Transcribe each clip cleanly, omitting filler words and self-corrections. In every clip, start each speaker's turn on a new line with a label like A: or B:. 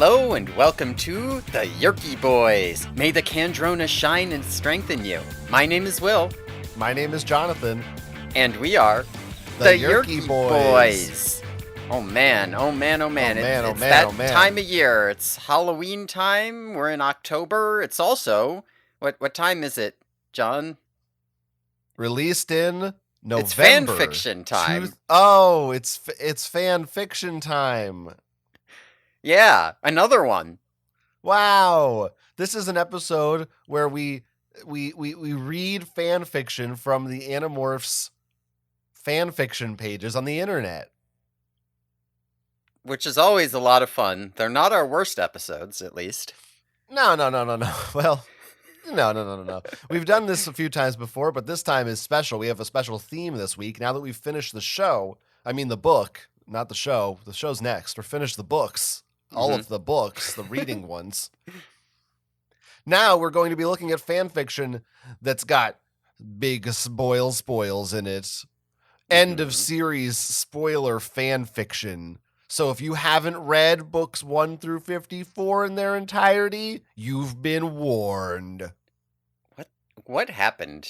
A: Hello and welcome to the Yerky Boys. May the Candrona shine and strengthen you. My name is Will.
B: My name is Jonathan.
A: And we are
B: the Yerky Boys.
A: Oh man, oh man, oh man. It's that time of year. It's Halloween time. We're in October. It's also, what time is it, John?
B: Released in November.
A: It's fanfiction time.
B: It's fanfiction time.
A: Yeah, another one.
B: Wow. This is an episode where we read fan fiction from the Animorphs fan fiction pages on the internet.
A: Which is always a lot of fun. They're not our worst episodes, at least.
B: No. Well, no. We've done this a few times before, but this time is special. We have a special theme this week. Now that we've finished the show, I mean the book, not the show. The show's next. We're finished the books. All of the books, the reading ones. Now we're going to be looking at fan fiction that's got big spoils in it. End of series spoiler fan fiction. So if you haven't read books 1 through 54 in their entirety, you've been warned.
A: What happened?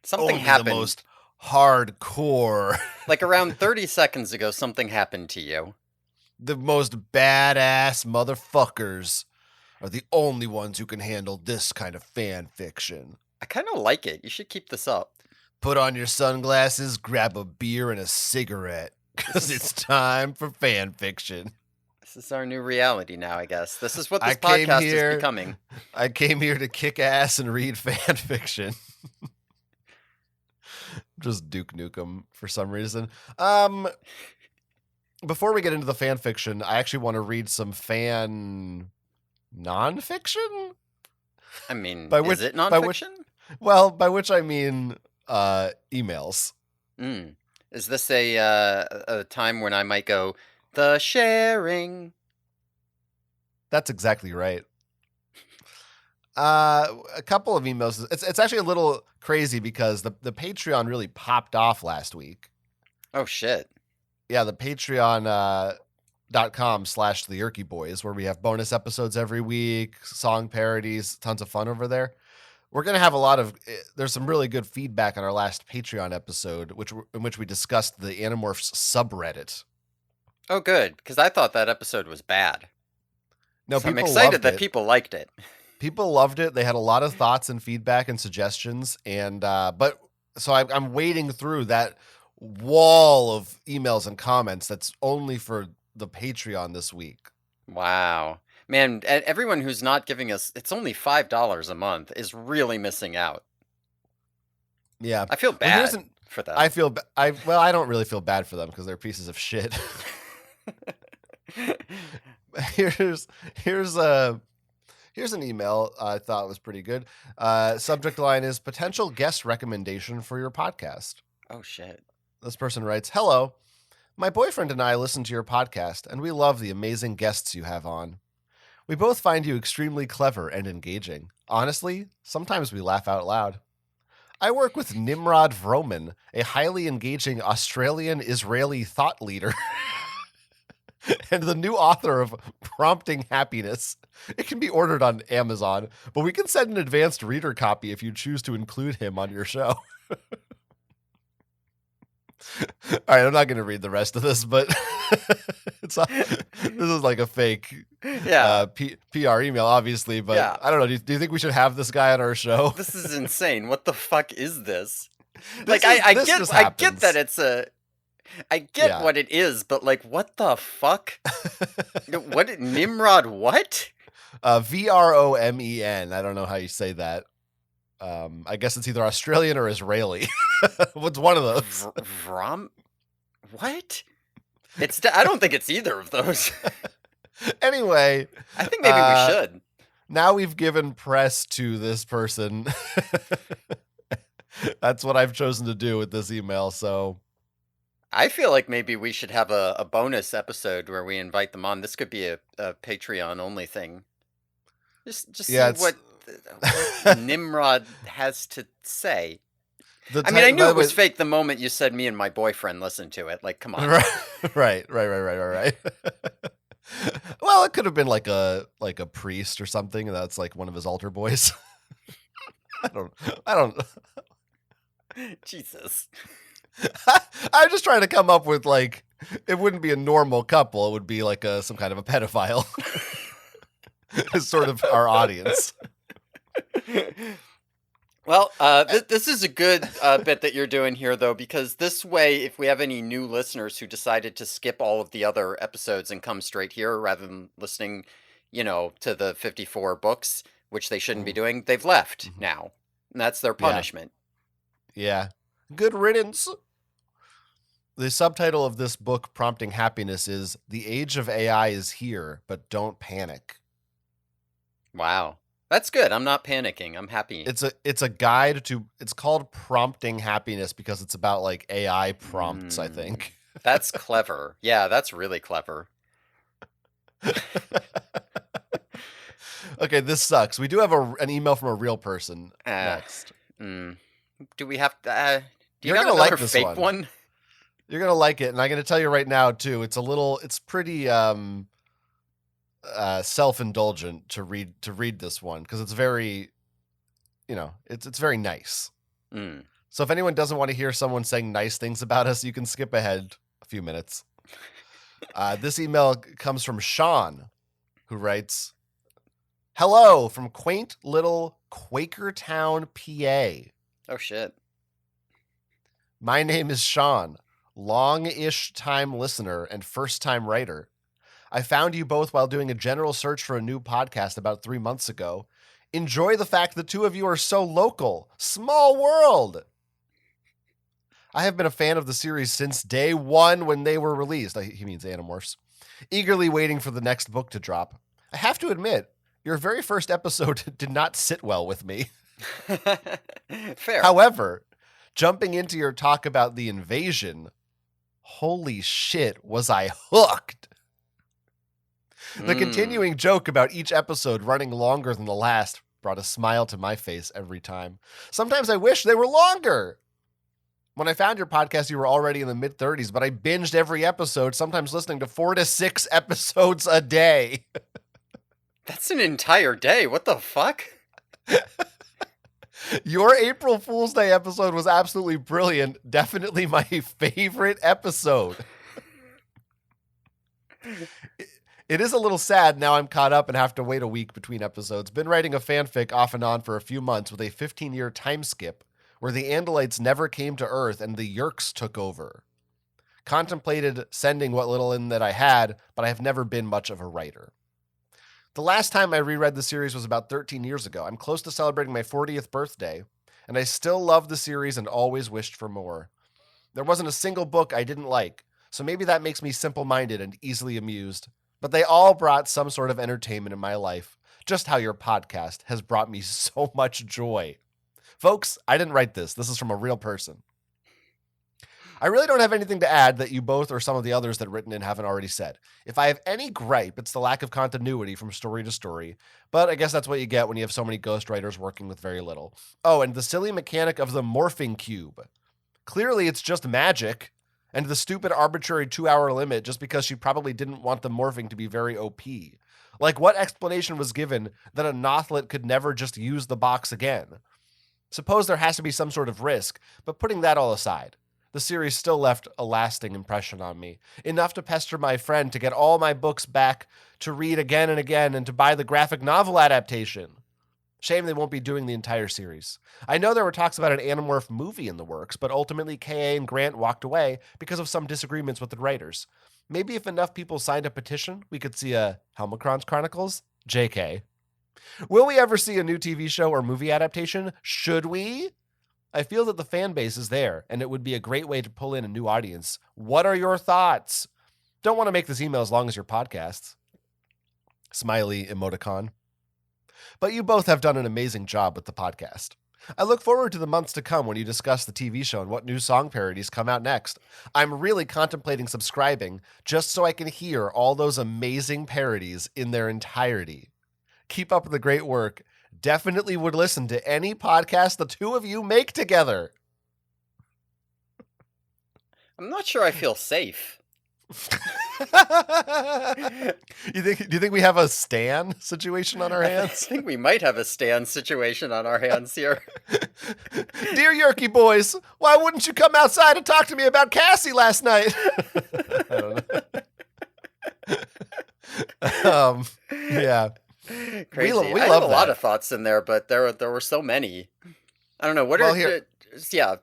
A: Something happened.
B: The most hardcore.
A: Like around 30 seconds ago, something happened to you.
B: The most badass motherfuckers are the only ones who can handle this kind of fan fiction.
A: I kind of like it. You should keep this up.
B: Put on your sunglasses, grab a beer and a cigarette, because it's time for fan fiction.
A: This is our new reality now, I guess. This is what this podcast is becoming.
B: I came here to kick ass and read fan fiction. Just Duke Nukem for some reason. Before we get into the fan fiction, I actually want to read some fan nonfiction.
A: I mean, is it nonfiction?
B: By which I mean emails.
A: Is this a time when I might go, the sharing?
B: That's exactly right. A couple of emails. It's actually a little crazy because the Patreon really popped off last week.
A: Oh, shit.
B: Yeah, the patreon.com/the Yerky Boys, where we have bonus episodes every week, song parodies, tons of fun over there. We're going to have there's some really good feedback on our last Patreon episode, in which we discussed the Animorphs subreddit.
A: Oh, good, because I thought that episode was bad.
B: No,
A: so I'm excited that people liked it.
B: People loved it. They had a lot of thoughts and feedback and suggestions, and so I'm wading through that wall of emails and comments that's only for the Patreon this week.
A: Wow. Man, everyone who's not giving us, it's only $5 a month, is really missing out.
B: Yeah.
A: I feel bad for them.
B: I don't really feel bad for them because they're pieces of shit. Here's an email I thought was pretty good. Subject line is potential guest recommendation for your podcast.
A: Oh, shit.
B: This person writes, hello, my boyfriend and I listen to your podcast, and we love the amazing guests you have on. We both find you extremely clever and engaging. Honestly, sometimes we laugh out loud. I work with Nimrod Vroman, a highly engaging Australian-Israeli thought leader, and the new author of Prompting Happiness. It can be ordered on Amazon, but we can send an advanced reader copy if you choose to include him on your show. All right, I'm not going to read the rest of this, but this is like a fake PR email, obviously. But yeah. I don't know. Do you think we should have this guy on our show?
A: This is insane. What the fuck is this? I get that it's I get what it is, but like, what the fuck? What Nimrod? What?
B: Vromen. I don't know how you say that. I guess it's either Australian or Israeli. What's one of those?
A: What? I don't think it's either of those.
B: Anyway,
A: I think maybe we should.
B: Now we've given press to this person. That's what I've chosen to do with this email. So
A: I feel like maybe we should have a bonus episode where we invite them on. This could be a Patreon only thing. Just see what Nimrod has to say. I knew it was fake the moment you said me and my boyfriend listened to it. Like, come on.
B: Right. Well, Well, it could have been like a priest or something. That's like one of his altar boys. I don't.
A: Jesus.
B: I'm just trying to come up with like, it wouldn't be a normal couple. It would be like some kind of a pedophile. Is sort of our audience.
A: Well, this is a good bit that you're doing here, though, because this way, if we have any new listeners who decided to skip all of the other episodes and come straight here rather than listening, to the 54 books, which they shouldn't be doing, they've left now. And that's their punishment.
B: Yeah. Good riddance. The subtitle of this book, Prompting Happiness, is The Age of AI is Here, but Don't Panic.
A: Wow. That's good. I'm not panicking. I'm happy.
B: It's a guide to, it's called Prompting Happiness because it's about like AI prompts, I think.
A: That's clever. Yeah, that's really clever.
B: Okay, this sucks. We do have an email from a real person next.
A: Do we have to, do you
B: You're
A: have
B: gonna
A: another
B: like this
A: fake one?
B: You're going to like it, and I'm going to tell you right now, too. It's pretty self-indulgent to read this one, because it's very, it's very nice. So if anyone doesn't want to hear someone saying nice things about us, you can skip ahead a few minutes. This email comes from Sean, who writes, "Hello from quaint little Quakertown, PA.
A: Oh, shit.
B: My name is Sean, long-ish time listener and first-time writer. I found you both while doing a general search for a new podcast about 3 months ago. Enjoy the fact the two of you are so local. Small world. I have been a fan of the series since day one when they were released." He means Animorphs. "Eagerly waiting for the next book to drop. I have to admit, your very first episode did not sit well with me.
A: Fair.
B: However, jumping into your talk about the invasion, holy shit, was I hooked. The continuing joke about each episode running longer than the last brought a smile to my face every time. Sometimes I wish they were longer. When I found your podcast, you were already in the mid-30s, but I binged every episode, sometimes listening to 4 to 6 episodes a day."
A: That's an entire day. What the fuck?
B: "Your April Fool's Day episode was absolutely brilliant. Definitely my favorite episode. It is a little sad now I'm caught up and have to wait a week between episodes. Been writing a fanfic off and on for a few months with a 15-year time skip where the Andalites never came to Earth and the Yeerks took over. Contemplated sending what little in that I had, but I have never been much of a writer. The last time I reread the series was about 13 years ago. I'm close to celebrating my 40th birthday, and I still love the series and always wished for more. There wasn't a single book I didn't like, so maybe that makes me simple-minded and easily amused. But they all brought some sort of entertainment in my life, just how your podcast has brought me so much joy. Folks, I didn't write this. This is from a real person. I really don't have anything to add that you both or some of the others that written in haven't already said. If I have any gripe, it's the lack of continuity from story to story, but I guess that's what you get when you have so many ghostwriters working with very little. Oh, and the silly mechanic of the morphing cube. Clearly it's just magic, and the stupid arbitrary 2-hour limit just because she probably didn't want the morphing to be very OP. Like, what explanation was given that a Nothlet could never just use the box again? Suppose there has to be some sort of risk, but putting that all aside, the series still left a lasting impression on me, enough to pester my friend to get all my books back to read again and again and to buy the graphic novel adaptation. Shame they won't be doing the entire series. I know there were talks about an Animorph movie in the works, but ultimately K.A. and Grant walked away because of some disagreements with the writers. Maybe if enough people signed a petition, we could see a Helmacron's Chronicles? JK. Will we ever see a new TV show or movie adaptation? Should we? I feel that the fan base is there, and it would be a great way to pull in a new audience. What are your thoughts? Don't want to make this email as long as your podcasts. Smiley emoticon. But you both have done an amazing job with the podcast. I look forward to the months to come when you discuss the TV show and what new song parodies come out next. I'm really contemplating subscribing just so I can hear all those amazing parodies in their entirety. Keep up the great work. Definitely would listen to any podcast the two of you make together.
A: I'm not sure I feel safe.
B: Do you think we have a Stan situation on our hands?
A: I think we might have a Stan situation on our hands here.
B: Dear Yerky boys, why wouldn't you come outside and talk to me about Cassie last night? I don't know. Yeah.
A: Crazy. We love a lot of thoughts in there, but there were so many. I don't know. What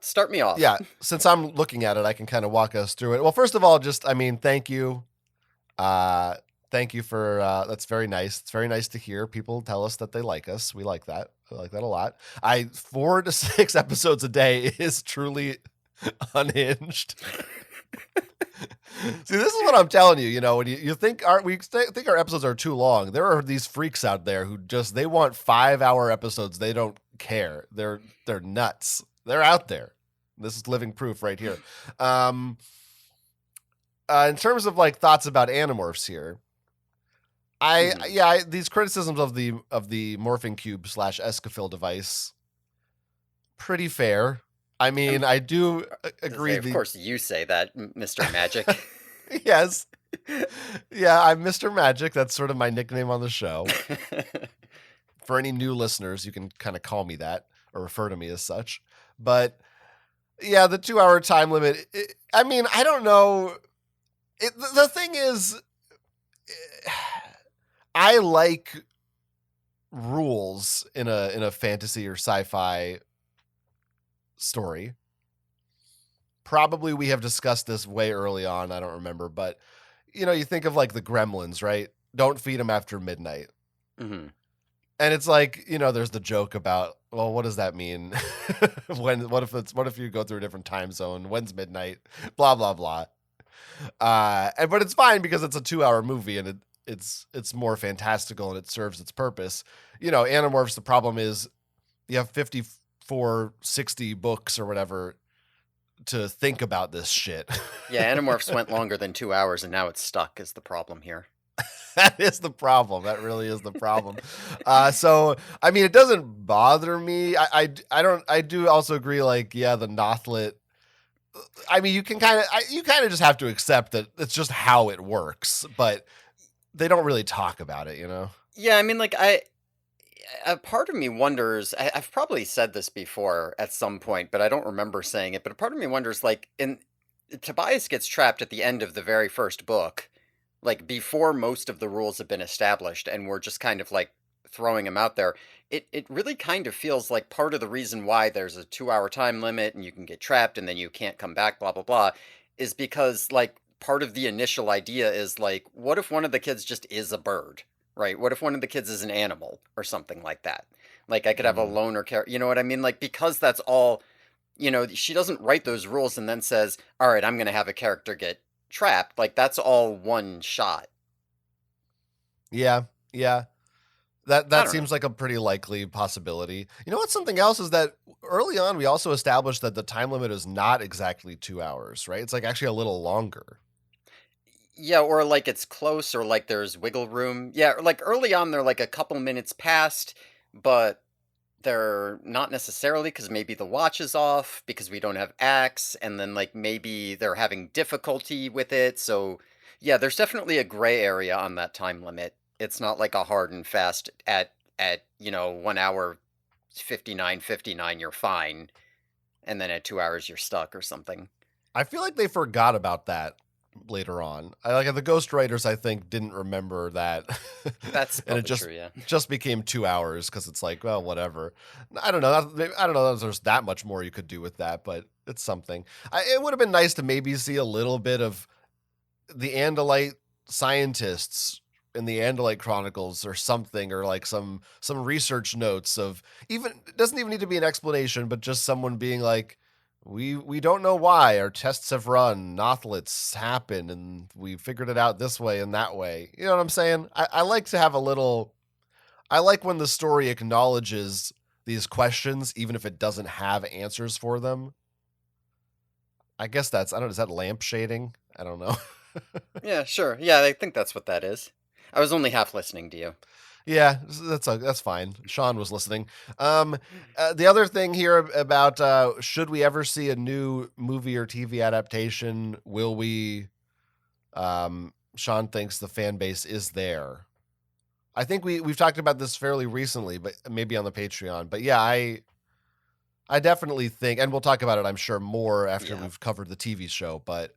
A: start me off.
B: Yeah, since I'm looking at it, I can kind of walk us through it. Well, first of all, thank you. Thank you for, that's very nice. It's very nice to hear people tell us that they like us. We like that. I like that a lot. 4 to 6 episodes a day is truly unhinged. See, this is what I'm telling you. You know, when you think our episodes are too long, there are these freaks out there who they want 5-hour episodes. They don't care. They're nuts. They're out there. This is living proof right here. In terms of like thoughts about Animorphs here, these criticisms of the morphing cube / Escafil device, pretty fair. I mean, I do agree.
A: Of course, you say that, Mr. Magic.
B: Yes. Yeah, I'm Mr. Magic. That's sort of my nickname on the show. For any new listeners, you can kind of call me that or refer to me as such. But yeah, the 2-hour time limit. I mean, I don't know. The thing is, I like rules in a fantasy or sci-fi story. Probably we have discussed this way early on. I don't remember, but you know, you think of like the Gremlins, right? Don't feed them after midnight.
A: Mm-hmm.
B: And it's like, you know, there's the joke about, well, what does that mean? What if you go through a different time zone? When's midnight? Blah blah blah. But it's fine because it's a 2-hour movie and it's more fantastical and it serves its purpose. You know, Animorphs, the problem is you have 54, 60 books or whatever to think about this shit.
A: Yeah, Animorphs went longer than 2 hours and now it's stuck is the problem here.
B: That is the problem. That really is the problem. So, I mean, it doesn't bother me. I do also agree, like, yeah, the Nothlet, I mean, you kind of just have to accept that it's just how it works, but they don't really talk about it, you know?
A: Yeah, I mean, like, a part of me wonders, I've probably said this before at some point, but I don't remember saying it, but a part of me wonders, like, Tobias gets trapped at the end of the very first book, like, before most of the rules have been established, and we're just kind of, like, throwing him out there. It really kind of feels like part of the reason why there's a 2-hour time limit, and you can get trapped, and then you can't come back, blah, blah, blah, is because, like, part of the initial idea is, like, what if one of the kids just is a bird? Right. What if one of the kids is an animal or something like that? Like I could have a loner character. You know what I mean? Like, because that's all, you know, she doesn't write those rules and then says, all right, I'm going to have a character get trapped. Like that's all one shot.
B: Yeah. Yeah. That seems like a pretty likely possibility. You know what? Something else is that early on, we also established that the time limit is not exactly 2 hours, right? It's like actually a little longer.
A: Yeah, or like it's close, or like there's wiggle room. Yeah, or like early on, they're like a couple minutes past, but they're not necessarily because maybe the watch is off because we don't have axe, and then like maybe they're having difficulty with it. So yeah, there's definitely a gray area on that time limit. It's not like a hard and fast at 1 hour 59:59 you're fine, and then at 2 hours you're stuck or something.
B: I feel like they forgot about that later on. The ghostwriters, I think, didn't remember that.
A: That's
B: and it
A: true, yeah.
B: just became 2 hours because it's like, well, whatever. I don't know. I don't know if there's that much more you could do with that, but it's something. It would have been nice to maybe see a little bit of the Andalite scientists in the Andalite Chronicles or something, or like some research notes of it doesn't even need to be an explanation, but just someone being like, we don't know why our tests have run, Nothlets happen, and we figured it out this way and that way. You know what I'm saying? I like to have I like when the story acknowledges these questions, even if it doesn't have answers for them. I guess is that lamp shading? I don't know.
A: Yeah, sure. Yeah, I think that's what that is. I was only half listening to you.
B: Yeah, that's fine. Sean was listening. The other thing here about should we ever see a new movie or TV adaptation? Will we Sean thinks the fan base is there. I think we've talked about this fairly recently, but maybe on the Patreon. But yeah, I definitely think, and we'll talk about it, I'm sure, more after we've covered the TV show. But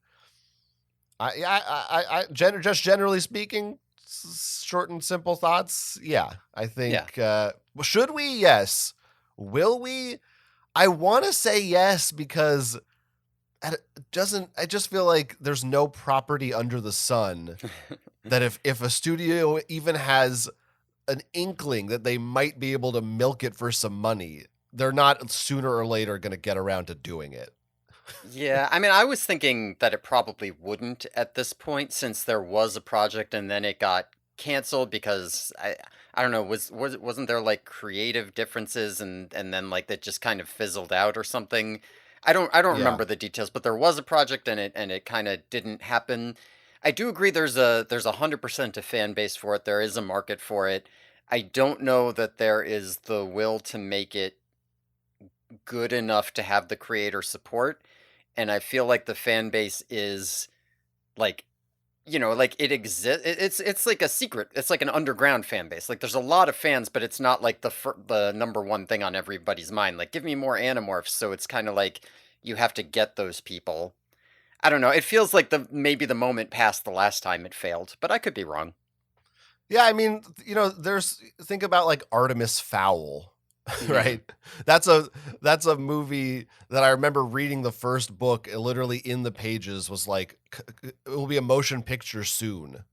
B: just generally speaking, short and simple thoughts. Yeah, I think. Should we? Yes. Will we? I want to say yes because I just feel like there's no property under the sun that if a studio even has an inkling that they might be able to milk it for some money, they're not sooner or later going to get around to doing it.
A: Yeah, I mean, I was thinking that it probably wouldn't at this point, since there was a project and then it got canceled because I don't know, wasn't there like creative differences and then like that just kind of fizzled out or something? I don't remember the details, but there was a project and it kind of didn't happen. I do agree there's 100% a fan base for it. There is a market for it. I don't know that there is the will to make it good enough to have the creator support. And I feel like the fan base is like, like it exists. It's like a secret. It's like an underground fan base. Like there's a lot of fans, but it's not like the number one thing on everybody's mind. Like give me more Animorphs. So it's kind of like you have to get those people. I don't know. It feels like maybe the moment passed the last time it failed, but I could be wrong.
B: Yeah, I mean, think about like Artemis Fowl. Right. That's a movie that I remember reading the first book. Literally in the pages was like, it will be a motion picture soon.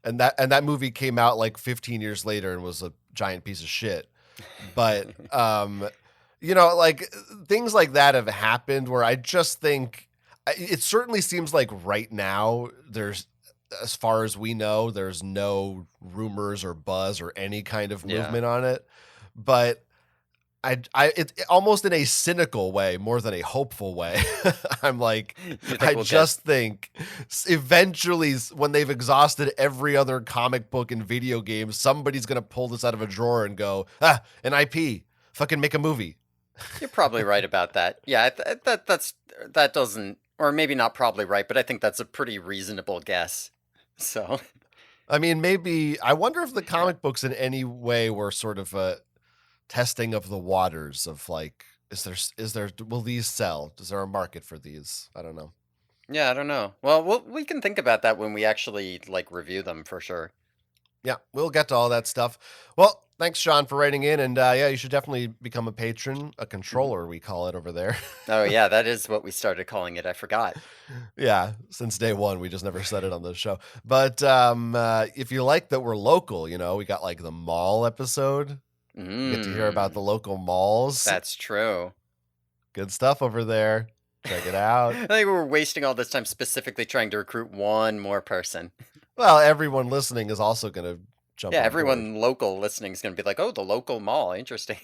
B: And that movie came out like 15 years later and was a giant piece of shit. But, like things like that have happened where I just think it certainly seems like right now as far as we know, there's no rumors or buzz or any kind of movement on it. But it's almost in a cynical way more than a hopeful way. I'm like, I just think eventually when they've exhausted every other comic book and video game, somebody's going to pull this out of a drawer and go, an IP, fucking make a movie.
A: You're probably right about that. Yeah, that doesn't, or maybe not probably right, but I think that's a pretty reasonable guess. So,
B: I mean, maybe, I wonder if the comic books in any way were sort of a testing of the waters of like, will these sell? Is there a market for these? I don't know.
A: Yeah, I don't know. Well, we can think about that when we actually like review them for sure.
B: Yeah, we'll get to all that stuff. Well, thanks, Sean, for writing in. And you should definitely become a patron, a controller, we call it over there.
A: Oh, yeah, that is what we started calling it. I forgot.
B: Yeah, since day one, we just never said it on the show. But if you like that we're local, we got like the mall episode. You get to hear about the local malls.
A: That's true.
B: Good stuff over there. Check it out.
A: I think we're wasting all this time specifically trying to recruit one more person.
B: Well, everyone listening is also going to jump on
A: everyone
B: board.
A: Local listening is going to be like, oh, the local mall. Interesting.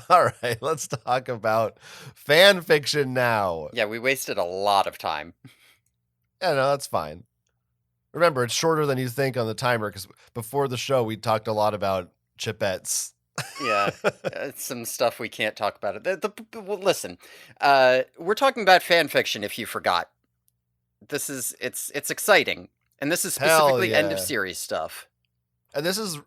B: All right, let's talk about fan fiction now.
A: Yeah, we wasted a lot of time.
B: Yeah, no, that's fine. Remember, it's shorter than you think on the timer because before the show, we talked a lot about chipettes.
A: Yeah, it's some stuff we can't talk about. Well, listen, we're talking about fan fiction. If you forgot, it's exciting, and this is specifically end of series stuff.
B: And this is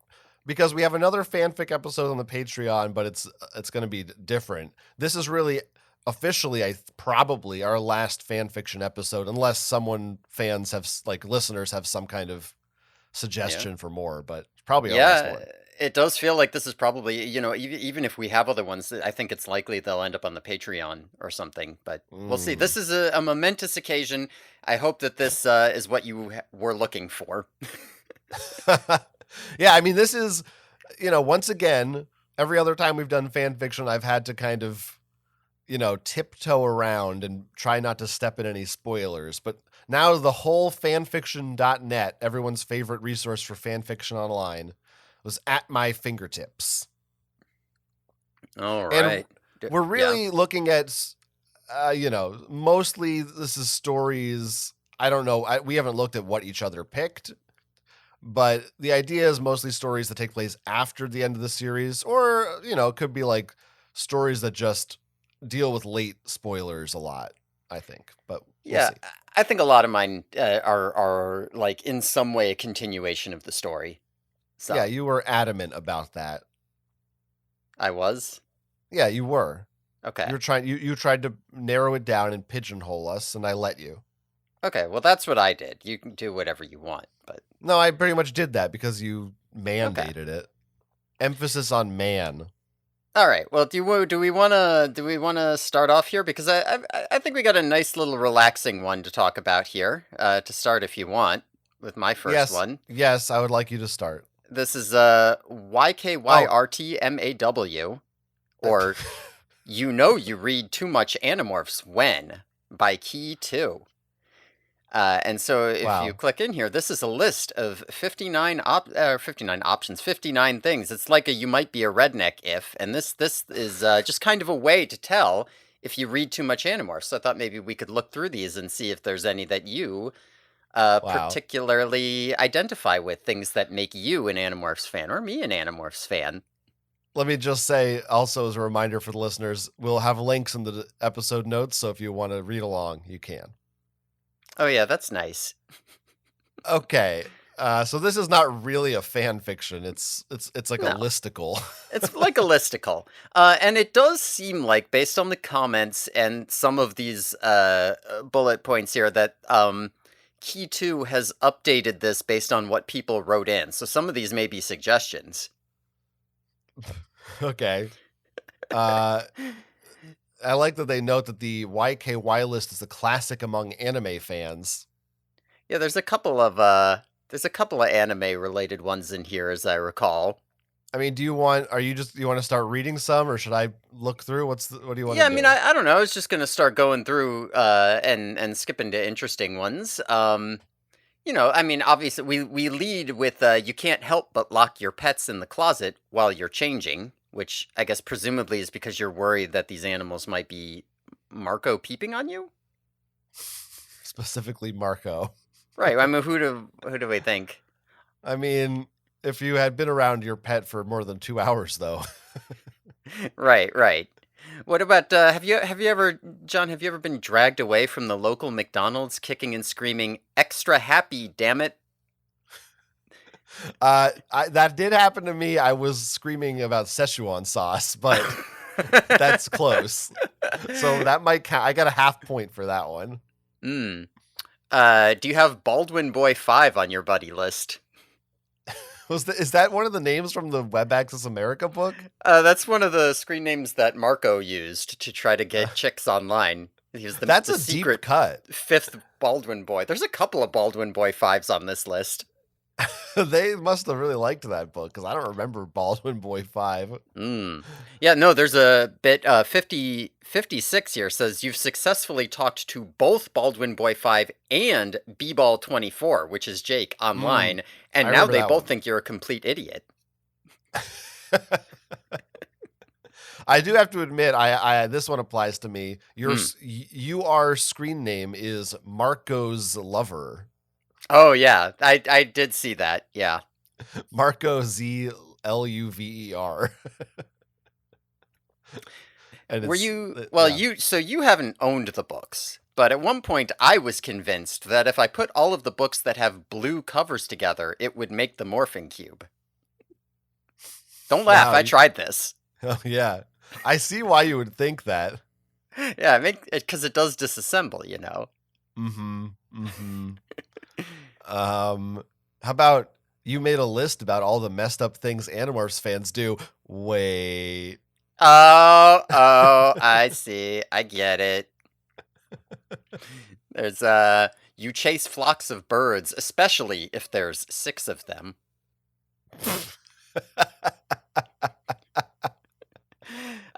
B: because we have another fanfic episode on the Patreon, but it's going to be different. This is really officially, probably our last fan fiction episode, unless listeners have some kind of suggestion for more, but probably our last one.
A: It does feel like this is probably, even if we have other ones, I think it's likely they'll end up on the Patreon or something, but we'll see. This is a momentous occasion. I hope that this is what you were looking for.
B: Yeah, I mean, this is, once again, every other time we've done fan fiction, I've had to kind of, tiptoe around and try not to step in any spoilers. But now the whole fanfiction.net, everyone's favorite resource for fanfiction online, was at my fingertips.
A: All right.
B: And we're really looking at, mostly this is stories. I don't know. We haven't looked at what each other picked. But the idea is mostly stories that take place after the end of the series, or, it could be like stories that just deal with late spoilers a lot, I think. But We'll
A: Yeah,
B: see.
A: I think a lot of mine are like in some way a continuation of the story. So
B: Yeah, you were adamant about that.
A: I was.
B: Yeah, you were.
A: Okay.
B: You tried to narrow it down and pigeonhole us, and I let you.
A: Okay, well that's what I did. You can do whatever you want, but
B: No, I pretty much did that because you
A: okay.
B: mandated it. Emphasis on man.
A: All right. Well, do we wanna start off here because I think we got a nice little relaxing one to talk about here. To start, if you want, with my first
B: Yes,
A: one.
B: yes, I would like you to start.
A: This is
B: Oh,
A: YKYRTMAW, or you know you read too much Animorphs when by Key 2. And so if you
B: wow.
A: click in here, this is a list of 59 options, 59 things. It's like a you might be a redneck if, and this is just kind of a way to tell if you read too much Animorphs. So I thought maybe we could look through these and see if there's any that you
B: Wow.
A: particularly identify with, things that make you an Animorphs fan or me an Animorphs fan.
B: Let me just say also as a reminder for the listeners, we'll have links in the episode notes, so if you want to read along, you can.
A: Oh yeah, that's nice.
B: Okay. So this is not really a fan fiction. It's like a
A: No.
B: listicle.
A: It's like a listicle. And it does seem like, based on the comments and some of these bullet points here, that Key 2 has updated this based on what people wrote in. So some of these may be suggestions.
B: Okay. I like that they note that the YKY list is a classic among anime fans.
A: Yeah, there's a couple of anime related ones in here, as I recall.
B: I mean, do you want to start reading some, or should I look through? What do you want to
A: Yeah, I mean,
B: do?
A: I don't know. I was just gonna start going through and skip into interesting ones. I mean, obviously, we lead with you can't help but lock your pets in the closet while you're changing, which I guess presumably is because you're worried that these animals might be Marco peeping on you.
B: Specifically Marco.
A: Right. I mean, who do we think?
B: I mean, if you had been around your pet for more than 2 hours though.
A: Right. Right. What about have you ever, John? Have you ever been dragged away from the local McDonald's, kicking and screaming, "Extra happy, damn it"?
B: That did happen to me. I was screaming about Szechuan sauce, but that's close. So that might count. I got a half point for that one.
A: Hmm. Do you have Baldwin Boy 5 on your buddy list?
B: Is that one of the names from the Web Access America book?
A: That's one of the screen names that Marco used to try to get chicks online. He was
B: That's
A: the
B: a deep
A: secret
B: cut.
A: fifth Baldwin Boy. There's a couple of Baldwin Boy 5s on this list.
B: They must have really liked that book because I don't remember Baldwin Boy 5.
A: Yeah, no, there's a bit 56 here says you've successfully talked to both Baldwin Boy 5 and B-Ball 24, which is Jake, online, and
B: I
A: now
B: remember
A: they
B: that
A: both
B: one.
A: think you're a complete idiot.
B: I do have to admit, I this one applies to me. Your screen name is Marco's Lover.
A: Oh yeah, I did see that. Yeah.
B: Marco ZLUVER. And
A: Were you
B: yeah.
A: so you haven't owned the books, but at one point I was convinced that if I put all of the books that have blue covers together, it would make the morphing cube. Don't laugh,
B: Wow.
A: I tried this.
B: Oh yeah. I see why you would think that.
A: Yeah, because it does disassemble, you know.
B: Mm-hmm. Mm-hmm. How about you made a list about all the messed up things Animorphs fans do? Wait.
A: Oh, I see. I get it. There's you chase flocks of birds, especially if there's 6 of them.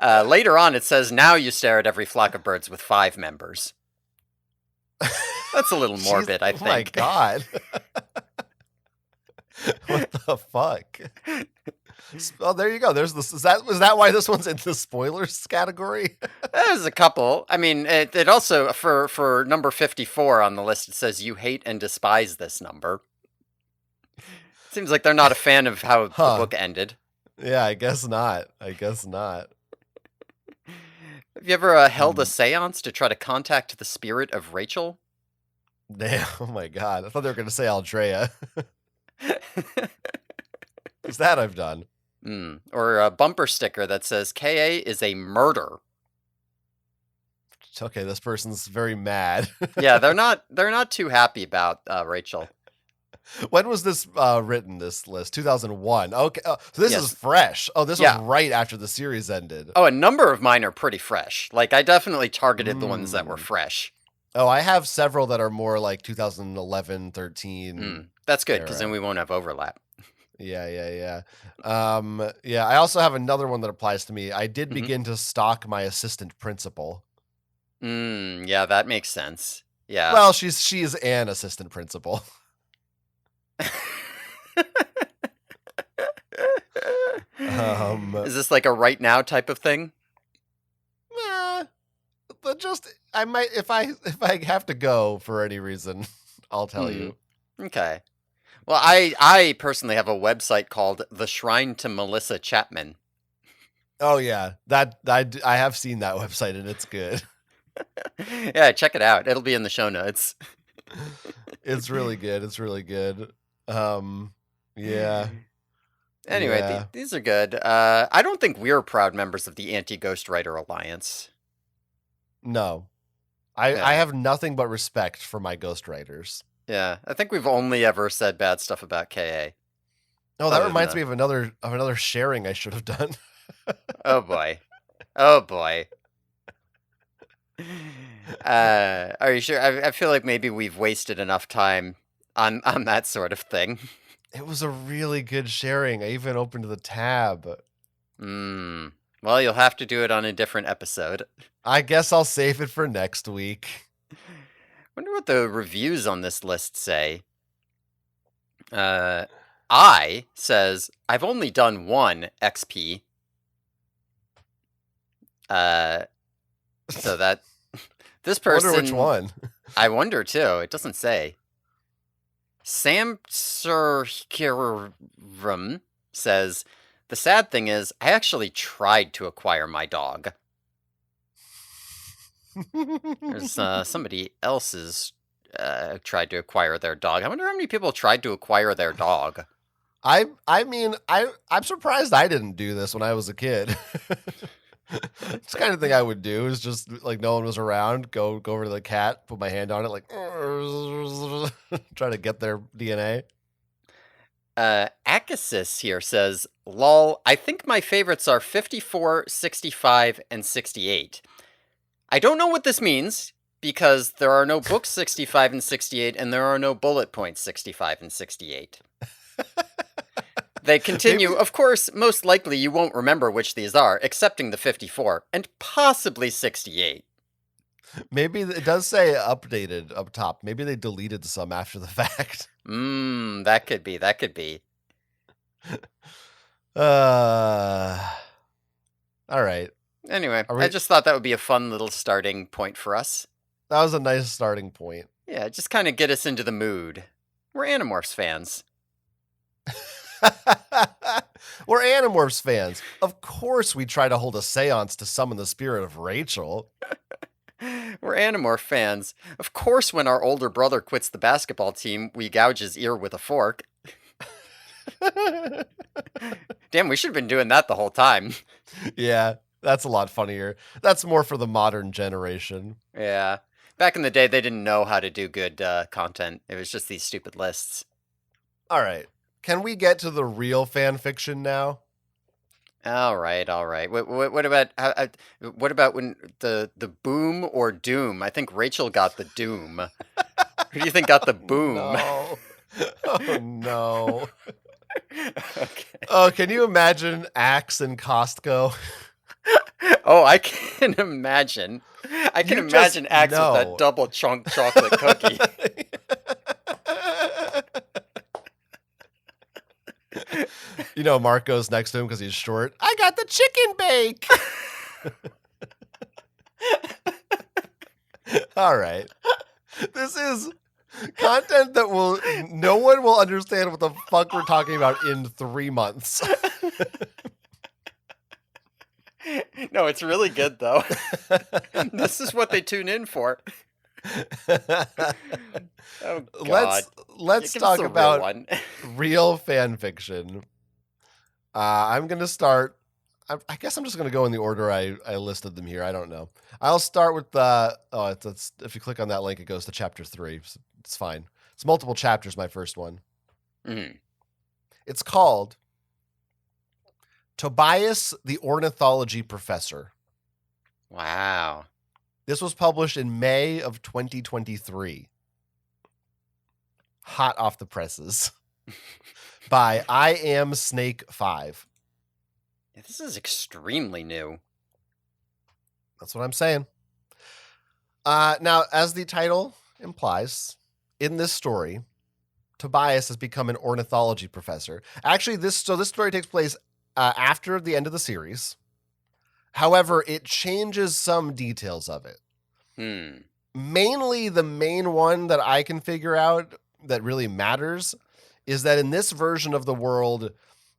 A: Later on, it says, now you stare at every flock of birds with 5 members. That's a little morbid, I think.
B: Oh my god. What the fuck? Oh, there you go. Was that why this one's in the spoilers category?
A: There's a couple. I mean, it also, for number 54 on the list, it says, you hate and despise this number. Seems like they're not a fan of how the book ended.
B: Yeah, I guess not.
A: Have you ever held a seance to try to contact the spirit of Rachel?
B: Damn, oh my god. I thought they were going to say Aldrea. Because that I've done.
A: Or a bumper sticker that says KA is a murder.
B: Okay, this person's very mad.
A: Yeah, they're not too happy about Rachel.
B: When was this written, this list? 2001. Okay, so this is fresh. Oh, this was right after the series ended.
A: Oh, a number of mine are pretty fresh. Like, I definitely targeted the ones that were fresh.
B: Oh, I have several that are more like 2011, 13.
A: That's good, because then we won't have overlap.
B: Yeah. I also have another one that applies to me. I did begin to stalk my assistant principal.
A: Yeah, that makes sense. Yeah.
B: Well, she's an assistant principal.
A: Is this like a right now type of thing?
B: But I might if I have to go for any reason, I'll tell you.
A: Okay. Well, I personally have a website called The Shrine to Melissa Chapman.
B: Oh yeah, that I have seen that website and it's good.
A: Yeah, check it out. It'll be in the show notes.
B: It's really good. It's really good. Yeah.
A: Anyway, these are good. I don't think we're proud members of the Anti-Ghostwriter Alliance.
B: No. I have nothing but respect for my ghostwriters.
A: Yeah, I think we've only ever said bad stuff about KA.
B: Oh, that reminds me of another sharing I should have done.
A: Oh boy. Oh boy. Are you sure? I feel like maybe we've wasted enough time on that sort of thing.
B: It was a really good sharing. I even opened the tab.
A: Well, you'll have to do it on a different episode.
B: I guess I'll save it for next week.
A: Wonder what the reviews on this list say. I says, I've only done one XP. So that this person.
B: I wonder which one.
A: I wonder too. It doesn't say. Sam Sirkirum says, the sad thing is, I actually tried to acquire my dog. There's somebody else's tried to acquire their dog. I wonder how many people tried to acquire their dog.
B: I mean, I'm surprised I didn't do this when I was a kid. It's the kind of thing I would do is just like no one was around, go over to the cat, put my hand on it, like try to get their DNA.
A: Akasis here says, lol, I think my favorites are 54, 65, and 68. I don't know what this means, because there are no books 65 and 68, and there are no bullet points 65 and 68. They continue, of course, most likely you won't remember which these are, excepting the 54, and possibly 68.
B: Maybe it does say updated up top. Maybe they deleted some after the fact.
A: That could be.
B: All right.
A: Anyway, I just thought that would be a fun little starting point for us.
B: That was a nice starting point.
A: Yeah, just kind of get us into the mood. We're Animorphs fans.
B: We're Animorphs fans. Of course we try to hold a seance to summon the spirit of Rachel.
A: We're Animorph fans. Of course when our older brother quits the basketball team, we gouge his ear with a fork. Damn, we should have been doing that the whole time.
B: Yeah, that's a lot funnier. That's more for the modern generation.
A: Yeah. Back in the day, they didn't know how to do good content. It was just these stupid lists.
B: All right. Can we get to the real fan fiction now?
A: All right. What about when the boom or doom? I think Rachel got the doom. Who do you think got the boom?
B: No. Oh no.
A: Okay.
B: Oh, can you imagine Axe and Costco?
A: Oh, I can imagine. I can imagine Axe with that double chunk chocolate cookie.
B: You know, Mark goes next to him because he's short. I got the chicken bake. All right. This is content that no one will understand what the fuck we're talking about in 3 months.
A: No, it's really good though. This is what they tune in for. Oh God.
B: Let's
A: Give us
B: talk
A: the real
B: about
A: one.
B: real fan fiction. I'm going to start. I guess I'm just going to go in the order I listed them here. I don't know. I'll start with it's if you click on that link, it goes to chapter 3. It's fine. It's multiple chapters, my first one.
A: Mm.
B: It's called Tobias the Ornithology Professor.
A: Wow.
B: This was published in May of 2023. Hot off the presses. By I Am Snake 5.
A: Yeah, this is extremely new.
B: That's what I'm saying. Now, as the title implies, in this story, Tobias has become an ornithology professor. Actually, this story takes place after the end of the series. However, it changes some details of it. Mainly, the main one that I can figure out that really matters is that in this version of the world,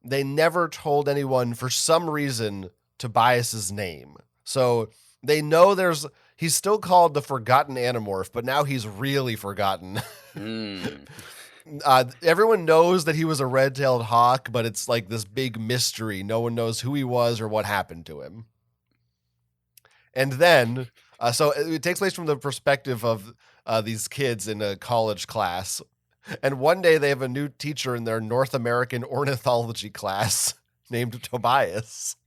B: they never told anyone for some reason Tobias's name. So they know he's still called the Forgotten Animorph, but now he's really forgotten. Everyone knows that he was a red-tailed hawk, but it's like this big mystery. No one knows who he was or what happened to him. And then, so it takes place from the perspective of these kids in a college class. And one day they have a new teacher in their North American ornithology class named Tobias.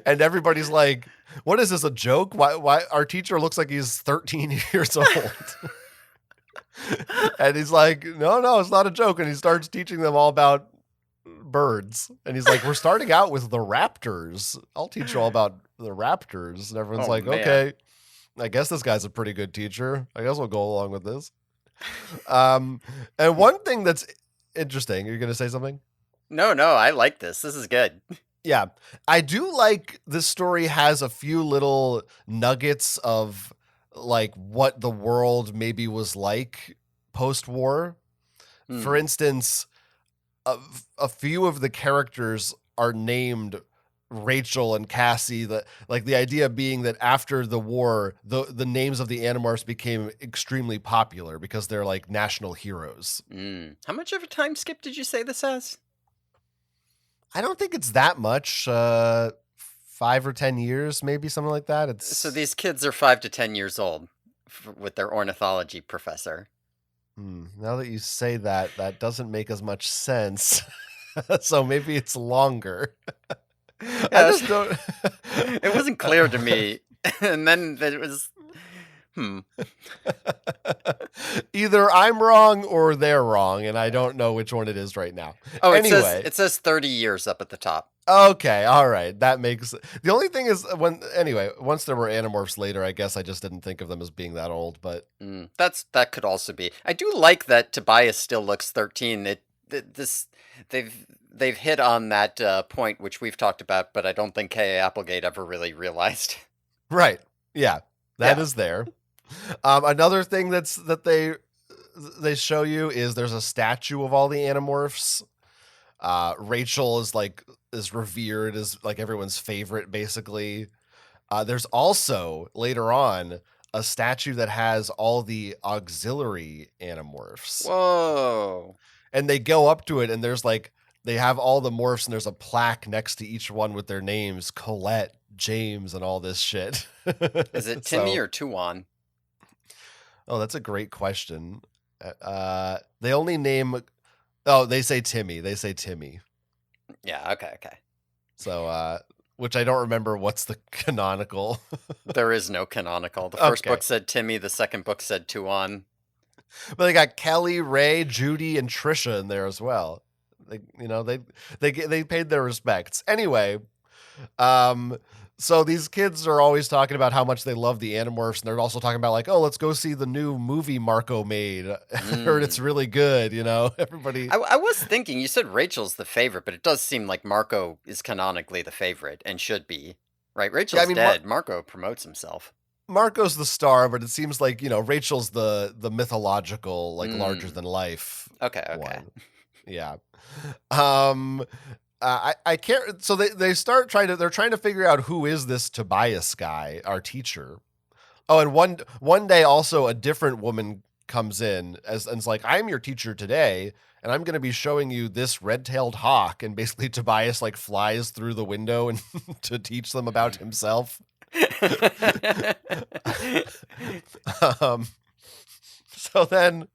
B: And everybody's like, what is this, a joke? Why our teacher looks like he's 13 years old? And he's like, no, it's not a joke. And he starts teaching them all about birds. And he's like, we're starting out with the raptors. I'll teach you all about the raptors. And everyone's like, man. Okay, I guess this guy's a pretty good teacher. I guess we'll go along with this. And one thing that's interesting, you're going to say something?
A: No, I like this. This is good.
B: Yeah, I do like this story has a few little nuggets of like what the world maybe was like post-war. For instance, a few of the characters are named Rachel and Cassie. The idea being that after the war, the names of the Animorphs became extremely popular because they're like national heroes.
A: How much of a time skip did you say this has?
B: I don't think it's that much. 5 or 10 years, maybe something like that.
A: So these kids are 5 to 10 years old with their ornithology professor.
B: Now that you say that, that doesn't make as much sense. So maybe it's longer.
A: Yeah, I just don't. It wasn't clear to me, and then it was.
B: Either I'm wrong or they're wrong, and I don't know which one it is right now.
A: Oh, anyway, it says 30 years up at the top.
B: Okay, all right, that makes. The only thing is once there were Animorphs later, I guess I just didn't think of them as being that old, but
A: that could also be. I do like that Tobias still looks 13. They've hit on that point which we've talked about, but I don't think K.A. Applegate ever really realized.
B: Right? Yeah, that is there. Another thing that they show you is there's a statue of all the Animorphs. Rachel is revered as like everyone's favorite, basically. There's also later on a statue that has all the auxiliary Animorphs.
A: Whoa!
B: And they go up to it, and there's they have all the morphs, and there's a plaque next to each one with their names, Colette, James, and all this shit.
A: Is it Timmy or Tuan?
B: Oh, that's a great question. They only name. Oh, they say Timmy.
A: Yeah. Okay.
B: So, which I don't remember. What's the canonical?
A: There is no canonical. The first book said Timmy. The second book said Tuan.
B: But they got Kelly, Ray, Judy, and Trisha in there as well. They paid their respects. Anyway, so these kids are always talking about how much they love the Animorphs, and they're also talking about like, oh, let's go see the new movie Marco made. I heard it's really good. Everybody.
A: I was thinking you said Rachel's the favorite, but it does seem like Marco is canonically the favorite and should be, right? Rachel's dead. Marco promotes himself.
B: Marco's the star, but it seems like Rachel's the mythological, like larger than life.
A: Okay.
B: one. Yeah. I can't. So they start they're trying to figure out who is this Tobias guy, our teacher. Oh, and one day also a different woman comes in and is like, I'm your teacher today, and I'm going to be showing you this red-tailed hawk. And basically Tobias like flies through the window and to teach them about himself. um, so then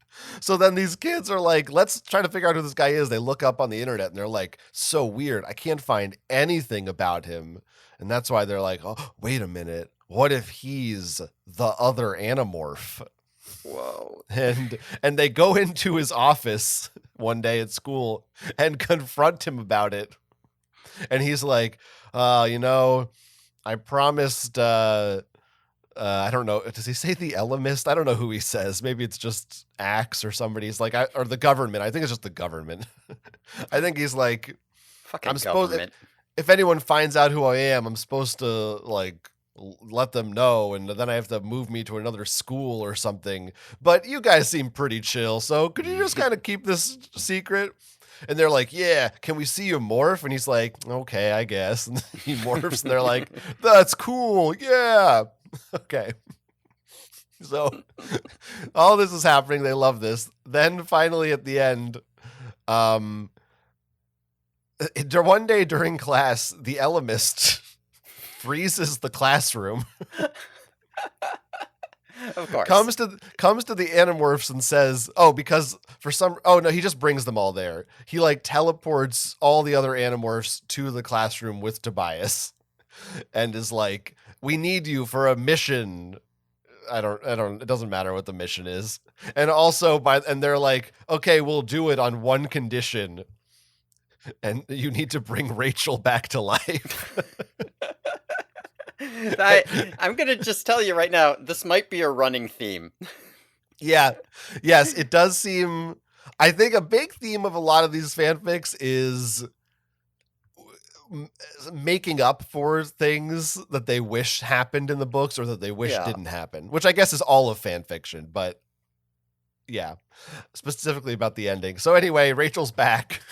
B: these kids are like, let's try to figure out who this guy is. They look up on the internet and they're like, so weird. I can't find anything about him. And that's why they're like, oh, wait a minute. What if he's the other Animorph?
A: Whoa.
B: And they go into his office one day at school and confront him about it. And he's like, I promised, I don't know. Does he say the Elemist? I don't know who he says. Maybe it's just Axe or somebody's like, or the government. I think it's just the government. I think he's like,
A: fucking government.
B: If anyone finds out who I am, I'm supposed to like let them know, and then I have to move me to another school or something. But you guys seem pretty chill, so could you just kind of keep this secret? And they're like, yeah, can we see you morph? And he's like, okay, I guess. And he morphs, and they're like, that's cool, yeah. Okay. So all this is happening. They love this. Then finally at the end, one day during class, the Elemist freezes the classroom.
A: Of course.
B: Comes to the Animorphs and says, he just brings them all there. He like teleports all the other Animorphs to the classroom with Tobias and is like, we need you for a mission. It doesn't matter what the mission is. And also and they're like, okay, we'll do it on one condition. And you need to bring Rachel back to life.
A: I'm going to just tell you right now, this might be a running theme.
B: Yeah. Yes, it does seem, I think a big theme of a lot of these fanfics is making up for things that they wish happened in the books or that they wish didn't happen, which I guess is all of fan fiction, but yeah, specifically about the ending. So anyway, Rachel's back.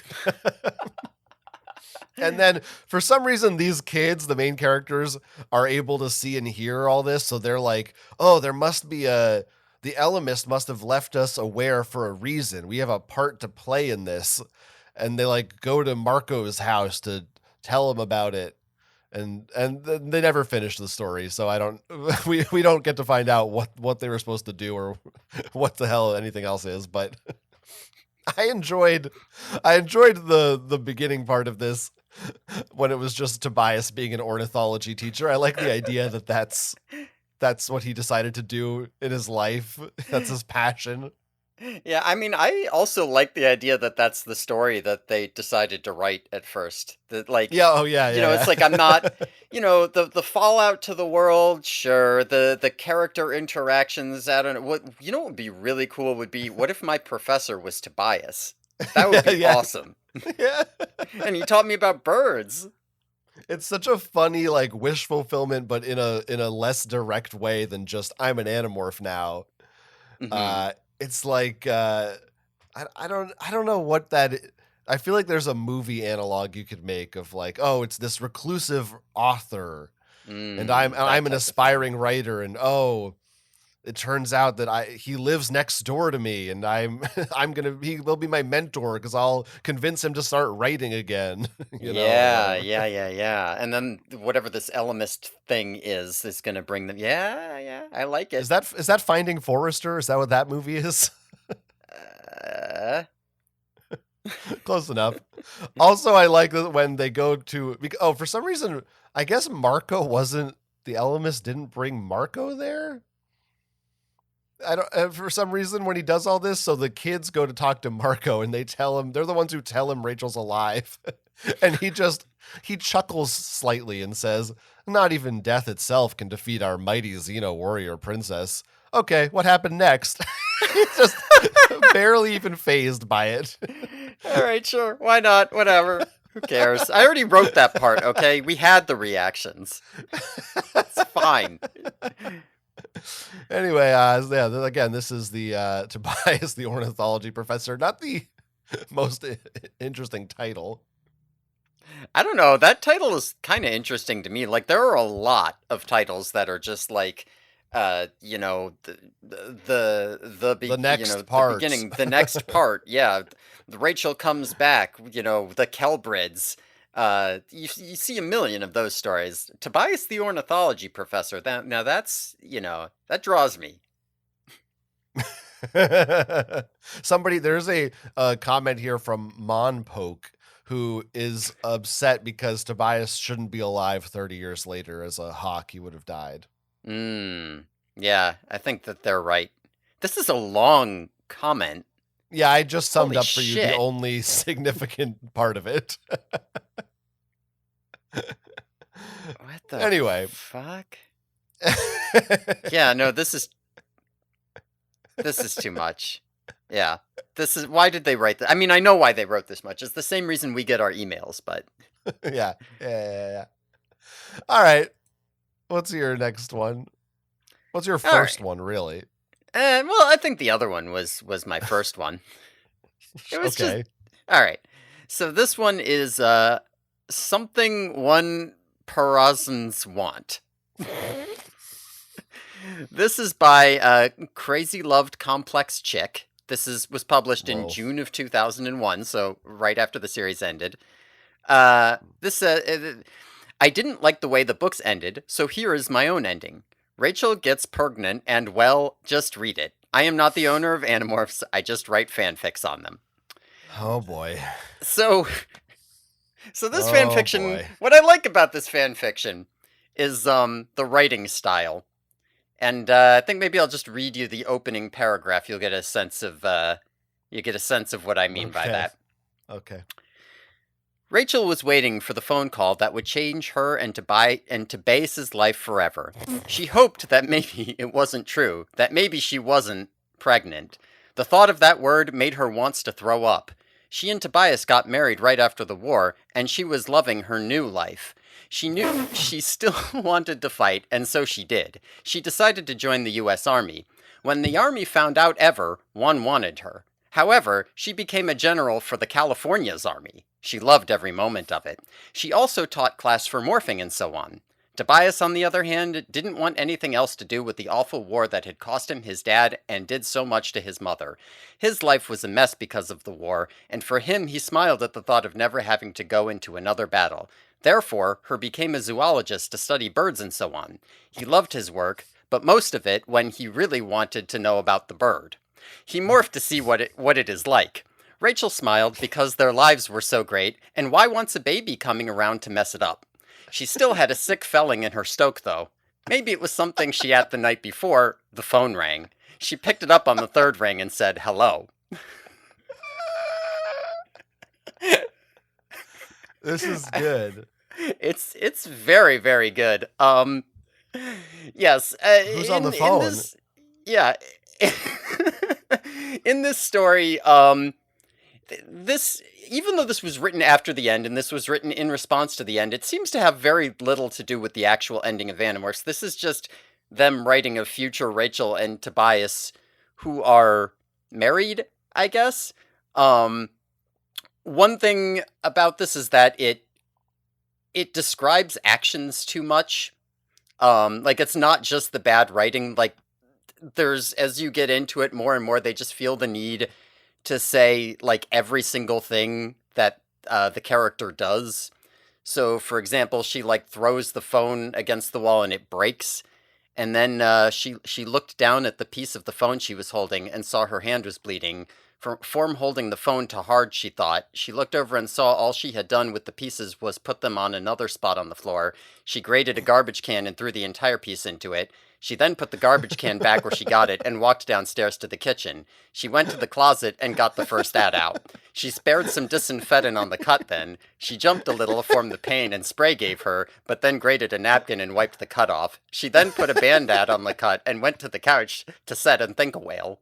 B: And then for some reason, these kids, the main characters, are able to see and hear all this. So they're like, oh, there must be the Elemist must have left us aware for a reason. We have a part to play in this. And they like go to Marco's house to tell him about it, and they never finish the story, so we don't get to find out what they were supposed to do or what the hell anything else is. But I enjoyed the beginning part of this when it was just Tobias being an ornithology teacher. I like the idea that that's what he decided to do in his life. That's his passion.
A: Yeah, I mean, I also like the idea that that's the story that they decided to write at first. That like, it's like, I'm not, the fallout to the world, sure. The character interactions, I don't know. What would be really cool would be, what if my professor was Tobias? That would be awesome.
B: Yeah.
A: And he taught me about birds.
B: It's such a funny like wish fulfillment, but in a less direct way than just I'm an Animorph now.
A: Mm-hmm.
B: It's like I don't know what that is. I feel like there's a movie analog you could make of like, oh, it's this reclusive author, and I'm an aspiring writer, and oh, it turns out that he lives next door to me, and he will be my mentor because I'll convince him to start writing again.
A: Yeah. And then whatever this Elemist thing is gonna bring them. Yeah, I like it.
B: Is that Finding Forrester? Is that what that movie is? Close enough. Also, I like that when they go to for some reason, I guess Marco wasn't the Elemist. Didn't bring Marco there. I don't for some reason when he does all this, so the kids go to talk to Marco and they tell him, they're the ones who tell him Rachel's alive. And he chuckles slightly and says, not even death itself can defeat our mighty Xeno warrior princess. Okay, what happened next? He's just barely even fazed by it.
A: All right, sure. Why not? Whatever. Who cares? I already wrote that part, okay? We had the reactions. It's fine.
B: Anyway, again, this is the Tobias the ornithology professor. Not the most interesting title.
A: I don't know. That title is kind of interesting to me. Like, there are a lot of titles that are just like, you know,
B: The next
A: the
B: part.
A: beginning, the next part. Yeah, the Rachel comes back. You know, the Kelbrids. You see a million of those stories. Tobias the ornithology professor. That's that draws me.
B: There's a comment here from Monpoke, who is upset because Tobias shouldn't be alive 30 years later. As a hawk, he would have died.
A: Yeah, I think that they're right. This is a long comment.
B: Yeah, I just summed
A: Holy
B: up for you the
A: shit.
B: only significant part of it.
A: What the
B: Anyway.
A: fuck? Yeah, no, this is too much. Yeah. Why did they write that? I mean, I know why they wrote this much. It's the same reason we get our emails, but
B: yeah. All right. What's your next one? What's your first one, really?
A: Well, I think the other one was my first one. It was
B: okay.
A: Just all right. So this one is something one Parazans want. This is by Crazy Loved Complex Chick. Was published in June of 2001, so right after the series ended. I didn't like the way the books ended, so here is my own ending. Rachel gets pregnant, and well, just read it. I am not the owner of Animorphs. I just write fanfics on them.
B: Oh boy.
A: So this fanfiction. What I like about this fanfiction is the writing style. And I think maybe I'll just read you the opening paragraph. You'll get a sense of what I mean by that.
B: Okay.
A: Rachel was waiting for the phone call that would change her and Tobias's life forever. She hoped that maybe it wasn't true, that maybe she wasn't pregnant. The thought of that word made her wants to throw up. She and Tobias got married right after the war, and she was loving her new life. She knew she still wanted to fight, and so she did. She decided to join the U.S. Army. When the Army found out one wanted her. However, she became a general for the California's Army. She loved every moment of it. She also taught class for morphing and so on. Tobias, on the other hand, didn't want anything else to do with the awful war that had cost him his dad and did so much to his mother. His life was a mess because of the war, and for him he smiled at the thought of never having to go into another battle. Therefore, her became a zoologist to study birds and so on. He loved his work, but most of it when he really wanted to know about the bird. He morphed to see what it is like. Rachel smiled because their lives were so great, and why wants a baby coming around to mess it up? She still had a sick felling in her stoke, though. Maybe it was something she ate the night before. The phone rang. She picked it up on the third ring and said, hello.
B: This is good.
A: It's very, very good. Yes.
B: Who's on the phone?
A: In this story, even though this was written after the end and this was written in response to the end, it seems to have very little to do with the actual ending of Animorphs. This is just them writing of future Rachel and Tobias who are married, I guess. One thing about this is that it describes actions too much. Like, it's not just the bad writing. Like, as you get into it more and more, they just feel the need to say, like, every single thing that the character does. So, for example, she, like, throws the phone against the wall and it breaks. And then she looked down at the piece of the phone she was holding and saw her hand was bleeding. From holding the phone too hard, she thought. She looked over and saw all she had done with the pieces was put them on another spot on the floor. She grated a garbage can and threw the entire piece into it. She then put the garbage can back where she got it and walked downstairs to the kitchen. She went to the closet and got the first ad out. She spared some disinfectant on the cut then. She jumped a little from the pain and spray gave her, but then grated a napkin and wiped the cut off. She then put a band-aid on the cut and went to the couch to set and think a whale.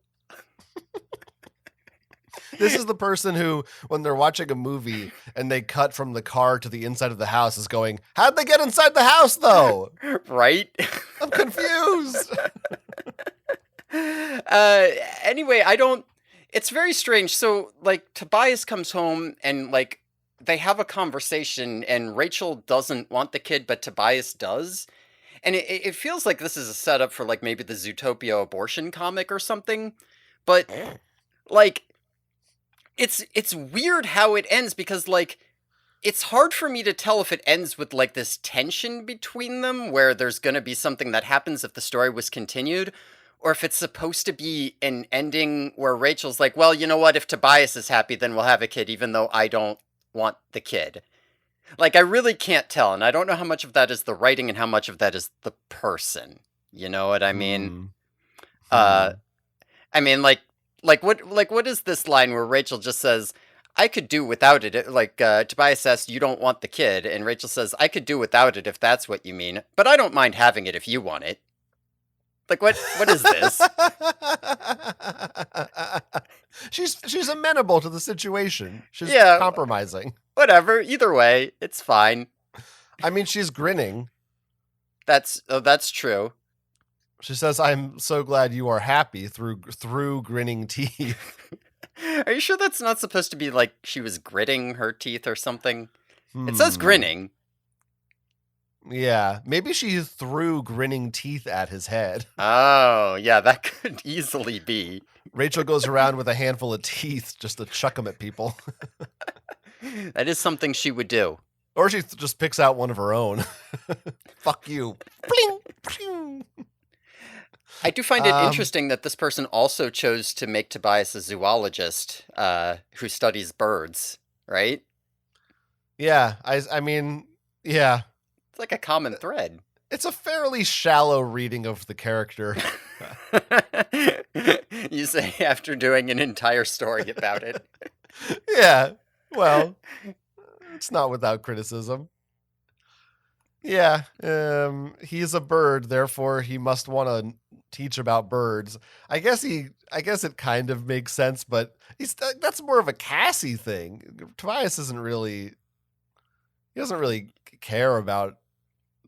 B: This is the person who, when they're watching a movie and they cut from the car to the inside of the house, is going, how'd they get inside the house, though?
A: Right?
B: I'm confused.
A: Anyway, it's very strange. So, like, Tobias comes home and, like, they have a conversation and Rachel doesn't want the kid, but Tobias does. And it feels like this is a setup for like maybe the Zootopia abortion comic or something. But like it's weird how it ends because like it's hard for me to tell if it ends with like this tension between them where there's going to be something that happens if the story was continued, or if it's supposed to be an ending where Rachel's like, well, you know what, if Tobias is happy then we'll have a kid even though I don't want the kid. Like I really can't tell, and I don't know how much of that is the writing and how much of that is the person. You know what I mean?
B: Hmm.
A: Uh I mean, what is this line where Rachel just says, "I could do without it." Like Tobias says, "You don't want the kid," and Rachel says, "I could do without it if that's what you mean, but I don't mind having it if you want it." Like, what is this?
B: She's amenable to the situation. She's
A: Yeah,
B: compromising.
A: whatever. Either way, it's fine.
B: I mean, she's grinning.
A: That's true.
B: She says, "I'm so glad you are happy," through grinning teeth.
A: Are you sure that's not supposed to be like she was gritting her teeth or something? It says grinning.
B: Yeah, maybe she threw grinning teeth at his head.
A: Oh, yeah, that could easily be.
B: Rachel goes around with a handful of teeth just to chuck them at people.
A: That is something she would do.
B: Or she just picks out one of her own. Fuck you. Bling.
A: I do find it interesting that this person also chose to make Tobias a zoologist who studies birds, right?
B: Yeah, I mean, yeah.
A: It's like a common thread.
B: It's a fairly shallow reading of the character.
A: You say after doing an entire story about it.
B: Yeah, well, it's not without criticism. Yeah, he's a bird, therefore he must want to teach about birds. I guess it kind of makes sense, but that's more of a Cassie thing. Tobias he doesn't really care about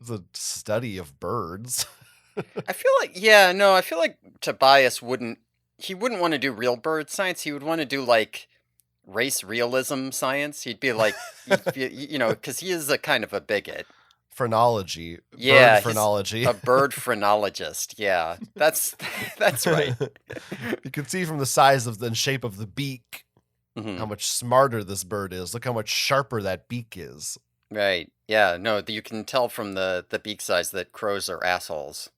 B: the study of birds.
A: I feel like Tobias wouldn't want to do real bird science. He would want to do like race realism science. He'd be like, because he is a kind of a bigot.
B: Phrenology.
A: Yeah,
B: bird phrenology.
A: A bird phrenologist. Yeah, that's right.
B: You can see from the size and shape of the beak how much smarter this bird is. Look how much sharper that beak is.
A: Right. Yeah. No, you can tell from the beak size that crows are assholes.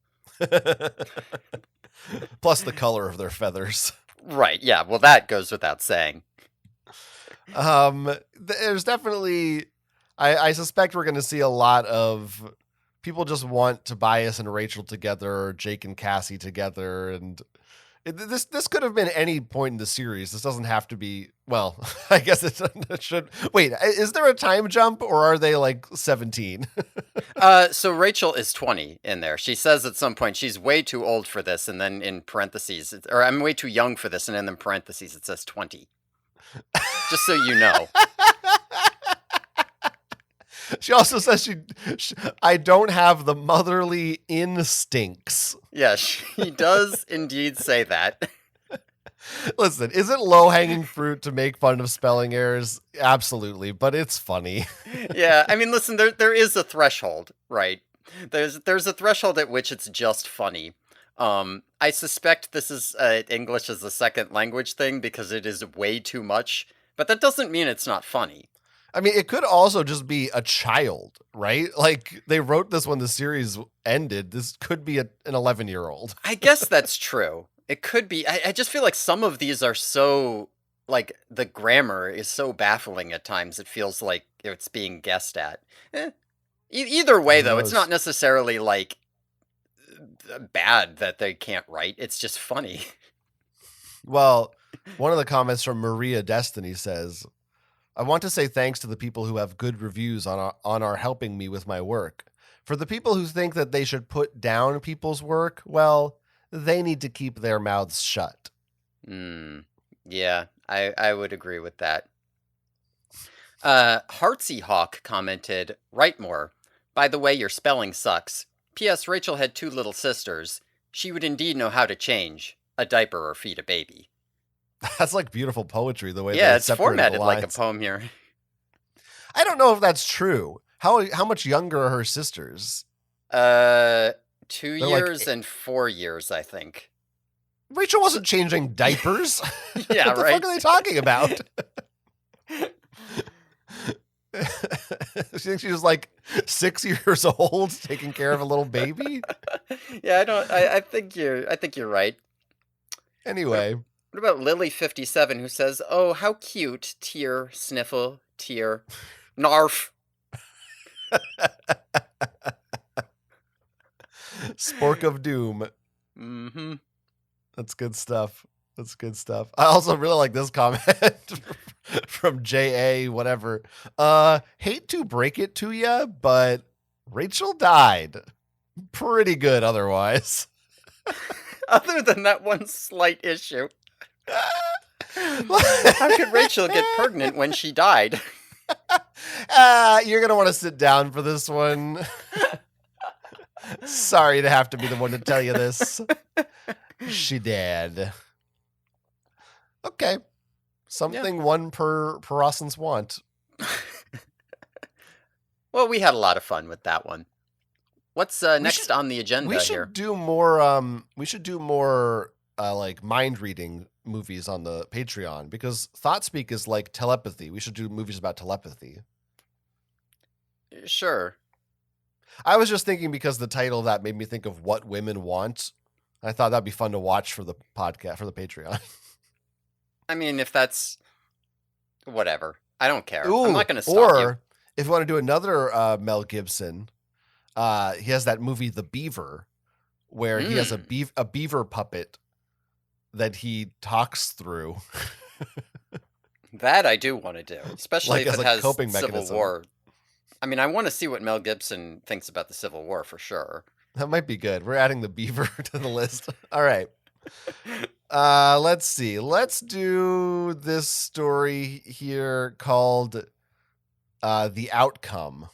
B: Plus the color of their feathers.
A: Right. Yeah. Well, that goes without saying.
B: There's definitely, I suspect we're going to see a lot of people just want Tobias and Rachel together, or Jake and Cassie together, and this could have been any point in the series. This doesn't have to be. Well, I guess it should. Wait, is there a time jump, or are they like 17?
A: So Rachel is 20 in there. She says at some point she's way too old for this, and then in parentheses, or I'm way too young for this, and then in parentheses it says 20. Just so you know.
B: She also says I don't have the motherly instincts.
A: Yeah, she does indeed say that.
B: Listen, is it low-hanging fruit to make fun of spelling errors? Absolutely, but it's funny.
A: Yeah, I mean, listen, there is a threshold, right? There's a threshold at which it's just funny. I suspect this is English as a second language thing because it is way too much, but that doesn't mean it's not funny.
B: I mean, it could also just be a child, right? Like, they wrote this when the series ended. This could be an 11-year-old.
A: I guess that's true. It could be. I just feel like some of these are so, like, the grammar is so baffling at times. It feels like it's being guessed at. Either way, though, it's not necessarily, like, bad that they can't write. It's just funny.
B: Well, one of the comments from Maria Destiny says, I want to say thanks to the people who have good reviews on our helping me with my work. For the people who think that they should put down people's work, well, they need to keep their mouths shut.
A: Yeah, I would agree with that. Heartsy Hawk commented, write more. By the way, your spelling sucks. P.S. Rachel had 2 little sisters. She would indeed know how to change a diaper or feed a baby.
B: That's like beautiful poetry, the way
A: it's formatted like a poem here.
B: I don't know if that's true. How much younger are her sisters?
A: 2
B: They're
A: years
B: like
A: and 4 years, I think.
B: Rachel wasn't changing diapers.
A: Yeah,
B: What the
A: right.
B: fuck are they talking about? She thinks she was like 6 years old, taking care of a little baby.
A: Yeah, I think you're right.
B: Anyway,
A: What about Lily57 who says, "Oh, how cute, tear, sniffle, tear, narf."
B: Spork of Doom.
A: Mm-hmm.
B: That's good stuff. That's good stuff. I also really like this comment from JA, whatever. Hate to break it to ya, but Rachel died. Pretty good otherwise.
A: Other than that one slight issue. How could Rachel get pregnant when she died?
B: You're going to want to sit down for this one. Sorry to have to be the one to tell you this. She did. Okay. Something one per Rossins want.
A: Well, we had a lot of fun with that one. What's next on the agenda
B: we should
A: here?
B: Do more, we should do more like mind reading movies on the Patreon, because Thought Speak is like telepathy. We should do movies about telepathy.
A: Sure.
B: I was just thinking because the title of that made me think of What Women Want. I thought that'd be fun to watch for the podcast, for the Patreon.
A: I mean, if that's whatever, I don't care.
B: Ooh,
A: I'm not going to stop
B: or
A: you.
B: If you want to do another Mel Gibson, he has that movie The Beaver, where he has a beaver puppet that he talks through.
A: That I do want to do, especially
B: like
A: if it has
B: coping
A: Civil
B: mechanism.
A: War. I mean, I want to see what Mel Gibson thinks about the Civil War for sure.
B: That might be good. We're adding the beaver to the list. All right. Let's see. Let's do this story here called The Outcome.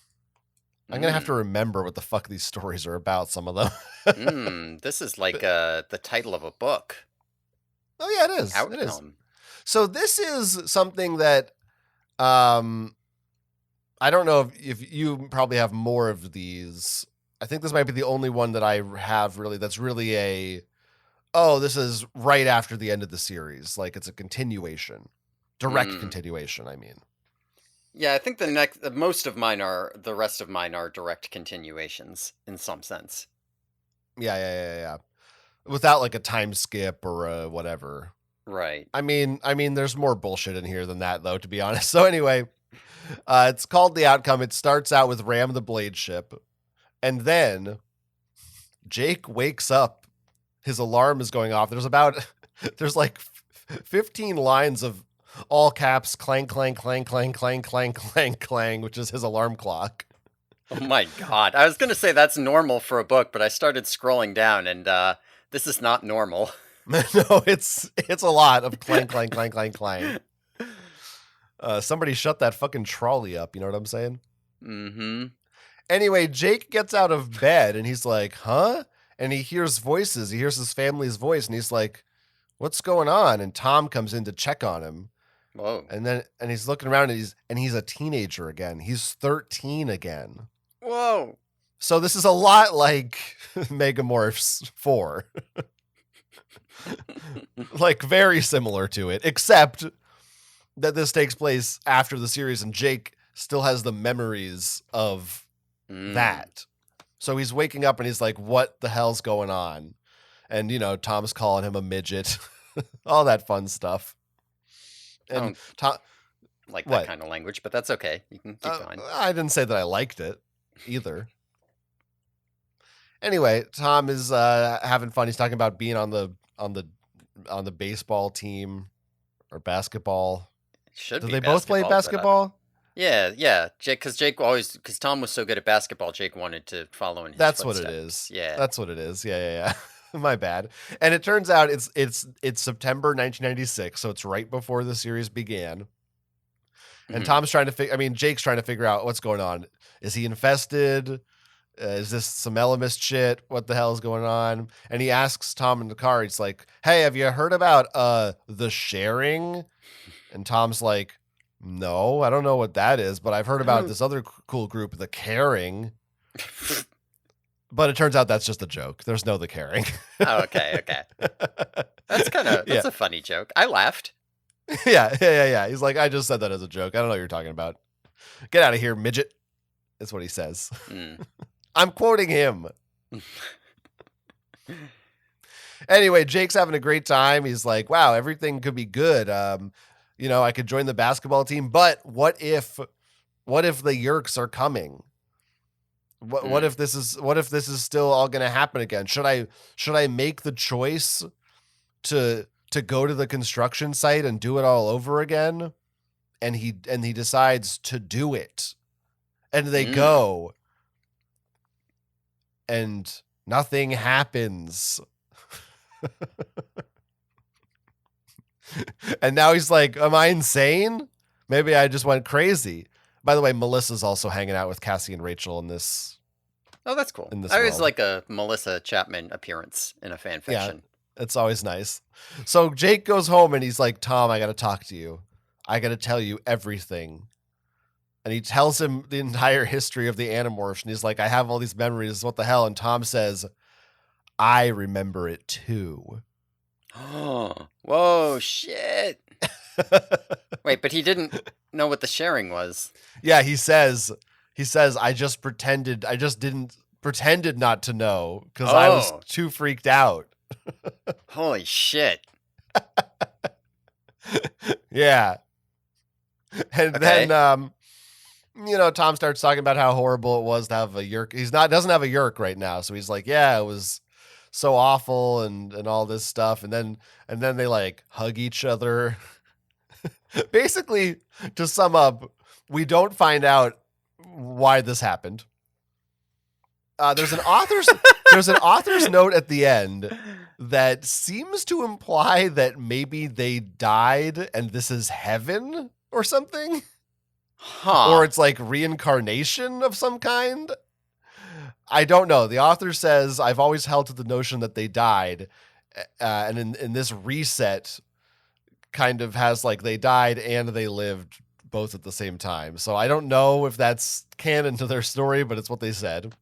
B: I'm going to have to remember what the fuck these stories are about, some of them.
A: This is like the title of a book.
B: Oh, yeah, it is.
A: Outcome.
B: It is. So this is something that I don't know if you probably have more of these. I think this might be the only one that I have really that's really this is right after the end of the series. Like it's a continuation. Direct continuation, I mean.
A: Yeah, I think the rest of mine are direct continuations in some sense.
B: Yeah. Without like a time skip or whatever.
A: Right.
B: I mean, there's more bullshit in here than that, though, to be honest. So anyway, it's called The Outcome. It starts out with Ram the Blade Ship, and then Jake wakes up. His alarm is going off. There's like 15 lines of all caps, clang, clang, clang, clang, clang, clang, clang, clang, which is his alarm clock.
A: Oh my God. I was going to say that's normal for a book, but I started scrolling down and this is not normal.
B: No, it's a lot of clang, clang, clang, clang, clang. Somebody shut that fucking trolley up. You know what I'm saying?
A: Mm-hmm.
B: Anyway, Jake gets out of bed and he's like, huh? And he hears voices. He hears his family's voice and he's like, what's going on? And Tom comes in to check on him.
A: Whoa.
B: And he's looking around and he's a teenager again. He's 13 again.
A: Whoa.
B: So this is a lot like Megamorphs 4. Like very similar to it, except that this takes place after the series and Jake still has the memories of that. So he's waking up and he's like, what the hell's going on? And, Tom's calling him a midget, all that fun stuff. And Tom,
A: like that kind of language, but that's okay. You can keep going.
B: I didn't say that I liked it either. Anyway, Tom is having fun. He's talking about being on the baseball team or basketball.
A: Did
B: they both play basketball?
A: Yeah. Because Tom was so good at basketball, Jake wanted to follow in his
B: footsteps.
A: What
B: it is.
A: Yeah.
B: That's what it is. Yeah. My bad. And it turns out it's September 1996, so it's right before the series began. And Tom's trying to Jake's trying to figure out what's going on. Is he infested? Is this some Elamist shit? What the hell is going on? And he asks Tom in the car, he's like, hey, have you heard about the sharing? And Tom's like, No, I don't know what that is, but I've heard about this other cool group, the Caring. But it turns out that's just a joke. There's no the Caring.
A: Oh, okay. That's a funny joke. I laughed.
B: Yeah. He's like, I just said that as a joke. I don't know what you're talking about. Get out of here, midget. That's what he says. I'm quoting him. Anyway, Jake's having a great time. He's like, wow, everything could be good. I could join the basketball team, but what if the Yerks are coming? What if this is still all going to happen again? Should I make the choice to go to the construction site and do it all over again? And he decides to do it. And they go. And nothing happens. And now he's like, am I insane? Maybe I just went crazy. By the way, Melissa's also hanging out with Cassie and Rachel in this.
A: Oh, that's cool. I always like a Melissa Chapman appearance in a fan fiction.
B: Yeah, it's always nice. So Jake goes home and he's like, Tom, I got to talk to you. I got to tell you everything. And he tells him the entire history of the Animorphs. And he's like, I have all these memories. What the hell? And Tom says, I remember it too.
A: Oh, whoa, shit. Wait, but he didn't know what the sharing was.
B: Yeah, he says, I just pretended not to know because I was too freaked out.
A: Holy shit.
B: Yeah. And then, Tom starts talking about how horrible it was to have a Yerk. Doesn't have a Yerk right now. So he's like, yeah, it was so awful and all this stuff. And then they like hug each other. Basically, to sum up, we don't find out why this happened. There's an author's note at the end that seems to imply that maybe they died and this is heaven or something.
A: Huh.
B: Or it's like reincarnation of some kind. I don't know. The author says, I've always held to the notion that they died. And in this reset kind of has like they died and they lived both at the same time. So I don't know if that's canon to their story, but it's what they said.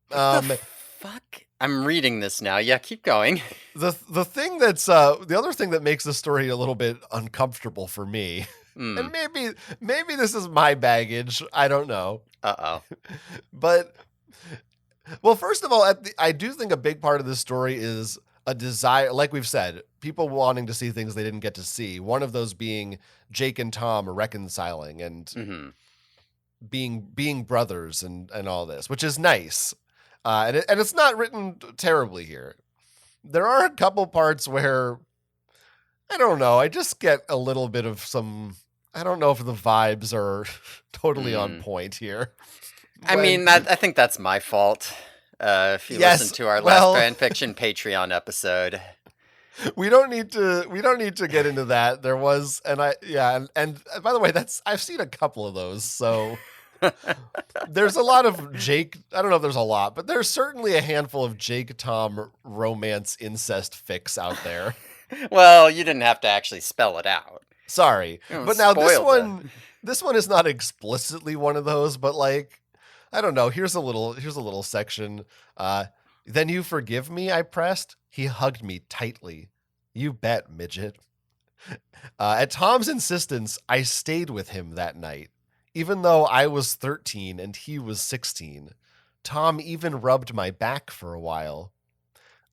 A: What the fuck? I'm reading this now. Yeah, keep going.
B: The thing that's the other thing that makes the story a little bit uncomfortable for me, and maybe this is my baggage. I don't know. But well, first of all, I do think a big part of this story is a desire, like we've said, people wanting to see things they didn't get to see. One of those being Jake and Tom reconciling and being brothers and all this, which is nice. And it's not written terribly here. There are a couple parts where, I don't know, I just get a little bit of some, I don't know if the vibes are totally on point here.
A: I think that's my fault. If you listen to our last fanfiction Patreon episode.
B: We don't need to get into that. There was, and by the way, I've seen a couple of those, so there's a lot of Jake. I don't know if there's a lot, but there's certainly a handful of Jake Tom romance incest fics out there.
A: Well, you didn't have to actually spell it out.
B: Sorry, but now this one is not explicitly one of those, but like, I don't know. Here's a little section. Then you forgive me, I pressed. He hugged me tightly. You bet, midget. At Tom's insistence, I stayed with him that night. Even though I was 13 and he was 16, Tom even rubbed my back for a while.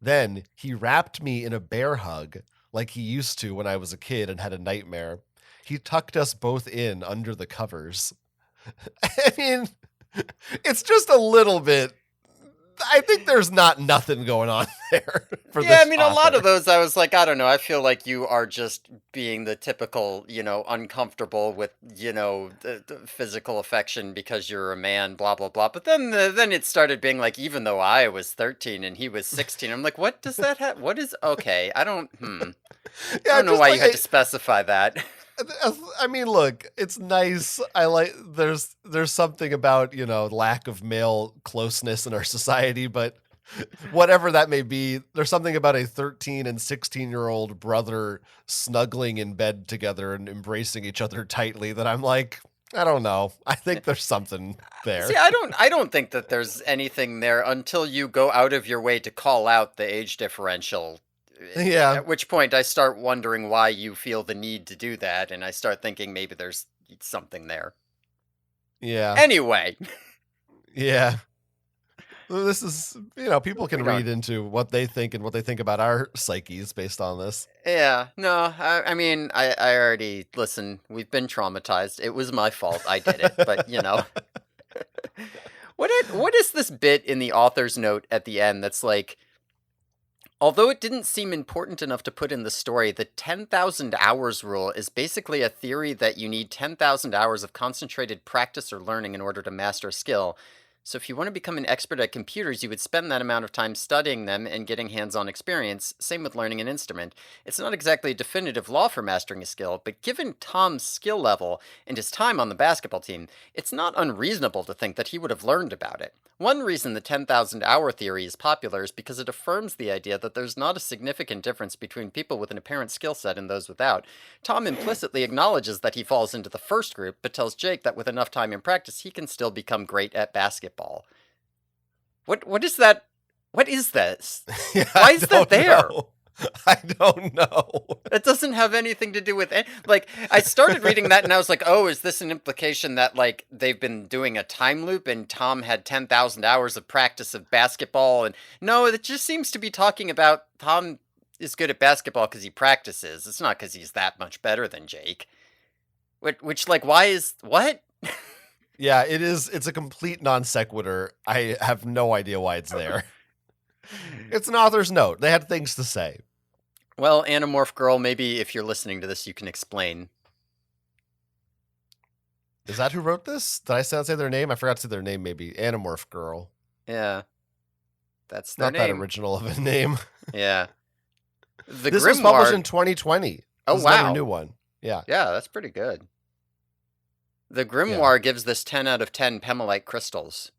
B: Then he wrapped me in a bear hug like he used to when I was a kid and had a nightmare. He tucked us both in under the covers. I mean, it's just a little bit. I think there's nothing going on there.
A: A lot of those I was like, I don't know. I feel like you are just being the typical, uncomfortable with, the physical affection because you're a man, blah, blah, blah. But then it started being like, even though I was 13 and he was 16, I'm like, what does that have? What is okay? I don't know why you had to specify that.
B: I mean, look, it's nice. I like there's something about, lack of male closeness in our society, but Whatever that may be, there's something about a 13 and 16-year-old brother snuggling in bed together and embracing each other tightly that I'm like, I don't know. I think there's something there.
A: See, I don't think that there's anything there until you go out of your way to call out the age differential.
B: Yeah.
A: At which point I start wondering why you feel the need to do that, and I start thinking maybe there's something there.
B: Yeah.
A: Anyway.
B: Yeah. This is, people can read into what they think and what they think about our psyches based on this.
A: Yeah, no, I mean, I already, listen, we've been traumatized. It was my fault. I did it. But, what is this bit in the author's note at the end that's like, although it didn't seem important enough to put in the story, the 10,000 hours rule is basically a theory that you need 10,000 hours of concentrated practice or learning in order to master a skill. So if you want to become an expert at computers, you would spend that amount of time studying them and getting hands-on experience. Same with learning an instrument. It's not exactly a definitive law for mastering a skill, but given Tom's skill level and his time on the basketball team, it's not unreasonable to think that he would have learned about it. One reason the 10,000 hour theory is popular is because it affirms the idea that there's not a significant difference between people with an apparent skill set and those without. Tom implicitly acknowledges that he falls into the first group, but tells Jake that with enough time and practice, he can still become great at basketball. What is that? What is this?
B: Yeah,
A: why is that there?
B: Know. I don't know.
A: It doesn't have anything to do with it. Like, I started reading that and I was like, oh, is this an implication that, like, they've been doing a time loop and Tom had 10,000 hours of practice of basketball? And no, it just seems to be talking about Tom is good at basketball because he practices. It's not because he's that much better than Jake. Which, like, why is, what?
B: Yeah, it is. It's a complete non sequitur. I have no idea why it's there. It's an author's note. They had things to say.
A: Well, Animorph Girl, maybe if you're listening to this, you can explain.
B: Is that who wrote this? Did I say their name? I forgot to say their name, maybe. Animorph Girl.
A: Yeah. That's their
B: name. Not that original of a name.
A: Yeah.
B: This was published in 2020.
A: Oh, wow.
B: A new one. Yeah.
A: Yeah, that's pretty good. The Grimoire gives this 10 out of 10 Pemalite crystals.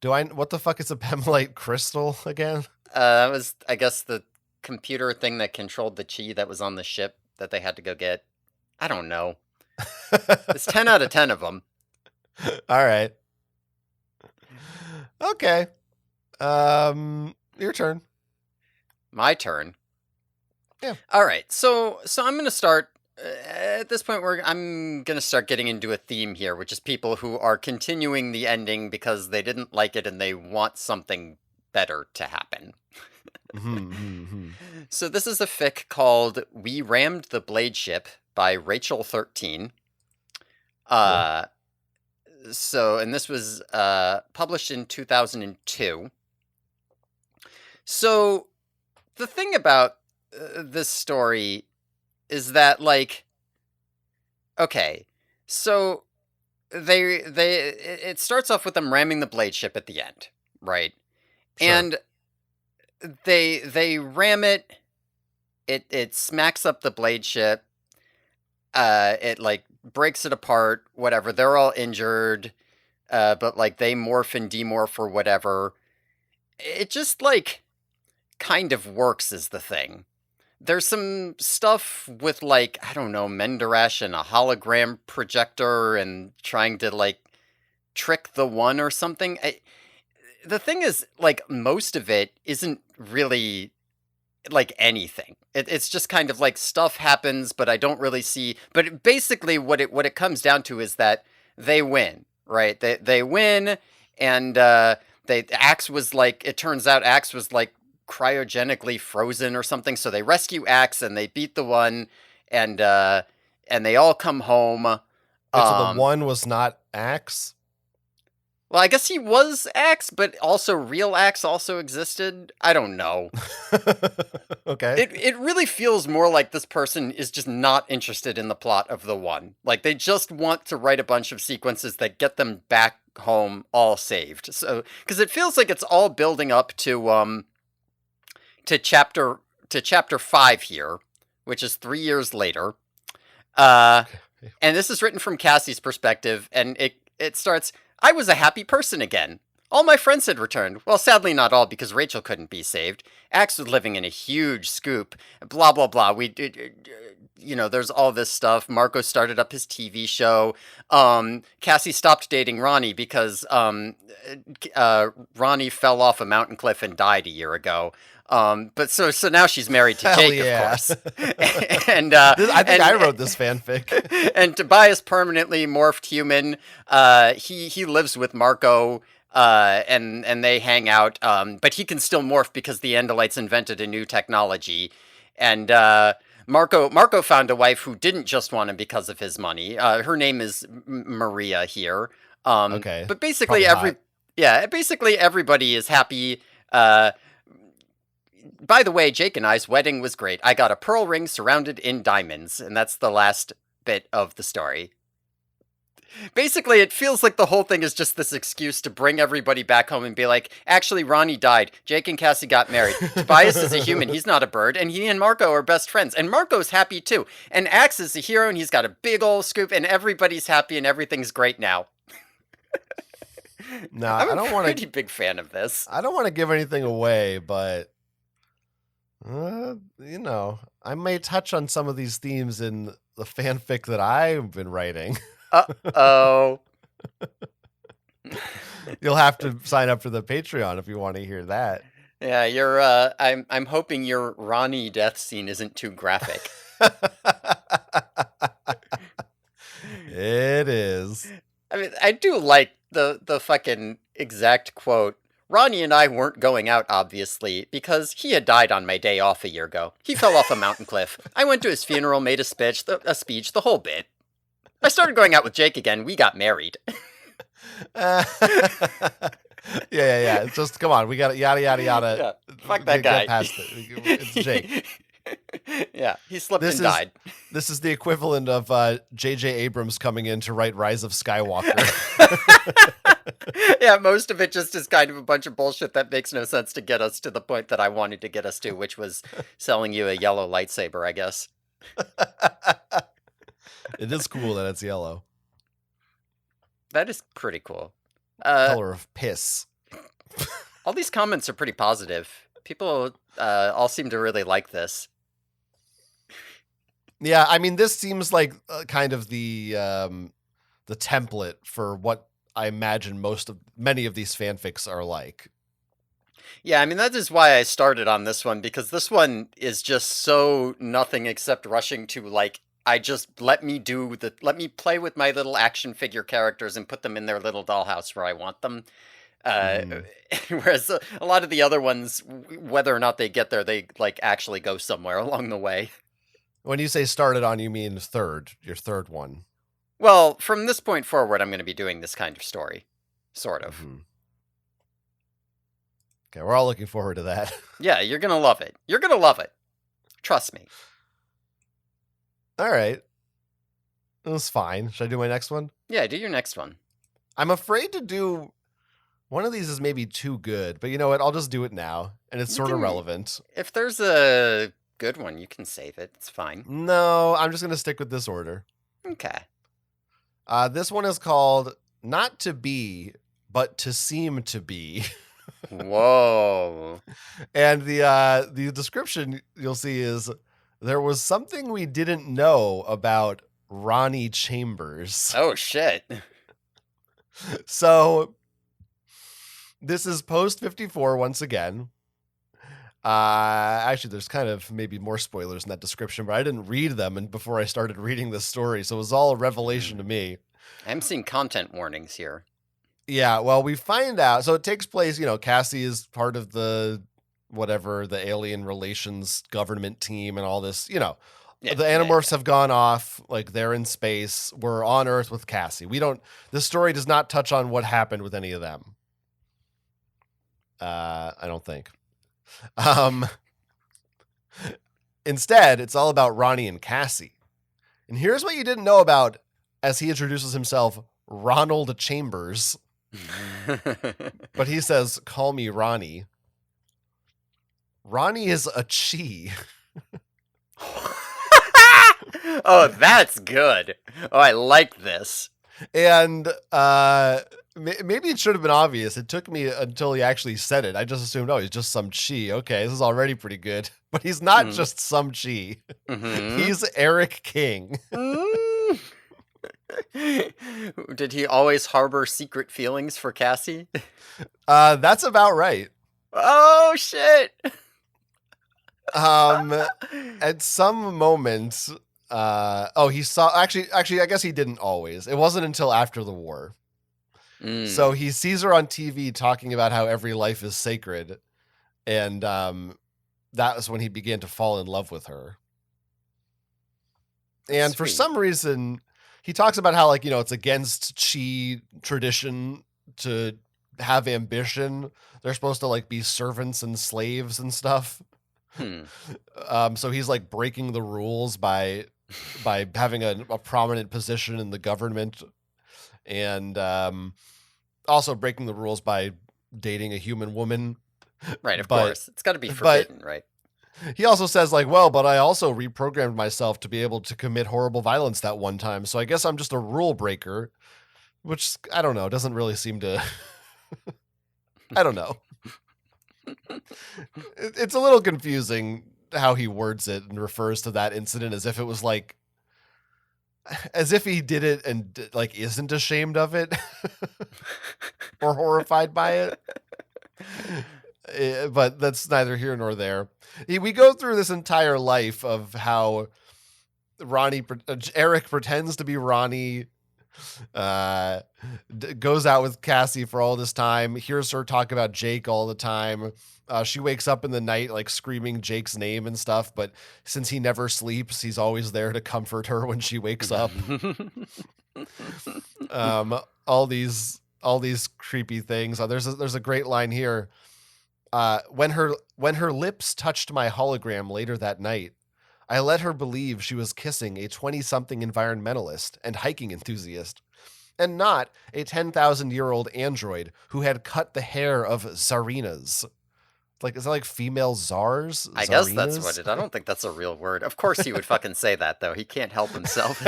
B: What the fuck is a Pemalite crystal again?
A: That was, I guess, the computer thing that controlled the chi that was on the ship that they had to go get. I don't know. It's 10 out of 10 of them.
B: All right. Okay. Your turn.
A: My turn.
B: Yeah.
A: All right. So I'm going to start at this point I'm going to start getting into a theme here, which is people who are continuing the ending because they didn't like it and they want something better to happen. So this is a fic called We Rammed the Blade Ship by Rachel 13. And this was published in 2002. So the thing about this story is that, like, okay, so it starts off with them ramming the blade ship at the end, right? Sure. And they ram it, it smacks up the blade ship, it, like, breaks it apart, whatever, they're all injured, but, like, they morph and demorph or whatever. It just, like, kind of works is the thing. There's some stuff with, like, I don't know, Mendarash and a hologram projector and trying to, like, trick the one or something. The thing is, like, most of it isn't really, like, anything. It's just kind of, like, stuff happens, but I don't really see... But basically what it comes down to is that they win, right? They win, and Axe was, like... It turns out Axe was, like, cryogenically frozen or something, so they rescue Axe and they beat the one, and they all come home.
B: So the one was not Axe?
A: Well, I guess he was Axe, but also real Axe also existed. I don't know.
B: Okay.
A: It really feels more like this person is just not interested in the plot of the one. Like, they just want to write a bunch of sequences that get them back home all saved. So, because it feels like it's all building up to chapter 5 here, which is 3 years later. And this is written from Cassie's perspective, and it starts, I was a happy person again. All my friends had returned. Well, sadly not all, because Rachel couldn't be saved. Axe was living in a huge scoop. Blah, blah, blah. There's all this stuff. Marco started up his TV show. Cassie stopped dating Ronnie because Ronnie fell off a mountain cliff and died a year ago. But so now she's married to Jake, of course. And
B: I think I wrote this fanfic.
A: And Tobias permanently morphed human. He lives with Marco. And they hang out, but he can still morph because the Andalites invented a new technology. And Marco found a wife who didn't just want him because of his money. Her name is Maria here.
B: Okay.
A: But basically everybody is happy. By the way, Jake and I's wedding was great. I got a pearl ring surrounded in diamonds, and that's the last bit of the story. Basically, it feels like the whole thing is just this excuse to bring everybody back home and be like, actually, Ronnie died. Jake and Cassie got married. Tobias is a human. He's not a bird. And he and Marco are best friends. And Marco's happy, too. And Axe is a hero, and he's got a big old scoop, and everybody's happy, and everything's great now.
B: No,
A: I'm a pretty big fan of this.
B: I don't want to give anything away, but, I may touch on some of these themes in the fanfic that I've been writing.
A: Uh-oh.
B: You'll have to sign up for the Patreon if you want to hear that.
A: Yeah, I'm hoping your Ronnie death scene isn't too graphic.
B: It is.
A: I mean, I do like the fucking exact quote. Ronnie and I weren't going out, obviously, because he had died on my day off a year ago. He fell off a mountain cliff. I went to his funeral, made a speech, the whole bit. I started going out with Jake again. We got married.
B: Yeah. It's just, come on. We got yada, yada, yada.
A: Yeah, fuck that guy.
B: Get past it. It's Jake.
A: Yeah, he slipped and died.
B: This is the equivalent of J.J. Abrams coming in to write Rise of Skywalker.
A: Yeah, most of it just is kind of a bunch of bullshit that makes no sense to get us to the point that I wanted to get us to, which was selling you a yellow lightsaber, I guess.
B: It is cool that it's yellow.
A: That is pretty cool.
B: Color of piss.
A: All these comments are pretty positive. People all seem to really like this.
B: Yeah, I mean, this seems like kind of the template for what I imagine many of these fanfics are like.
A: Yeah, I mean, that is why I started on this one, because this one is just so nothing except rushing to, like, let me play with my little action figure characters and put them in their little dollhouse where I want them. Whereas a lot of the other ones, whether or not they get there, they like actually go somewhere along the way.
B: When you say started on, you mean your third one.
A: Well, from this point forward, I'm going to be doing this kind of story. Sort of.
B: Mm-hmm. Okay, we're all looking forward to that.
A: Yeah, you're going to love it. You're going to love it. Trust me.
B: All right. It was fine. Should I do my next one?
A: Yeah, do your next one.
B: I'm afraid to do... One of these is maybe too good, but you know what? I'll just do it now, and it's sort of relevant.
A: If there's a good one, you can save it. It's fine.
B: No, I'm just going to stick with this order.
A: Okay.
B: This one is called Not to Be, but to Seem to Be.
A: Whoa.
B: And the description you'll see is, there was something we didn't know about Ronnie Chambers.
A: Oh, shit.
B: So... This is post 54 once again. Actually, there's kind of maybe more spoilers in that description, but I didn't read them before I started reading this story, so it was all a revelation to me.
A: I'm seeing content warnings here.
B: Yeah, well, we find out. So it takes place, Cassie is part of the alien relations government team and all this, the Animorphs have gone off, like they're in space. We're on Earth with Cassie. This story does not touch on what happened with any of them. I don't think. Instead, it's all about Ronnie and Cassie. And here's what you didn't know about, as he introduces himself, Ronald Chambers. But he says, call me Ronnie. Ronnie is a chi.
A: Oh, that's good. Oh, I like this.
B: And Maybe it should have been obvious. It took me until he actually said it. I just assumed, oh, he's just some chi. Okay, this is already pretty good. But he's not just some chi. He's Eric King.
A: Did he always harbor secret feelings for Cassie?
B: That's about right.
A: Oh, shit!
B: At some moments, he saw, actually, I guess he didn't always. It wasn't until after the war. So he sees her on TV talking about how every life is sacred. And that was when he began to fall in love with her. And for some reason, he talks about how, like, it's against chi tradition to have ambition. They're supposed to, like, be servants and slaves and stuff. So he's, like, breaking the rules by having a prominent position in the government, and also breaking the rules by dating a human woman.
A: Right, of course. It's got to be forbidden, right?
B: He also says, like, well, but I also reprogrammed myself to be able to commit horrible violence that one time, so I guess I'm just a rule breaker, which, I don't know, doesn't really seem to... I don't know. It's a little confusing how he words it and refers to that incident as if it was like, as if he did it and, like, isn't ashamed of it or horrified by it. But that's neither here nor there. We go through this entire life of how Eric pretends to be Ronnie, goes out with Cassie for all this time, hears her talk about Jake all the time. She wakes up in the night, like, screaming Jake's name and stuff, but since he never sleeps, he's always there to comfort her when she wakes up. All these creepy things. There's a great line here. When her lips touched my hologram later that night, I let her believe she was kissing a 20-something environmentalist and hiking enthusiast, and not a 10,000-year-old android who had cut the hair of czarinas. Like, is that like female czars?
A: I guess that's what it. I don't think that's a real word. Of course he would fucking say that, though. He can't help himself.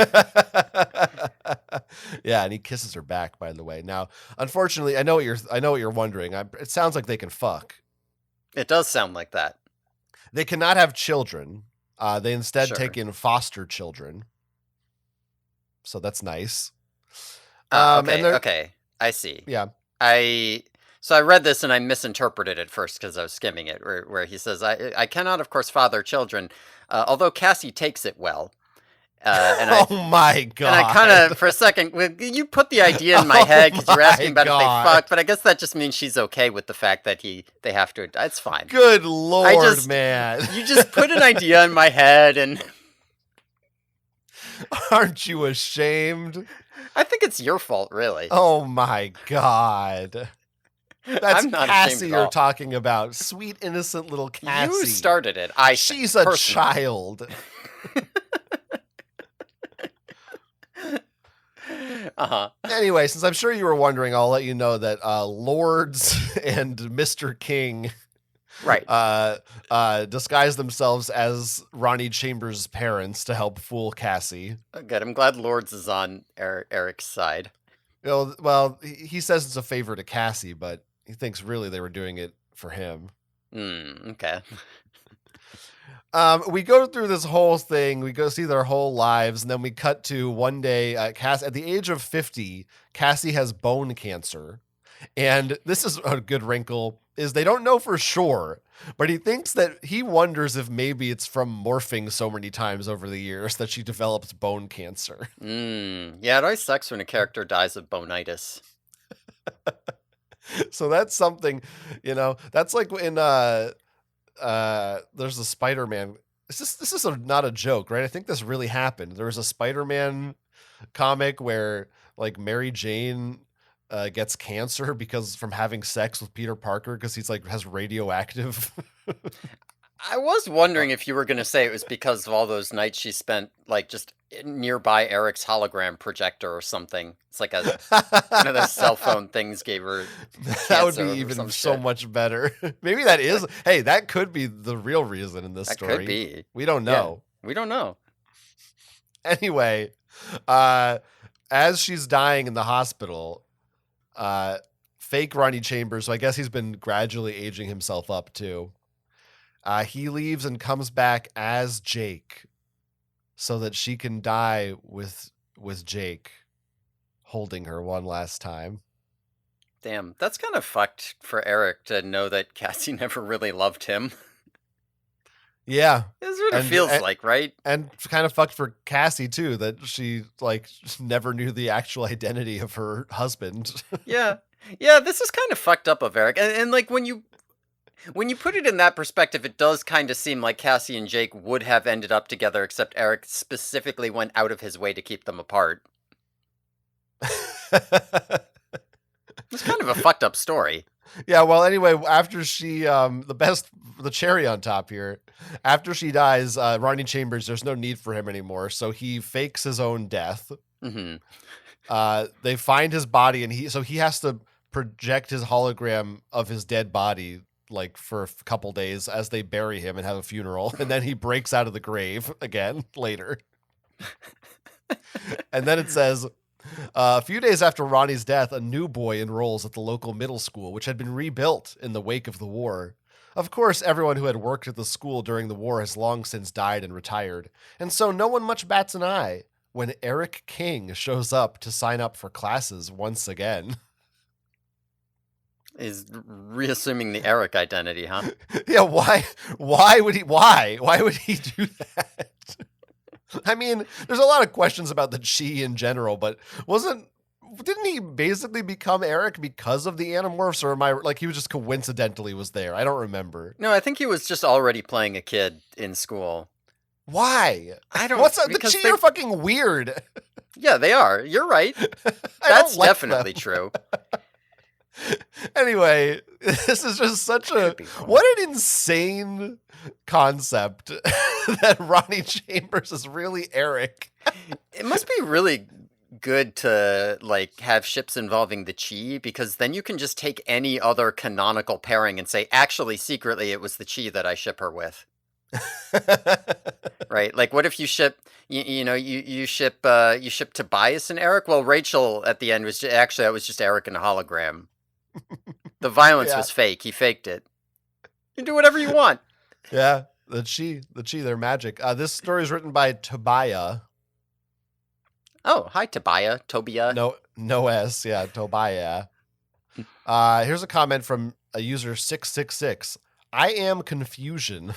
B: Yeah, and he kisses her back, by the way. Now, unfortunately, I know what you're wondering. It sounds like they can fuck.
A: It does sound like that.
B: They cannot have children. They instead take in foster children. So that's nice.
A: Okay. I see.
B: Yeah.
A: So I read this and I misinterpreted it first because I was skimming it, where he says, I cannot, of course, father children, although Cassie takes it well.
B: Oh my God.
A: And I kind of, for a second, you put the idea in my head because you were asking about if they fucked, but I guess that just means she's okay with the fact that they have to. It's fine.
B: Good Lord, man.
A: You just put an idea in my head and...
B: Aren't you ashamed?
A: I think it's your fault, really.
B: Oh my God. That's Cassie you're talking about. Sweet, innocent little Cassie.
A: You started it.
B: She's a child. Anyway, since I'm sure you were wondering, I'll let you know that Lords and Mr. King disguise themselves as Ronnie Chambers' parents to help fool Cassie.
A: Good. I'm glad Lords is on Eric's side.
B: Well, he says it's a favor to Cassie, but he thinks really they were doing it for him.
A: Okay.
B: We go through this whole thing. We go see their whole lives, and then we cut to one day. At the age of 50, Cassie has bone cancer, and this is a good wrinkle. Is they don't know for sure, but he wonders if maybe it's from morphing so many times over the years that she develops bone cancer.
A: Yeah, it always sucks when a character dies of bonitis.
B: So that's something, that's like in there's a Spider-Man. This is not a joke, right? I think this really happened. There was a Spider-Man comic where, like, Mary Jane gets cancer from having sex with Peter Parker because he's, like, has radioactive.
A: I was wondering if you were going to say it was because of all those nights she spent, like, just nearby Eric's hologram projector or something. It's like one of those cell phone things gave her
B: that would be even so much better. Maybe that is. Hey, that could be the real reason in this story.
A: That could be.
B: We don't know.
A: Yeah, we don't know.
B: Anyway, as she's dying in the hospital, Fake Ronnie Chambers, so I guess he's been gradually aging himself up too. He leaves and comes back as Jake so that she can die with Jake holding her one last time.
A: Damn, that's kind of fucked for Eric to know that Cassie never really loved him.
B: Yeah.
A: That's what it feels like, right?
B: And kind of fucked for Cassie too, that she like never knew the actual identity of her husband.
A: Yeah. Yeah, this is kind of fucked up of Eric. And like when you put it in that perspective, it does kind of seem like Cassie and Jake would have ended up together, except Eric specifically went out of his way to keep them apart. It's kind of a fucked up story.
B: Yeah, well, anyway, after she, the cherry on top here, after she dies, Ronnie Chambers, there's no need for him anymore, so he fakes his own death.
A: Mm-hmm.
B: They find his body, and he has to project his hologram of his dead body, like, for a couple days as they bury him and have a funeral, and then he breaks out of the grave again later. And then it says, a few days after Ronnie's death, a new boy enrolls at the local middle school, which had been rebuilt in the wake of the war. Of course, everyone who had worked at the school during the war has long since died and retired, and so no one much bats an eye when Eric King shows up to sign up for classes once again.
A: Is reassuming the Eric identity, huh?
B: Yeah, why would he do that? I mean, there's a lot of questions about the chi in general, but didn't he basically become Eric because of the Animorphs, or am I like he was just coincidentally was there? I don't remember.
A: No, I think he was just already playing a kid in school.
B: Why?
A: I don't.
B: The chi are fucking weird.
A: Yeah, they are. You're right. That's definitely true.
B: Anyway, this is just such what an insane concept that Ronnie Chambers is really Eric.
A: It must be really good to like have ships involving the chi, because then you can just take any other canonical pairing and say, actually, secretly, it was the chi that I ship her with. Right? Like, what if you ship, you ship Tobias and Eric? Well, Rachel at the end was that was just Eric in a hologram. The violence was fake. He faked it. You can do whatever you want.
B: Yeah, the chi, they're magic. This story is written by Tobiah.
A: Oh, hi, Tobiah. Tobia.
B: No S. Yeah, Tobiah. Here's a comment from a user 666. I am confusion.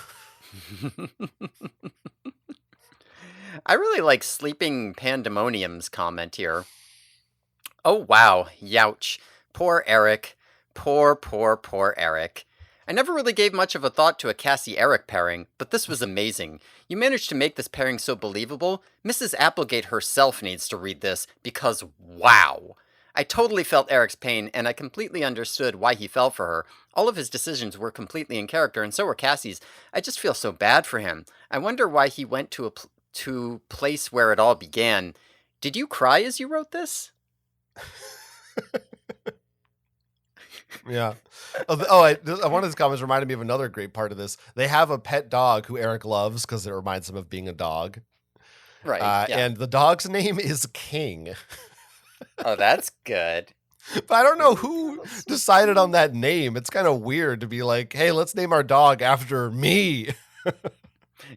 A: I really like Sleeping Pandemonium's comment here. Oh, wow. Youch. Poor Eric. Poor Eric. I never really gave much of a thought to a Cassie-Eric pairing, but this was amazing. You managed to make this pairing so believable. Mrs. Applegate herself needs to read this, because wow. I totally felt Eric's pain, and I completely understood why he fell for her. All of his decisions were completely in character, and so were Cassie's. I just feel so bad for him. I wonder why he went to a place where it all began. Did you cry as you wrote this?
B: Yeah. One of his comments reminded me of another great part of this. They have a pet dog who Eric loves because it reminds him of being a dog.
A: Right. Yeah.
B: And the dog's name is King.
A: Oh, that's good.
B: But I don't know who decided on that name. It's kind of weird to be like, hey, let's name our dog after me.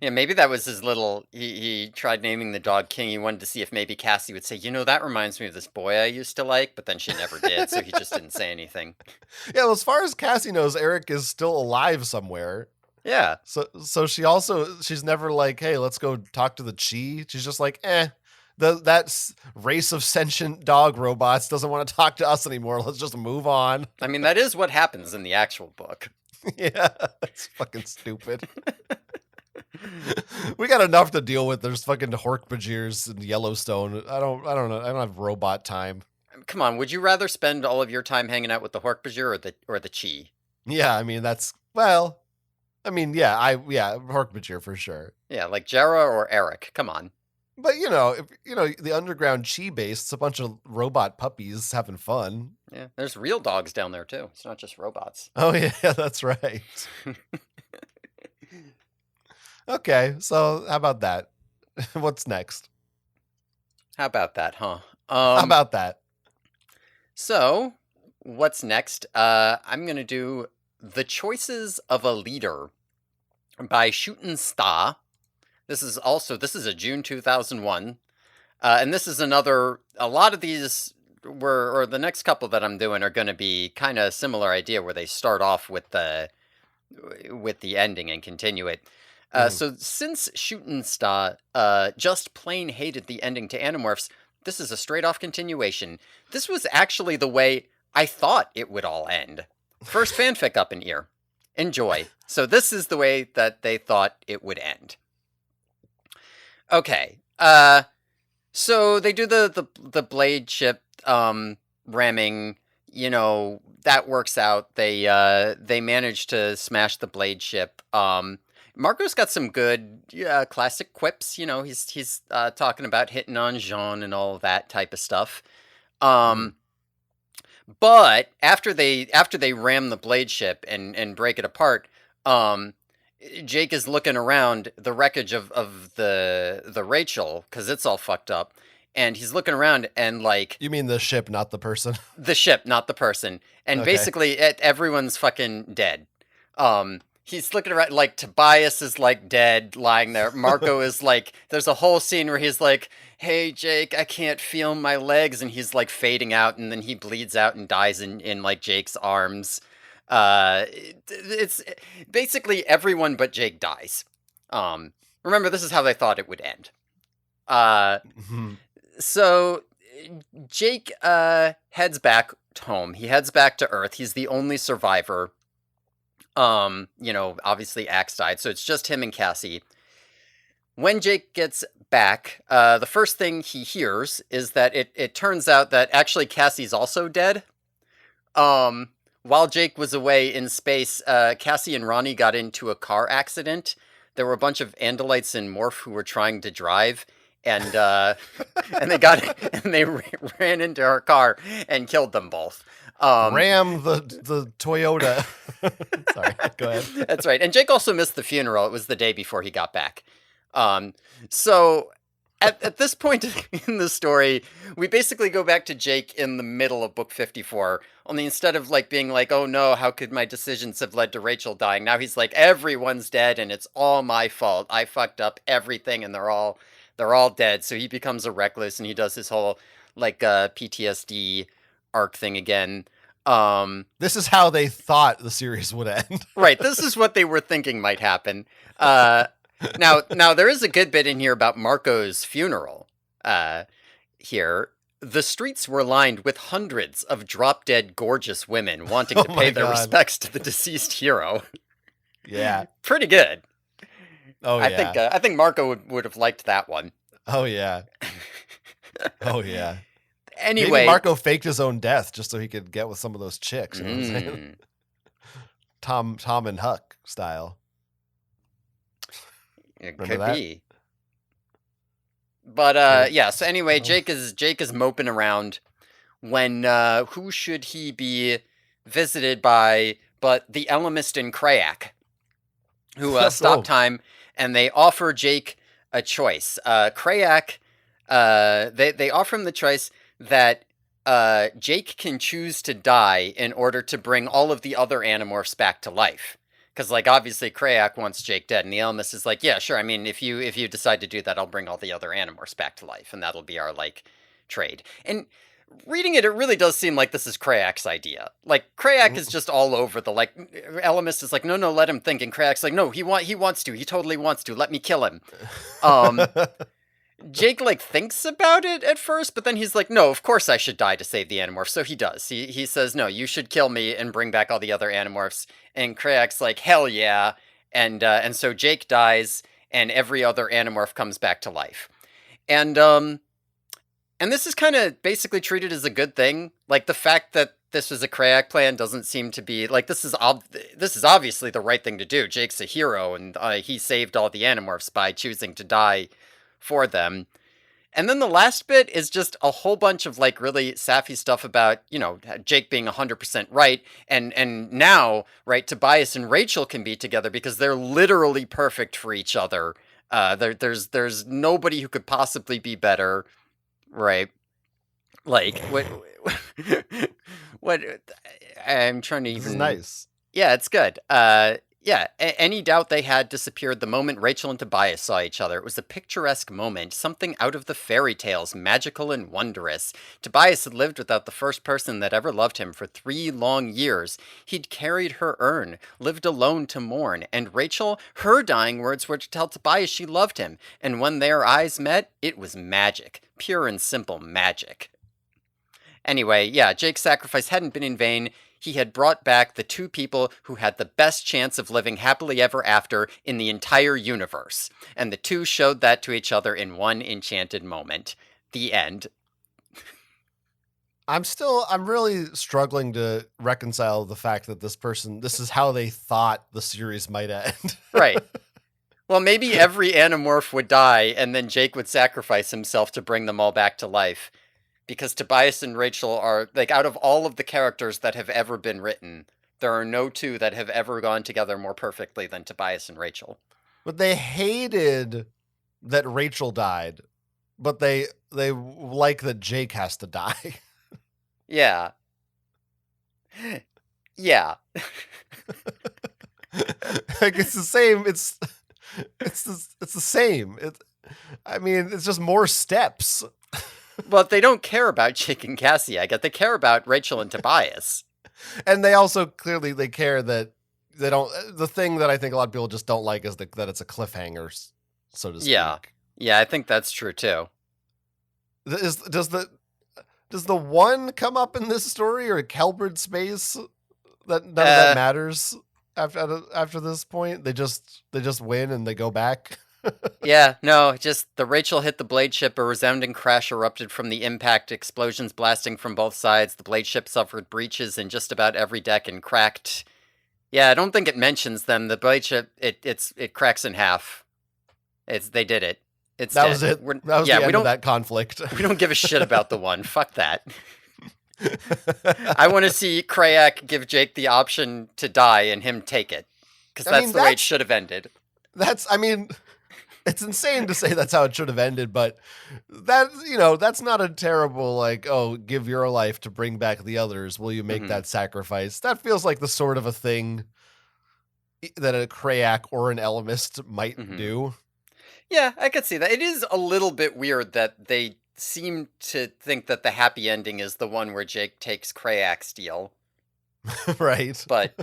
A: Yeah, maybe that was his little, he tried naming the dog King. He wanted to see if maybe Cassie would say, that reminds me of this boy I used to like, but then she never did, so he just didn't say anything.
B: Yeah, well, as far as Cassie knows, Eric is still alive somewhere.
A: Yeah.
B: So she's never like, hey, let's go talk to the chi. She's just like, that race of sentient dog robots doesn't want to talk to us anymore. Let's just move on.
A: I mean, that is what happens in the actual book.
B: Yeah, it's fucking stupid. We got enough to deal with. There's fucking Hork-Bajirs in Yellowstone. I don't know. I don't have robot time.
A: Come on, would you rather spend all of your time hanging out with the Hork-Bajir or the chi?
B: Yeah, I mean Hork-Bajir for sure.
A: Yeah, like Jera or Eric. Come on.
B: But the underground chi base, it's a bunch of robot puppies having fun.
A: Yeah, there's real dogs down there too. It's not just robots.
B: Oh yeah, that's right. Okay, so how about that? What's next?
A: How about that, huh?
B: How about that?
A: So, what's next? I'm gonna do The Choices of a Leader by Shootin' Star. This is a June 2001. And this is a lot of these or the next couple that I'm doing are going to be kind of similar idea where they start off with the ending and continue it. So since Shootin' Star just plain hated the ending to Animorphs, this is a straight off continuation. This was actually the way I thought it would all end. First fanfic up in ear. Enjoy. So this is the way that they thought it would end. Okay. So they do the blade ship ramming, that works out. They manage to smash the blade ship. Marco's got some good classic quips, he's talking about hitting on Jean and all of that type of stuff. But after they ram the blade ship and break it apart, Jake is looking around the wreckage of the Rachel, because it's all fucked up, and he's looking around and like...
B: You mean the ship, not the person?
A: The ship, not the person. And basically everyone's fucking dead. He's looking around, like Tobias is like dead, lying there. Marco is like, there's a whole scene where he's like, hey Jake, I can't feel my legs, and he's like fading out, and then he bleeds out and dies in like Jake's arms. It's basically everyone but Jake dies. Remember, this is how they thought it would end. So Jake heads back home. He heads back to Earth. He's the only survivor. Obviously Axe died, so it's just him and Cassie. When Jake gets back, the first thing he hears is that it turns out that actually Cassie's also dead. While Jake was away in space, Cassie and Ronnie got into a car accident. There were a bunch of Andalites and Morph who were trying to drive, and they ran into her car and killed them both.
B: Ram the Toyota. Sorry, go ahead.
A: That's right. And Jake also missed the funeral. It was the day before he got back. So at this point in the story, we basically go back to Jake in the middle of book 54. Only instead of like being like, oh no, how could my decisions have led to Rachel dying? Now he's like, everyone's dead and it's all my fault. I fucked up everything and they're all dead. So he becomes a recluse and he does his whole like PTSD arc thing again.
B: This is how they thought the series would end.
A: Right. This is what they were thinking might happen. Now there is a good bit in here about Marco's funeral. Here, the streets were lined with hundreds of drop-dead gorgeous women wanting to pay their respects to the deceased hero.
B: Yeah.
A: Pretty good.
B: Oh, yeah.
A: I think Marco would have liked that one.
B: Oh, yeah. Oh, yeah.
A: Anyway.
B: Maybe Marco faked his own death just so he could get with some of those chicks. You know what I'm saying? Tom and Huck style.
A: It could be. But yeah, so anyway, Jake is moping around when who should he be visited by but the Elemist and Krayak, who stop time, and they offer Jake a choice. Krayak, they offer him the choice that Jake can choose to die in order to bring all of the other Animorphs back to life. Because, like, obviously Krayak wants Jake dead, and the Elmis is like, yeah, sure, I mean, if you decide to do that, I'll bring all the other Animorphs back to life, and that'll be our, like, trade. And reading it, it really does seem like this is Krayak's idea. Like, Krayak is just all over the, like, Elmis is like, no, let him think, and Krayak's like, no, he wants to, he totally wants to, let me kill him. Jake, like, thinks about it at first, but then he's like, no, of course I should die to save the Animorphs. So he does. He says, no, you should kill me and bring back all the other Animorphs. And Krayak's like, hell yeah. And so Jake dies, and every other Animorph comes back to life. And this is kind of basically treated as a good thing. Like, the fact that this was a Krayak plan doesn't seem to be, like, this is obviously the right thing to do. Jake's a hero, and he saved all the Animorphs by choosing to die for them. And then the last bit is just a whole bunch of like really sappy stuff about, Jake being 100% right. And now, right, Tobias and Rachel can be together because they're literally perfect for each other. There's nobody who could possibly be better. Right. Like, what, I'm trying to
B: This is
A: even,
B: nice.
A: yeah, it's good. Yeah, any doubt they had disappeared the moment Rachel and Tobias saw each other. It was a picturesque moment, something out of the fairy tales, magical and wondrous. Tobias had lived without the first person that ever loved him for 3 long years. He'd carried her urn, lived alone to mourn, and Rachel, her dying words were to tell Tobias she loved him, and when their eyes met, it was magic. Pure and simple magic. Anyway, yeah, Jake's sacrifice hadn't been in vain. He had brought back the two people who had the best chance of living happily ever after in the entire universe. And the two showed that to each other in one enchanted moment. The end.
B: I'm really struggling to reconcile the fact that this is how they thought the series might end.
A: Right. Well, maybe every Animorph would die, and then Jake would sacrifice himself to bring them all back to life. Because Tobias and Rachel are, like, out of all of the characters that have ever been written, there are no two that have ever gone together more perfectly than Tobias and Rachel.
B: But they hated that Rachel died, but they like that Jake has to die.
A: Yeah. Yeah.
B: Like, it's the same. It's the same. I mean, it's just more steps.
A: Well, they don't care about Jake and Cassie, I get. They care about Rachel and Tobias.
B: And they also clearly they care that they don't. The thing that I think a lot of people just don't like is that it's a cliffhanger, so to speak.
A: Yeah, I think that's true too.
B: Does the one come up in this story, or Kelbrid space? That none of that matters after this point. They just win and they go back.
A: Yeah, no, just the Rachel hit the blade ship, a resounding crash erupted from the impact, explosions blasting from both sides, the blade ship suffered breaches in just about every deck and cracked. Yeah, I don't think it mentions them. The blade ship, it cracks in half. They did it. That
B: dead. Was it. That was the end of that conflict.
A: We don't give a shit about the one. Fuck that. I want to see Krayak give Jake the option to die and him take it. Because that's the way it should have ended.
B: It's insane to say that's how it should have ended, but that's not a terrible, like, oh, give your life to bring back the others. Will you make that sacrifice? That feels like the sort of a thing that a Krayak or an Elemist might do.
A: Yeah, I could see that. It is a little bit weird that they seem to think that the happy ending is the one where Jake takes Krayak's deal.
B: Right.
A: But,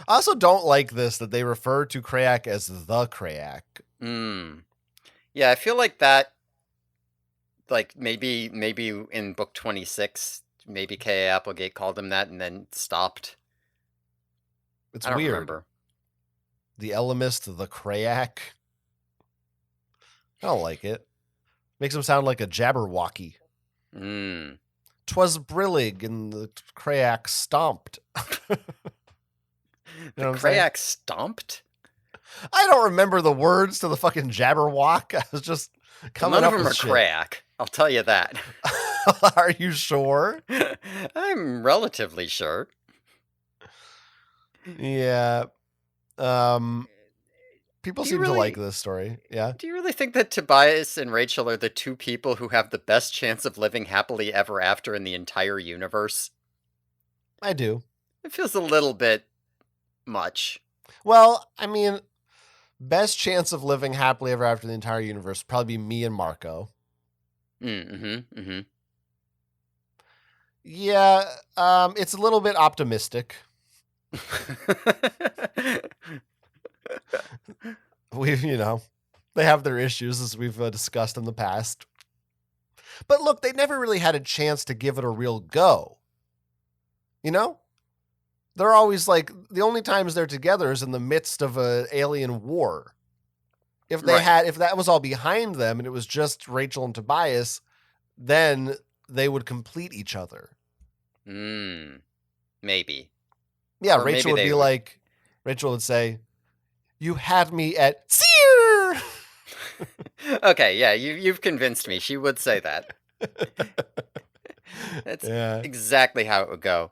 B: I also don't like this, that they refer to Krayak as the Krayak.
A: Yeah, I feel like that, like, maybe in book 26, maybe K.A. Applegate called him that and then stopped.
B: It's weird. Remember. The Elemist, the Krayak. I don't like it. Makes him sound like a Jabberwocky. 'Twas brillig and the Krayak stomped.
A: The Krayak stomped?
B: I don't remember the words to the fucking Jabberwock. I was just coming up with shit.
A: None of them are Krayak. I'll tell you that.
B: Are you sure?
A: I'm relatively sure.
B: Yeah. People seem to like this story. Yeah.
A: Do you really think that Tobias and Rachel are the two people who have the best chance of living happily ever after in the entire universe?
B: I do.
A: It feels a little bit much.
B: Well, I mean, best chance of living happily ever after in the entire universe would probably be me and Marco. Yeah, it's a little bit optimistic. They have their issues, as we've discussed in the past. But look, they never really had a chance to give it a real go. They're always like, the only times they're together is in the midst of an alien war. If that was all behind them and it was just Rachel and Tobias, then they would complete each other.
A: Maybe.
B: Yeah, or Rachel Rachel would say, "You had me at seer."
A: Okay, yeah, you've convinced me. She would say that. That's exactly how it would go.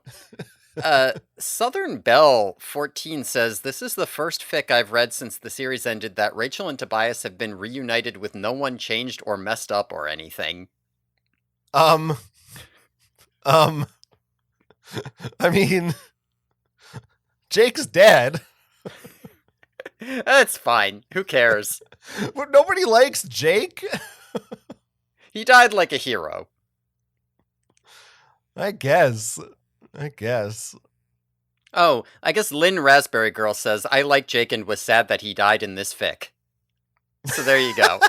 A: Southern Belle 14 says, "This is the first fic I've read since the series ended that Rachel and Tobias have been reunited with no one changed or messed up or anything."
B: Um, um, I mean, Jake's dead.
A: That's fine. Who cares?
B: But nobody likes Jake.
A: He died like a hero.
B: I guess.
A: Oh, I guess Lynn Raspberry Girl says, I like Jake and was sad that he died in this fic. So there you go.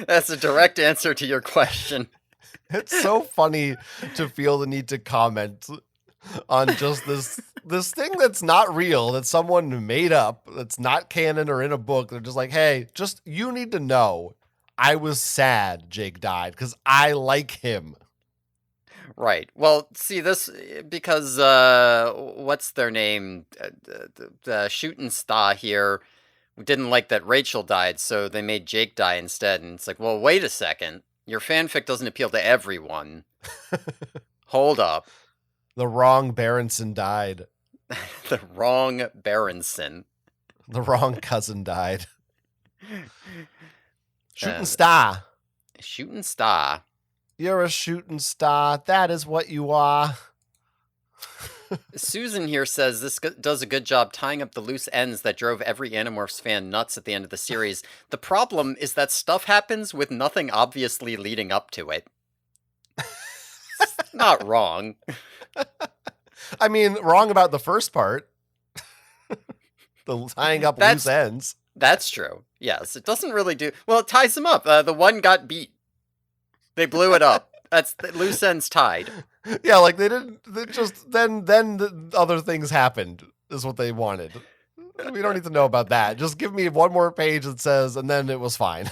A: That's a direct answer to your question.
B: It's so funny to feel the need to comment on just this thing that's not real, that someone made up, that's not canon or in a book. They're just like, hey, just you need to know I was sad Jake died because I like him.
A: Right. Well, see this because what's their name? The shooting star here didn't like that Rachel died, so they made Jake die instead. And it's like, well, wait a second. Your fanfic doesn't appeal to everyone. Hold up.
B: The wrong Berenson died.
A: The wrong Berenson.
B: The wrong cousin died. Shooting star.
A: Shooting star.
B: You're a shooting star. That is what you are.
A: Susan here says this does a good job tying up the loose ends that drove every Animorphs fan nuts at the end of the series. The problem is that stuff happens with nothing obviously leading up to it. Not wrong.
B: I mean, wrong about the first part. The tying up loose ends.
A: That's true. Yes, it doesn't really do... Well, it ties them up. The one got beat. They blew it up. That's the loose ends tied.
B: Yeah, like they didn't. They just then the other things happened. Is what they wanted. We don't need to know about that. Just give me one more page that says, and then it was fine.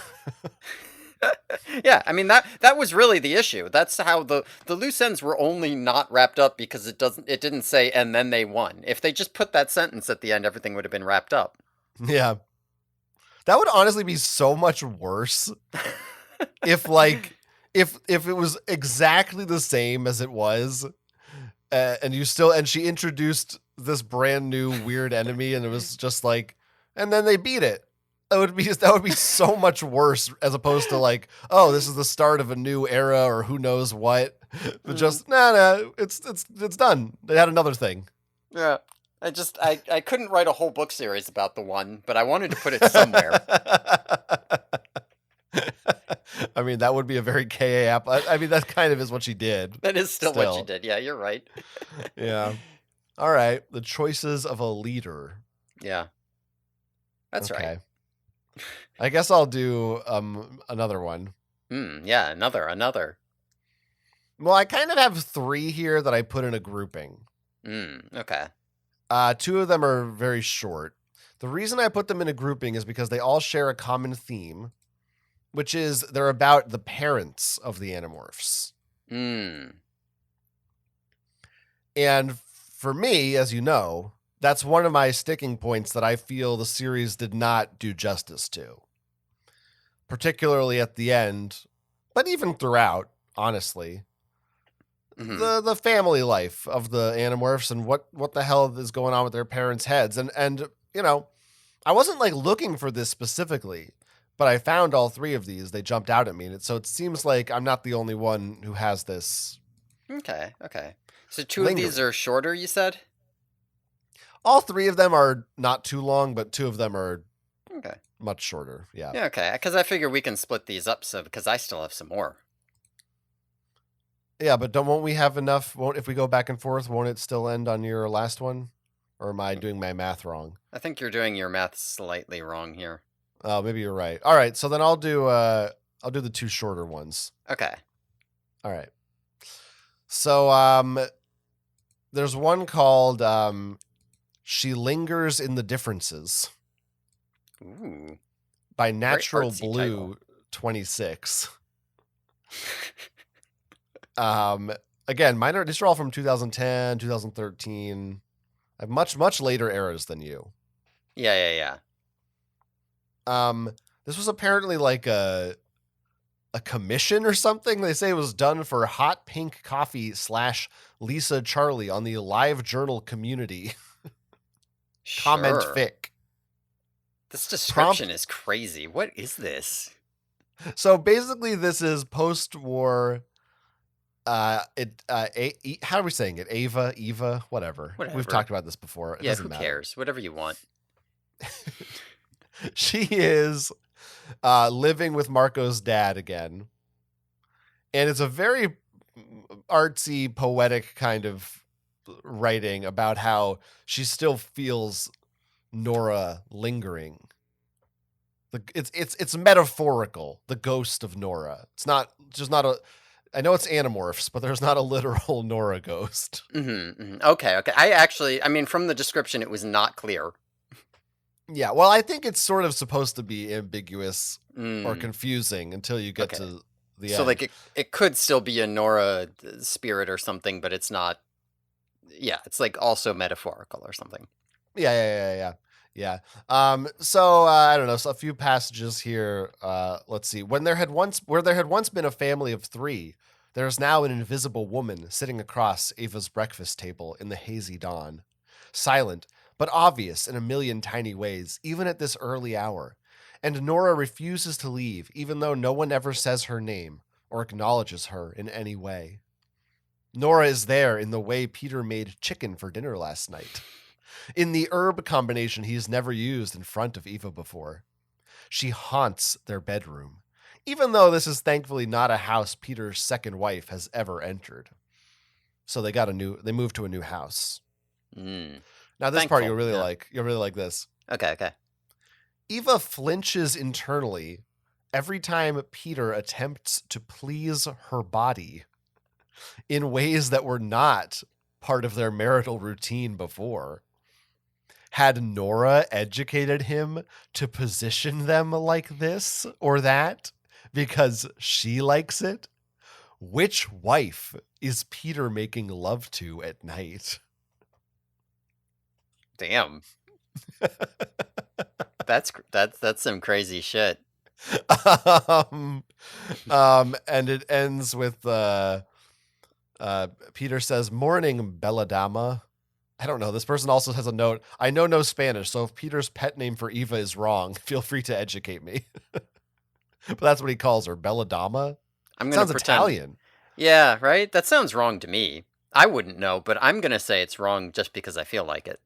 A: Yeah, I mean that was really the issue. That's how the loose ends were only not wrapped up because it didn't say and then they won. If they just put that sentence at the end, everything would have been wrapped up.
B: Yeah, that would honestly be so much worse if if it was exactly the same as it was, and she introduced this brand new weird enemy, and it was just like, and then they beat it. That would be so much worse, as opposed to like, oh, this is the start of a new era or who knows what. But just it's done. They had another thing.
A: Yeah, I couldn't write a whole book series about the one, but I wanted to put it somewhere.
B: I mean, that would be a very KA app. I mean, that kind of is what she did.
A: That is still what she did. Yeah, you're right.
B: Yeah. All right. The choices of a leader.
A: Yeah. That's right.
B: I guess I'll do another one.
A: Yeah, another.
B: Well, I kind of have 3 here that I put in a grouping.
A: Okay.
B: 2 of them are very short. The reason I put them in a grouping is because they all share a common theme, which is they're about the parents of the Animorphs. And for me, as you know, that's one of my sticking points that I feel the series did not do justice to. Particularly at the end, but even throughout, honestly. The family life of the Animorphs and what the hell is going on with their parents' heads. And you know, I wasn't like looking for this specifically, but I found all 3 of these. They jumped out at me. So it seems like I'm not the only one who has this.
A: Okay. So 2 of these are shorter, you said?
B: All 3 of them are not too long, but 2 of them are much shorter. Yeah.
A: Yeah, okay. Because I figure we can split these up because I still have some more.
B: Yeah, but won't we have enough? If we go back and forth, won't it still end on your last one? Or am I doing my math wrong?
A: I think you're doing your math slightly wrong here.
B: Oh, maybe you're right. All right, so then I'll do the 2 shorter ones.
A: Okay.
B: All right. So there's one called She Lingers in the Differences.
A: Ooh.
B: By Natural Blue 26. Again, these are all from 2010, 2013. I have much later eras than you.
A: Yeah.
B: This was apparently like a commission or something. They say it was done for Hot Pink Coffee / Lisa Charlie on the Live Journal community.
A: Sure.
B: Comment fic.
A: This description is crazy. What is this?
B: So basically, this is post-war How are we saying it? Eva, whatever.
A: Whatever.
B: We've talked about this before. It doesn't matter.
A: Who cares? Whatever you want.
B: She is living with Marco's dad again. And it's a very artsy, poetic kind of writing about how she still feels Nora lingering. It's metaphorical, the ghost of Nora. It's not just not a. I know it's Animorphs, but there's not a literal Nora ghost.
A: Okay. I mean, from the description, it was not clear.
B: Yeah, well, I think it's sort of supposed to be ambiguous or confusing until you get to the end.
A: So, like, it could still be a Nora spirit or something, but it's not. Yeah, it's like also metaphorical or something.
B: Yeah. So I don't know. So a few passages here. Let's see. Where there had once been a family of 3, there is now an invisible woman sitting across Ava's breakfast table in the hazy dawn, silent but obvious in a million tiny ways, even at this early hour. And Nora refuses to leave, even though no one ever says her name or acknowledges her in any way. Nora is there in the way Peter made chicken for dinner last night, in the herb combination he's never used in front of Eva before. She haunts their bedroom, even though this is thankfully not a house Peter's second wife has ever entered. So they moved to a new house. Now this part you'll really like. You'll really like this.
A: Okay.
B: Eva flinches internally every time Peter attempts to please her body in ways that were not part of their marital routine before. Had Nora educated him to position them like this or that because she likes it? Which wife is Peter making love to at night?
A: Damn. That's some crazy shit.
B: And it ends with Peter says, "Morning, bella dama." I don't know. This person also has a note. "I know no Spanish, so if Peter's pet name for Eva is wrong, feel free to educate me." But that's what he calls her, bella dama. Sounds Italian.
A: Yeah, right? That sounds wrong to me. I wouldn't know, but I'm going to say it's wrong just because I feel like it.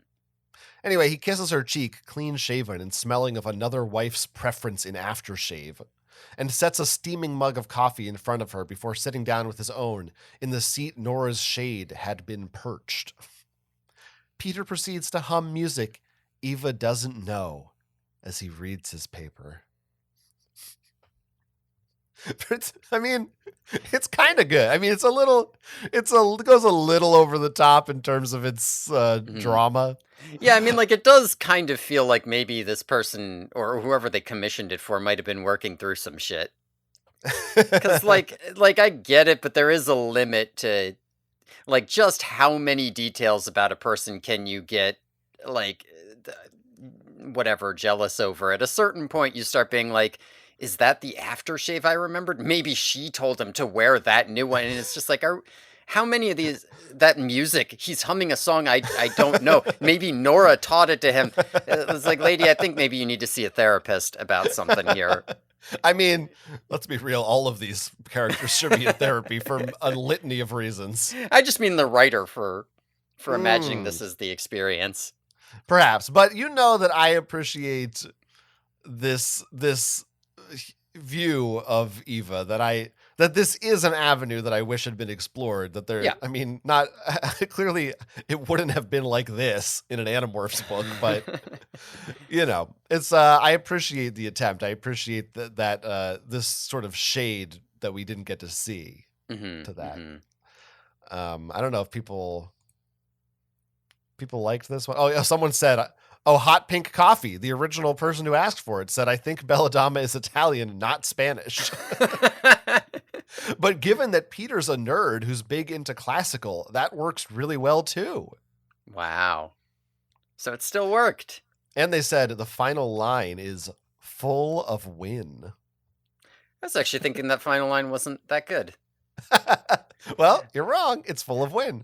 B: Anyway, he kisses her cheek, clean shaven and smelling of another wife's preference in aftershave, and sets a steaming mug of coffee in front of her before sitting down with his own in the seat Nora's shade had been perched. Peter proceeds to hum music Eva doesn't know as he reads his paper. But it's kind of good. I mean, it goes a little over the top in terms of its drama.
A: Yeah, I mean, like, it does kind of feel like maybe this person or whoever they commissioned it for might have been working through some shit. Because, like, I get it, but there is a limit to, like, just how many details about a person can you get, like, whatever, jealous over. At a certain point, you start being like, is that the aftershave I remembered? Maybe she told him to wear that new one. And it's just like, how many of these, that music, he's humming a song I don't know. Maybe Nora taught it to him. It's like, lady, I think maybe you need to see a therapist about something here.
B: I mean, let's be real. All of these characters should be in therapy for a litany of reasons.
A: I just mean the writer for imagining this as the experience.
B: Perhaps. But you know that I appreciate this view of Eva, that this is an avenue that I wish had been explored. That there, I mean, not clearly it wouldn't have been like this in an Animorphs book, but you know, it's I appreciate the attempt. I appreciate that this sort of shade that we didn't get to see to that. I don't know if people liked this one. Oh yeah, someone said, "Oh, hot pink coffee." The original person who asked for it said, "I think Belladama is Italian, not Spanish." But given that Peter's a nerd who's big into classical, that works really well too.
A: Wow. So it still worked.
B: And they said the final line is full of win.
A: I was actually thinking that final line wasn't that good.
B: Well, you're wrong. It's full of win.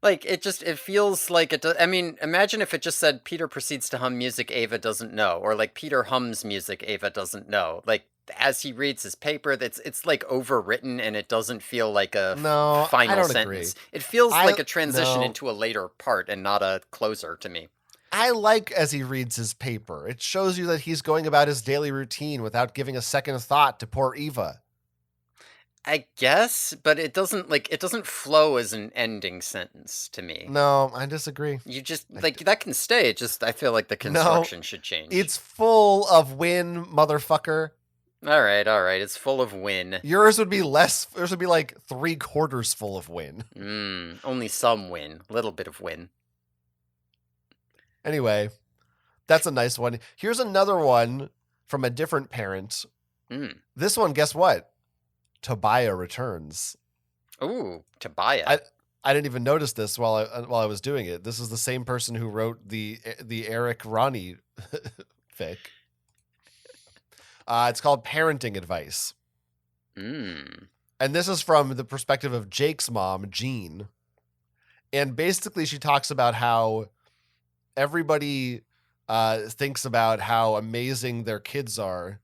A: Like, it feels like it does. I mean, imagine if it just said Peter proceeds to hum music Ava doesn't know, or like Peter hums music Ava doesn't know. Like, as he reads his paper, it's like overwritten, and it doesn't feel like a
B: No, I
A: final
B: don't
A: sentence.
B: agree.
A: It feels like a transition
B: No.
A: into a later part and not a closer to me.
B: I like as he reads his paper. It shows you that he's going about his daily routine without giving a second thought to poor Eva.
A: I guess, but it doesn't flow as an ending sentence to me.
B: No, I disagree.
A: You just that can stay. I feel like the construction should change.
B: It's full of win, motherfucker.
A: All right. It's full of win.
B: Yours would be less. Yours would be like 3/4 full of win.
A: Only some win, a little bit of win.
B: Anyway, that's a nice one. Here's another one from a different parent. This one, guess what? Tobiah returns.
A: Ooh, Tobiah.
B: I didn't even notice this while I was doing it. This is the same person who wrote the Eric Ronnie fic. It's called Parenting Advice. And this is from the perspective of Jake's mom, Jean. And basically she talks about how everybody thinks about how amazing their kids are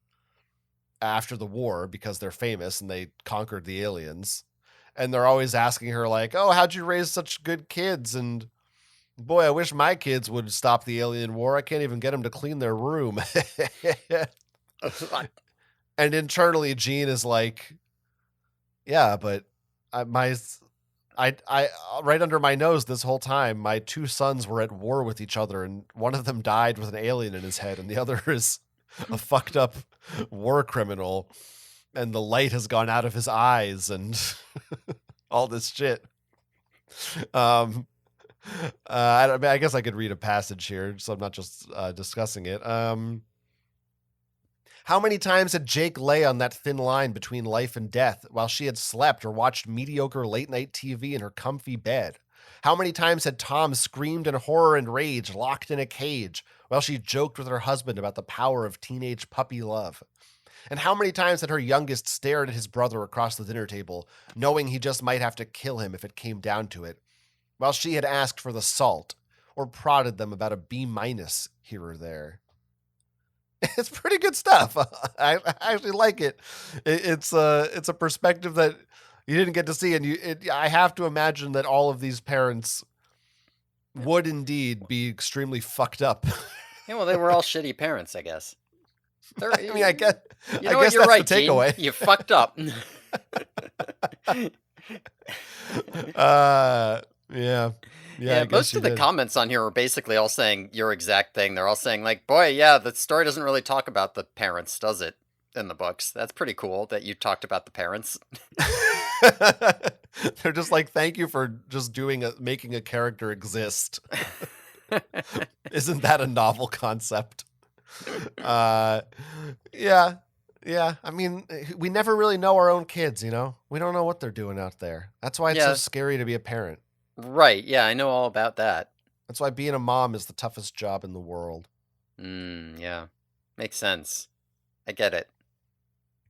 B: after the war because they're famous and they conquered the aliens. And they're always asking her like, oh, how'd you raise such good kids? And boy, I wish my kids would stop the alien war. I can't even get them to clean their room. And internally, Jean is like, yeah, but I right under my nose this whole time, my two sons were at war with each other, and one of them died with an alien in his head, and the other is a fucked up war criminal, and the light has gone out of his eyes, and all this shit. I guess I could read a passage here, so I'm not just discussing it. How many times had Jake lay on that thin line between life and death while she had slept or watched mediocre late-night TV in her comfy bed? How many times had Tom screamed in horror and rage, locked in a cage, while she joked with her husband about the power of teenage puppy love? And how many times had her youngest stared at his brother across the dinner table, knowing he just might have to kill him if it came down to it, while she had asked for the salt or prodded them about a B- here or there? It's pretty good stuff. I actually like it. It's a perspective that you didn't get to see, and I have to imagine that all of these parents would indeed be extremely fucked up.
A: Yeah, well, they were all shitty parents, I guess.
B: I mean, I guess
A: you're
B: that's
A: right,
B: the takeaway.
A: Gene. You fucked up.
B: Yeah.
A: Yeah, most of the comments on here are basically all saying your exact thing. They're all saying like, boy, yeah, the story doesn't really talk about the parents, does it, in the books? That's pretty cool that you talked about the parents.
B: They're just like, thank you for just making a character exist. Isn't that a novel concept? Yeah. I mean, we never really know our own kids, you know? We don't know what they're doing out there. That's why it's so scary to be a parent.
A: Right. Yeah, I know all about that.
B: That's why being a mom is the toughest job in the world.
A: Yeah. Makes sense. I get it.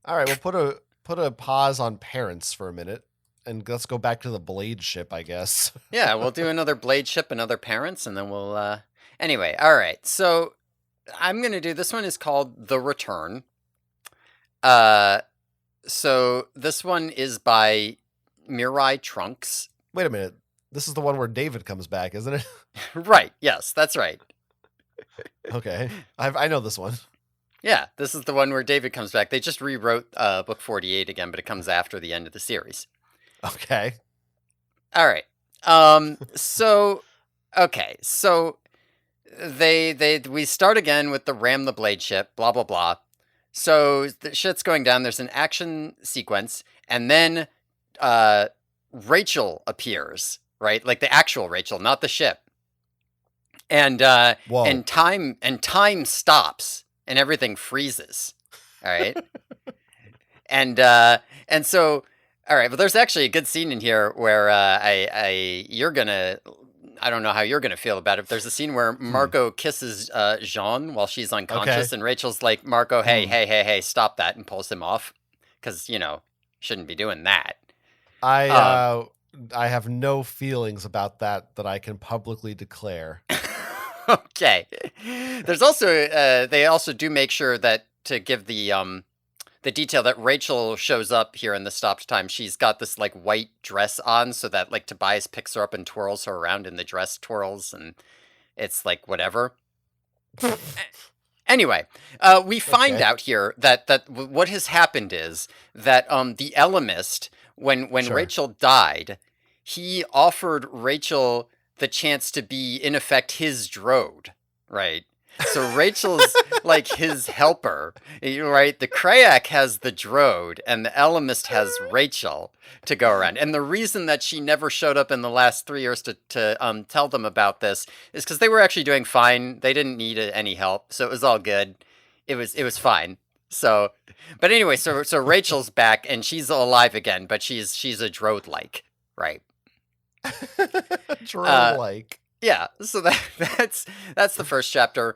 B: All right, we'll put a pause on parents for a minute, and let's go back to the Blade ship, I guess.
A: Yeah, we'll do another Blade ship and other parents, and then we'll... Anyway, all right. So I'm going to do... This one is called The Return. So this one is by Mirai Trunks.
B: Wait a minute. This is the one where David comes back, isn't it?
A: Right. Yes, that's right.
B: Okay. I know this one.
A: Yeah, this is the one where David comes back. They just rewrote book 48 again, but it comes after the end of the series.
B: Okay.
A: All right. So we start again with the Ram the Blade ship, blah blah blah. So the shit's going down. There's an action sequence, and then Rachel appears, right? Like the actual Rachel, not the ship. And time stops, and everything freezes. All right. and so, all right, but there's actually a good scene in here where I don't know how you're gonna feel about it. There's a scene where Marco kisses Jean while she's unconscious, and Rachel's like, Marco, hey, stop that, and pulls him off because shouldn't be doing that.
B: I have no feelings about that I can publicly declare.
A: Okay. There's also they also do make sure that to give the the detail that Rachel shows up here in the stopped time. She's got this like white dress on, so that like Tobias picks her up and twirls her around, and the dress twirls, and it's like whatever. Anyway, we find out here that what has happened is that the Elemist, when Rachel died, he offered Rachel the chance to be, in effect, his drode, right? So Rachel's like his helper, right? The Krayak has the drode, and the Elemist has Rachel to go around. And the reason that she never showed up in the last 3 years to tell them about this is because they were actually doing fine. They didn't need any help, so it was all good. It was fine. So, but anyway, so Rachel's back and she's alive again, but she's a drode like, right?
B: Drode like.
A: Yeah, so that's the first chapter.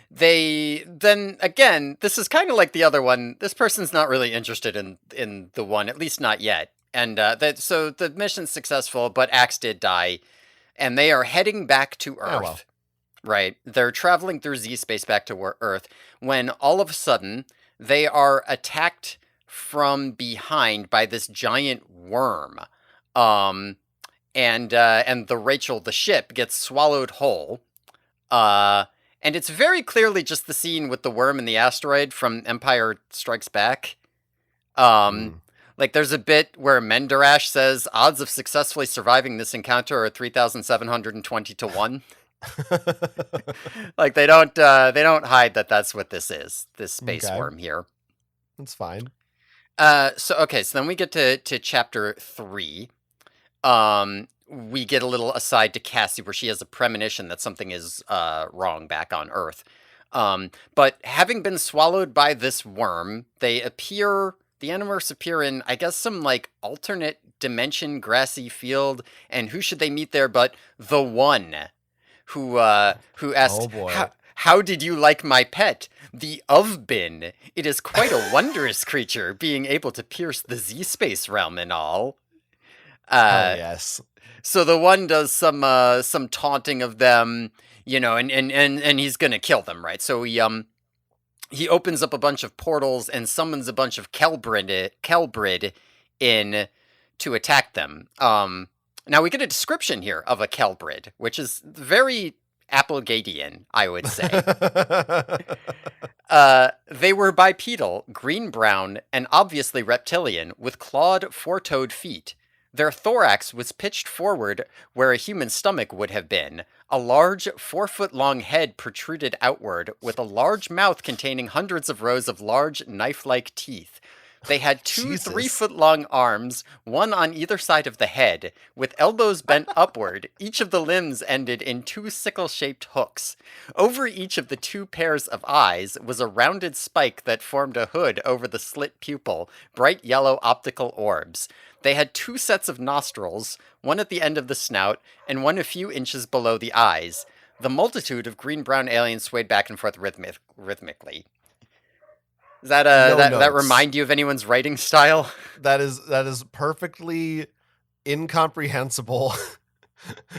A: They then again, this is kind of like the other one. This person's not really interested in the one, at least not yet. And so the mission's successful, but Axe did die, and they are heading back to Earth.
B: Oh, well.
A: Right, they're traveling through Z space back to Earth when all of a sudden they are attacked from behind by this giant worm. And the Rachel, the ship, gets swallowed whole. And it's very clearly just the scene with the worm and the asteroid from Empire Strikes Back. Like there's a bit where Mendarash says odds of successfully surviving this encounter are 3,720 to 1. Like they don't hide that that's what this is. This space worm here.
B: That's fine.
A: So then we get to chapter 3. We get a little aside to Cassie where she has a premonition that something is wrong back on Earth. But having been swallowed by this worm, the Animorphs appear in, I guess, some like alternate dimension grassy field. And who should they meet there but the One, who asked,
B: oh boy.
A: How did you like my pet? The Bin. It is quite a wondrous creature, being able to pierce the Z-space realm and all.
B: Oh, yes.
A: So the One does some taunting of them, and he's gonna kill them, right? So he opens up a bunch of portals and summons a bunch of Kelbrid in to attack them. Now we get a description here of a Kelbrid, which is very Applegatian, I would say. They were bipedal, green-brown, and obviously reptilian, with clawed, four-toed feet. Their thorax was pitched forward where a human stomach would have been. A large, 4-foot-long head protruded outward, with a large mouth containing hundreds of rows of large, knife-like teeth. They had two 3-foot-long arms, one on either side of the head, with elbows bent upward. Each of the limbs ended in 2 sickle-shaped hooks. Over each of the 2 pairs of eyes was a rounded spike that formed a hood over the slit pupil, bright yellow optical orbs. They had 2 sets of nostrils, one at the end of the snout, and one a few inches below the eyes. The multitude of green-brown aliens swayed back and forth rhythmically. Does that remind you of anyone's writing style?
B: That is perfectly incomprehensible.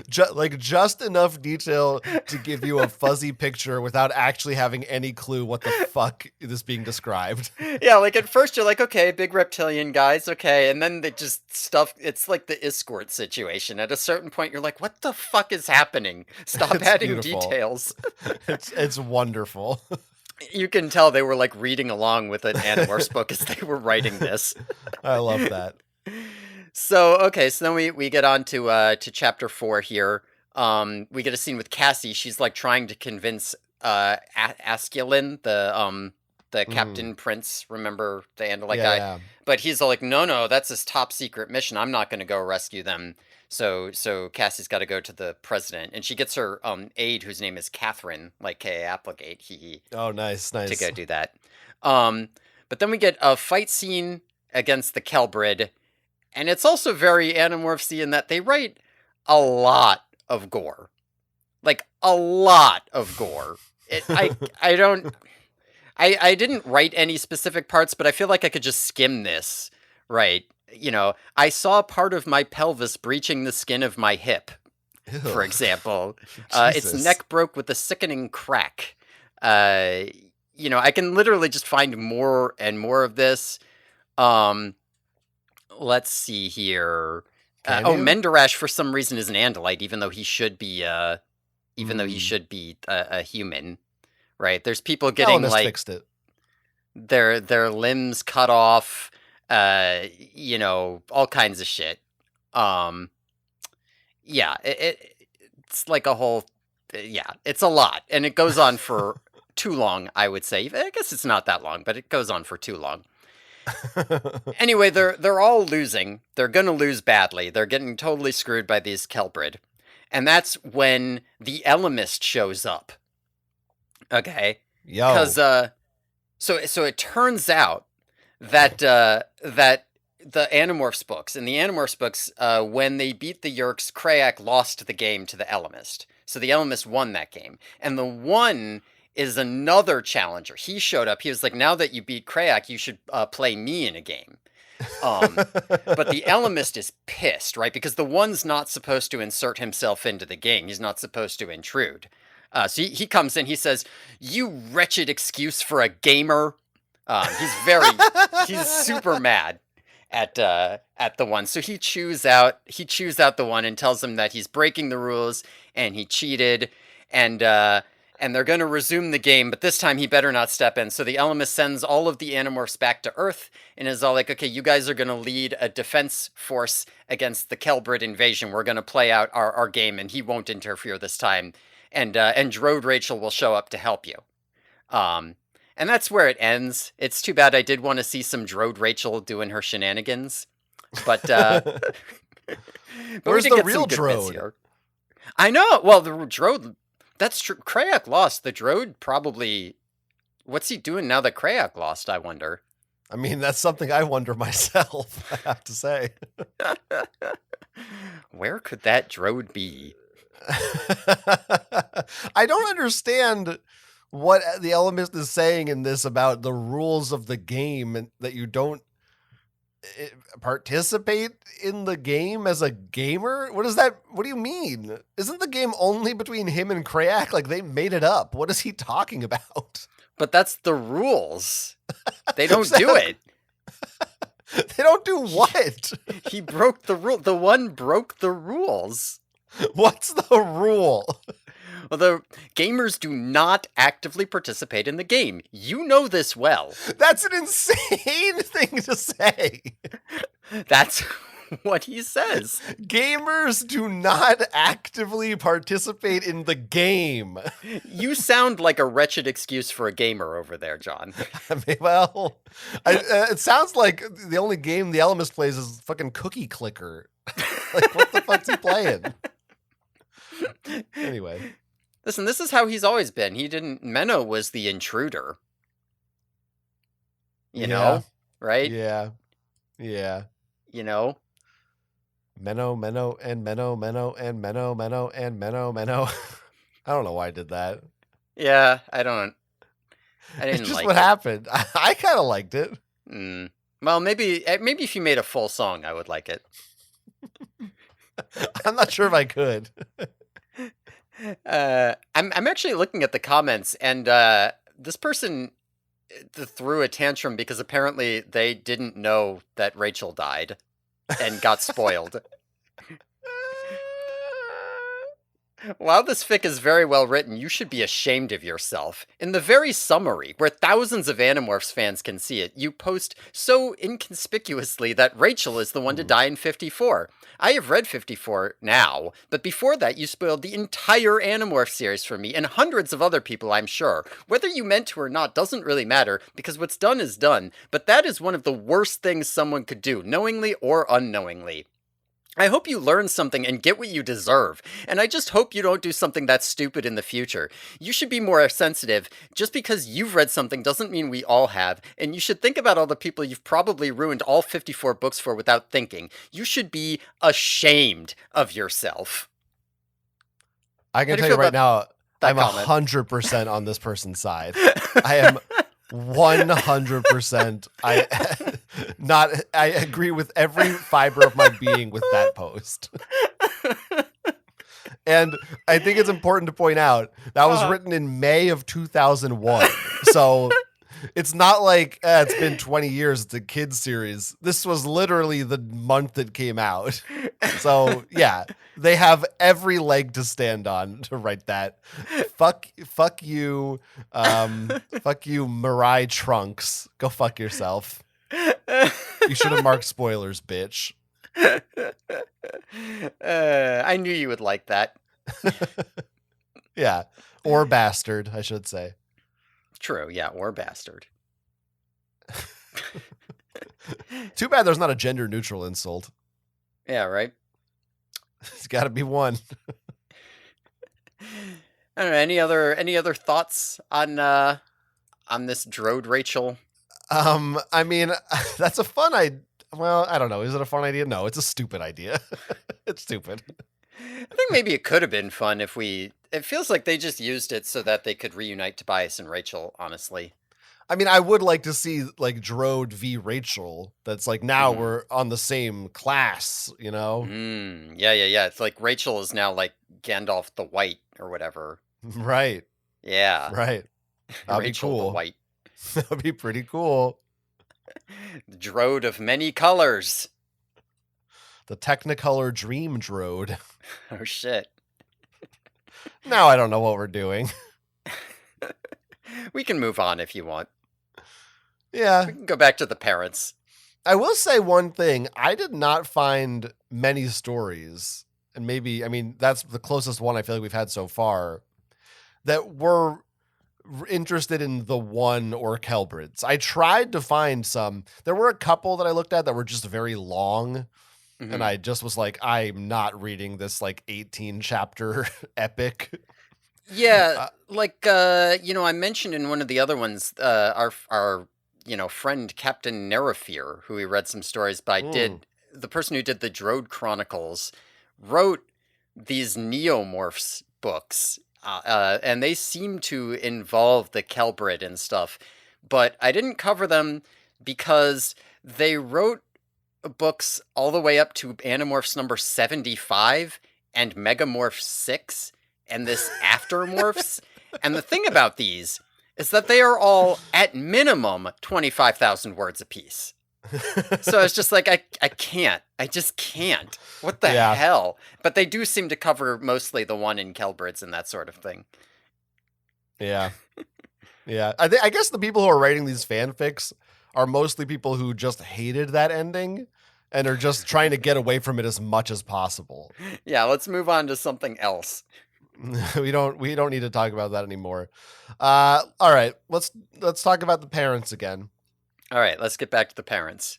B: Just enough detail to give you a fuzzy picture without actually having any clue what the fuck is being described.
A: Yeah, like at first you're like, okay, big reptilian guys, okay, and then they just stuff. It's like the escort situation. At a certain point, you're like, what the fuck is happening? Stop adding beautiful. Details.
B: It's wonderful.
A: You can tell they were like reading along with an Animorphs book as they were writing this.
B: I love that.
A: So then we get on to chapter 4 here. We get a scene with Cassie. She's like trying to convince Asculin, the Captain Prince, remember the Andalite guy? Yeah. But he's all like, no, that's his top secret mission. I'm not going to go rescue them. So Cassie's got to go to the president, and she gets her aide, whose name is Catherine, like K. Applegate.
B: Oh, nice.
A: To go do that. But then we get a fight scene against the Kelbrid, and it's also very Animorphs-y in that they write a lot of gore, like a lot of gore. I didn't write any specific parts, but I feel like I could just skim this, right? I saw part of my pelvis breaching the skin of my hip, for example. Its neck broke with a sickening crack. I can literally just find more and more of this. Let's see here. Mendarash for some reason is an Andalite, even though he should be a human, right? There's people getting
B: fixed it.
A: their limbs cut off, all kinds of shit. Yeah, it's like a whole, it's a lot, and it goes on for too long, I would say. I guess it's not that long, but it goes on for too long. Anyway, they're all losing. They're gonna lose badly. They're getting totally screwed by these Kelbrid. And that's when the Elemist shows up. Okay? Because so it turns out that that the Animorphs books, in the Animorphs books, when they beat the Yeerks, Krayak lost the game to the Elemist. So the Elemist won that game. And the one is another challenger. He showed up. He was like, now that you beat Krayak, you should play me in a game. But the Elemist is pissed, right? Because the one's not supposed to insert himself into the game. He's not supposed to intrude. So he comes in, he says, you wretched excuse for a gamer. He's super mad at the one. So he chews out the one and tells him that he's breaking the rules and he cheated, and they're going to resume the game, but this time he better not step in. So the Elemist sends all of the Animorphs back to Earth and is all like, okay, you guys are going to lead a defense force against the Kelbrid invasion. We're going to play out our game, and he won't interfere this time. And Drode Rachel will show up to help you. And that's where it ends. It's too bad. I did want to see some Drode Rachel doing her shenanigans. But,
B: where's the real Drode?
A: Here. I know. Well, the Drode... That's true. Krayak lost. The Drode probably... What's he doing now that Krayak lost, I wonder?
B: I mean, that's something I wonder myself, I have to say.
A: Where could that Drode be?
B: I don't understand what the Elemist is saying in this about the rules of the game, and that you don't participate in the game as a gamer. What do you mean? Isn't the game only between him and Krayak? Like, they made it up. What is he talking about?
A: But that's the rules. They don't do it.
B: They don't do what?
A: He broke the rule. The one broke the rules.
B: What's the rule?
A: Well, the gamers do not actively participate in the game. You know this well.
B: That's an insane thing to say.
A: That's what he says.
B: Gamers do not actively participate in the game.
A: You sound like a wretched excuse for a gamer over there, John.
B: I mean, well, it sounds like the only game the Elemist plays is fucking Cookie Clicker. Like, what the fuck's he playing? Anyway.
A: Listen, this is how he's always been. Menno was the intruder. You know? Right?
B: Yeah. Yeah.
A: You know?
B: Menno, and Menno, and Menno. I don't know why I did that.
A: Yeah, I didn't
B: it's just
A: like
B: what
A: it.
B: happened. I kind of liked it.
A: Well, maybe if you made a full song, I would like it.
B: I'm not sure if I could.
A: I'm actually looking at the comments, and this person threw a tantrum because apparently they didn't know that Rachel died and got spoiled. While this fic is very well written, you should be ashamed of yourself. In the very summary, where thousands of Animorphs fans can see it, you post so inconspicuously that Rachel is the one to die in 54. I have read 54 now, but before that you spoiled the entire Animorph series for me and hundreds of other people, I'm sure. Whether you meant to or not doesn't really matter, because what's done is done, but that is one of the worst things someone could do, knowingly or unknowingly. I hope you learn something and get what you deserve, and I just hope you don't do something that's stupid in the future. You should be more sensitive. Just because you've read something doesn't mean we all have, and you should think about all the people you've probably ruined all 54 books for without thinking. You should be ashamed of yourself.
B: I can tell you right now, I'm 100% on this person's side. I am 100%. I agree with every fiber of my being with that post. And I think it's important to point out that was written in May of 2001. So it's not like it's been 20 years. It's a kid's series. This was literally the month it came out. So yeah, they have every leg to stand on to write that. Fuck you. Fuck you, Mirai Trunks. Go fuck yourself. You should have marked spoilers, bitch.
A: I knew you would like that.
B: Yeah. Or bastard, I should say.
A: True, yeah, or bastard.
B: Too bad there's not a gender neutral insult.
A: Yeah, right?
B: It's got to be one.
A: I don't know, any other thoughts on this Drode Rachel?
B: I mean, that's a fun idea. Well, I don't know. Is it a fun idea? No, it's a stupid idea. It's stupid.
A: I think maybe it could have been fun if it feels like they just used it so that they could reunite Tobias and Rachel, honestly.
B: I mean, I would like to see like Drode v. Rachel. That's like now we're on the same class, you know?
A: Yeah. It's like Rachel is now like Gandalf the White or whatever.
B: Right.
A: Yeah.
B: Right. That'd
A: Rachel
B: be cool.
A: the White.
B: That'd be pretty cool.
A: The Drode of many colors.
B: The Technicolor Dream Drode.
A: Oh, shit.
B: Now I don't know what we're doing.
A: We can move on if you want.
B: Yeah.
A: We can go back to the parents.
B: I will say one thing. I did not find many stories, and maybe, I mean, that's the closest one I feel like we've had so far, that were interested in the one or Kelbrids. I tried to find some. There were a couple that I looked at that were just very long. And I just was like, I'm not reading this like 18 chapter epic.
A: Yeah, I mentioned in one of the other ones, our friend Captain Nerefear, who we read some stories by, the person who did the Drode Chronicles, wrote these Neomorphs books, and they seem to involve the Kelbrid and stuff, but I didn't cover them because they wrote books all the way up to Animorphs number 75 and Megamorph 6 and this Aftermorphs. And the thing about these is that they are all at minimum 25,000 words apiece. So it's just like, I can't. I just can't. What the hell? But they do seem to cover mostly the one in Kelbrids and that sort of thing.
B: Yeah. Yeah. I guess the people who are writing these fanfics are mostly people who just hated that ending and are just trying to get away from it as much as possible.
A: Yeah, let's move on to something else.
B: We don't need to talk about that anymore. All right, let's talk about the parents again.
A: All right, let's get back to the parents.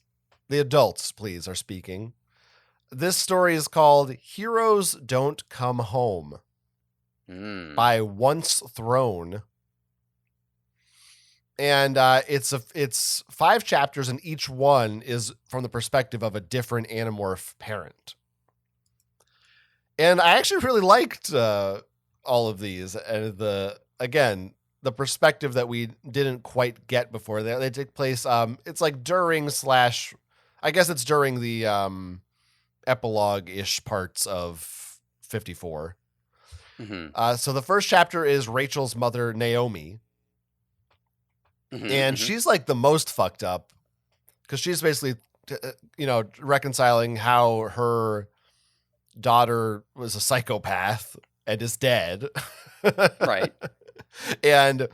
B: The adults, please, are speaking. This story is called Heroes Don't Come Home by Once Throne. And it's 5 chapters, and each one is from the perspective of a different Animorph parent. And I actually really liked all of these, and the perspective that we didn't quite get before. They take place. It's like during / I guess it's during the epilogue-ish parts of 54. So the first chapter is Rachel's mother, Naomi. And she's like the most fucked up because she's basically, reconciling how her daughter was a psychopath and is dead.
A: Right.
B: And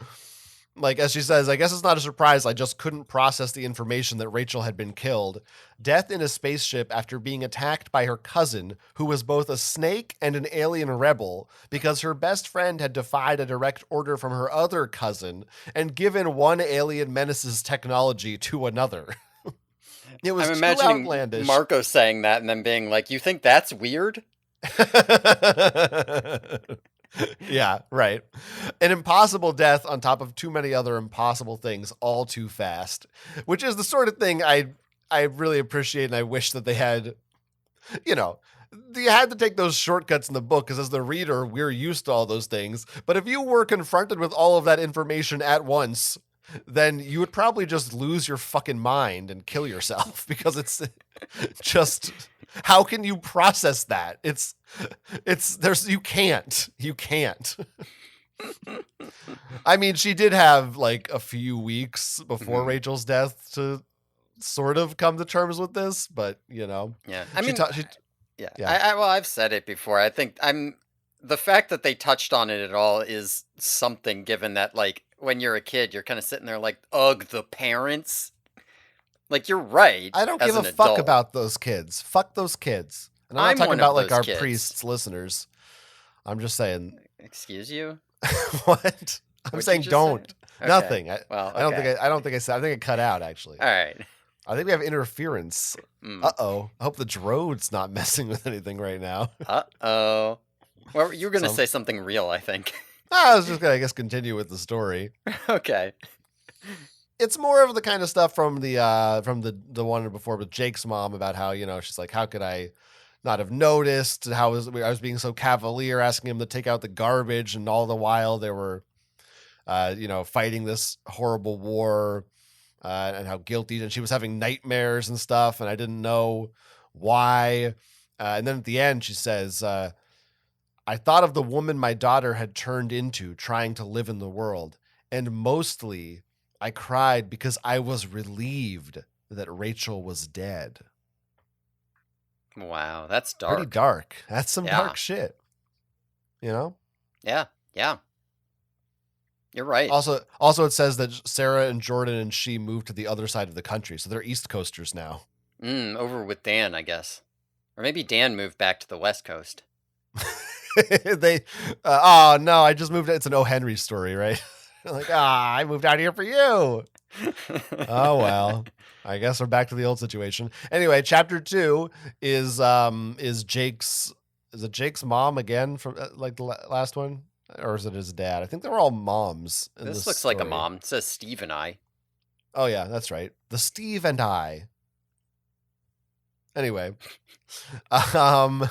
B: like, as she says, I guess it's not a surprise. I just couldn't process the information that Rachel had been killed. Death in a spaceship after being attacked by her cousin, who was both a snake and an alien rebel, because her best friend had defied a direct order from her other cousin and given one alien menace's technology to another. It was
A: I'm
B: too
A: imagining
B: outlandish.
A: Marco saying that and then being like, "You think that's weird?"
B: Yeah, right. An impossible death on top of too many other impossible things all too fast, which is the sort of thing I really appreciate, and I wish that they had, you had to take those shortcuts in the book because as the reader, we're used to all those things. But if you were confronted with all of that information at once, then you would probably just lose your fucking mind and kill yourself because it's just How can you process that? You can't. I mean, she did have like a few weeks before Rachel's death to sort of come to terms with this, but
A: yeah. Well, I've said it before. I think the fact that they touched on it at all is something, given that like when you're a kid, you're kind of sitting there like, ugh, the parents. Like, you're right.
B: I don't give a fuck about those kids. Fuck those kids. And I'm not talking about like our priests listeners. I'm just saying.
A: Excuse you?
B: What? I'm saying don't. Okay. Nothing.
A: Well, okay.
B: I don't think I said. I think it cut out actually.
A: All right.
B: I think we have interference. Uh-oh. I hope the drone's not messing with anything right now.
A: Uh-oh. Well, you were going to say something real, I think.
B: I was just going to, I guess, continue with the story.
A: Okay.
B: It's more of the kind of stuff from the one before with Jake's mom about how, she's like, how could I not have noticed? How I was being so cavalier, asking him to take out the garbage, and all the while they were, fighting this horrible war, and how guilty, and she was having nightmares and stuff, and I didn't know why. And then at the end, she says, I thought of the woman my daughter had turned into, trying to live in the world, and mostly I cried because I was relieved that Rachel was dead.
A: Wow, that's dark.
B: Pretty dark. That's some dark shit.
A: Yeah. You're right.
B: Also, it says that Sarah and Jordan and she moved to the other side of the country, so they're East Coasters now.
A: Over with Dan, I guess. Or maybe Dan moved back to the West Coast.
B: Oh no, I just moved. It's an O. Henry story, right? Like, I moved out here for you. Oh well, I guess we're back to the old situation. Anyway, chapter 2 is Jake's. Is it Jake's mom again from like the last one, or is it his dad? I think they were all moms.
A: This looks like a mom. It says Steve and I.
B: Oh yeah, that's right. The Steve and I. Anyway, I'm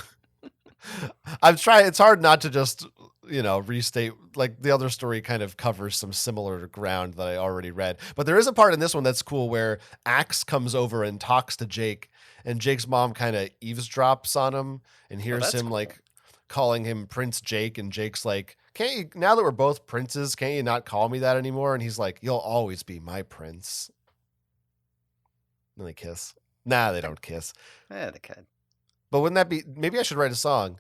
B: trying. It's hard not to just, restate, like the other story kind of covers some similar ground that I already read. But there is a part in this one that's cool where Axe comes over and talks to Jake, and Jake's mom kind of eavesdrops on him and hears him like calling him Prince Jake. And Jake's like, can't you, now that we're both princes, can't you not call me that anymore? And he's like, you'll always be my prince. And they kiss. Nah, they don't kiss.
A: Yeah, they could.
B: But wouldn't that be, maybe I should write a song.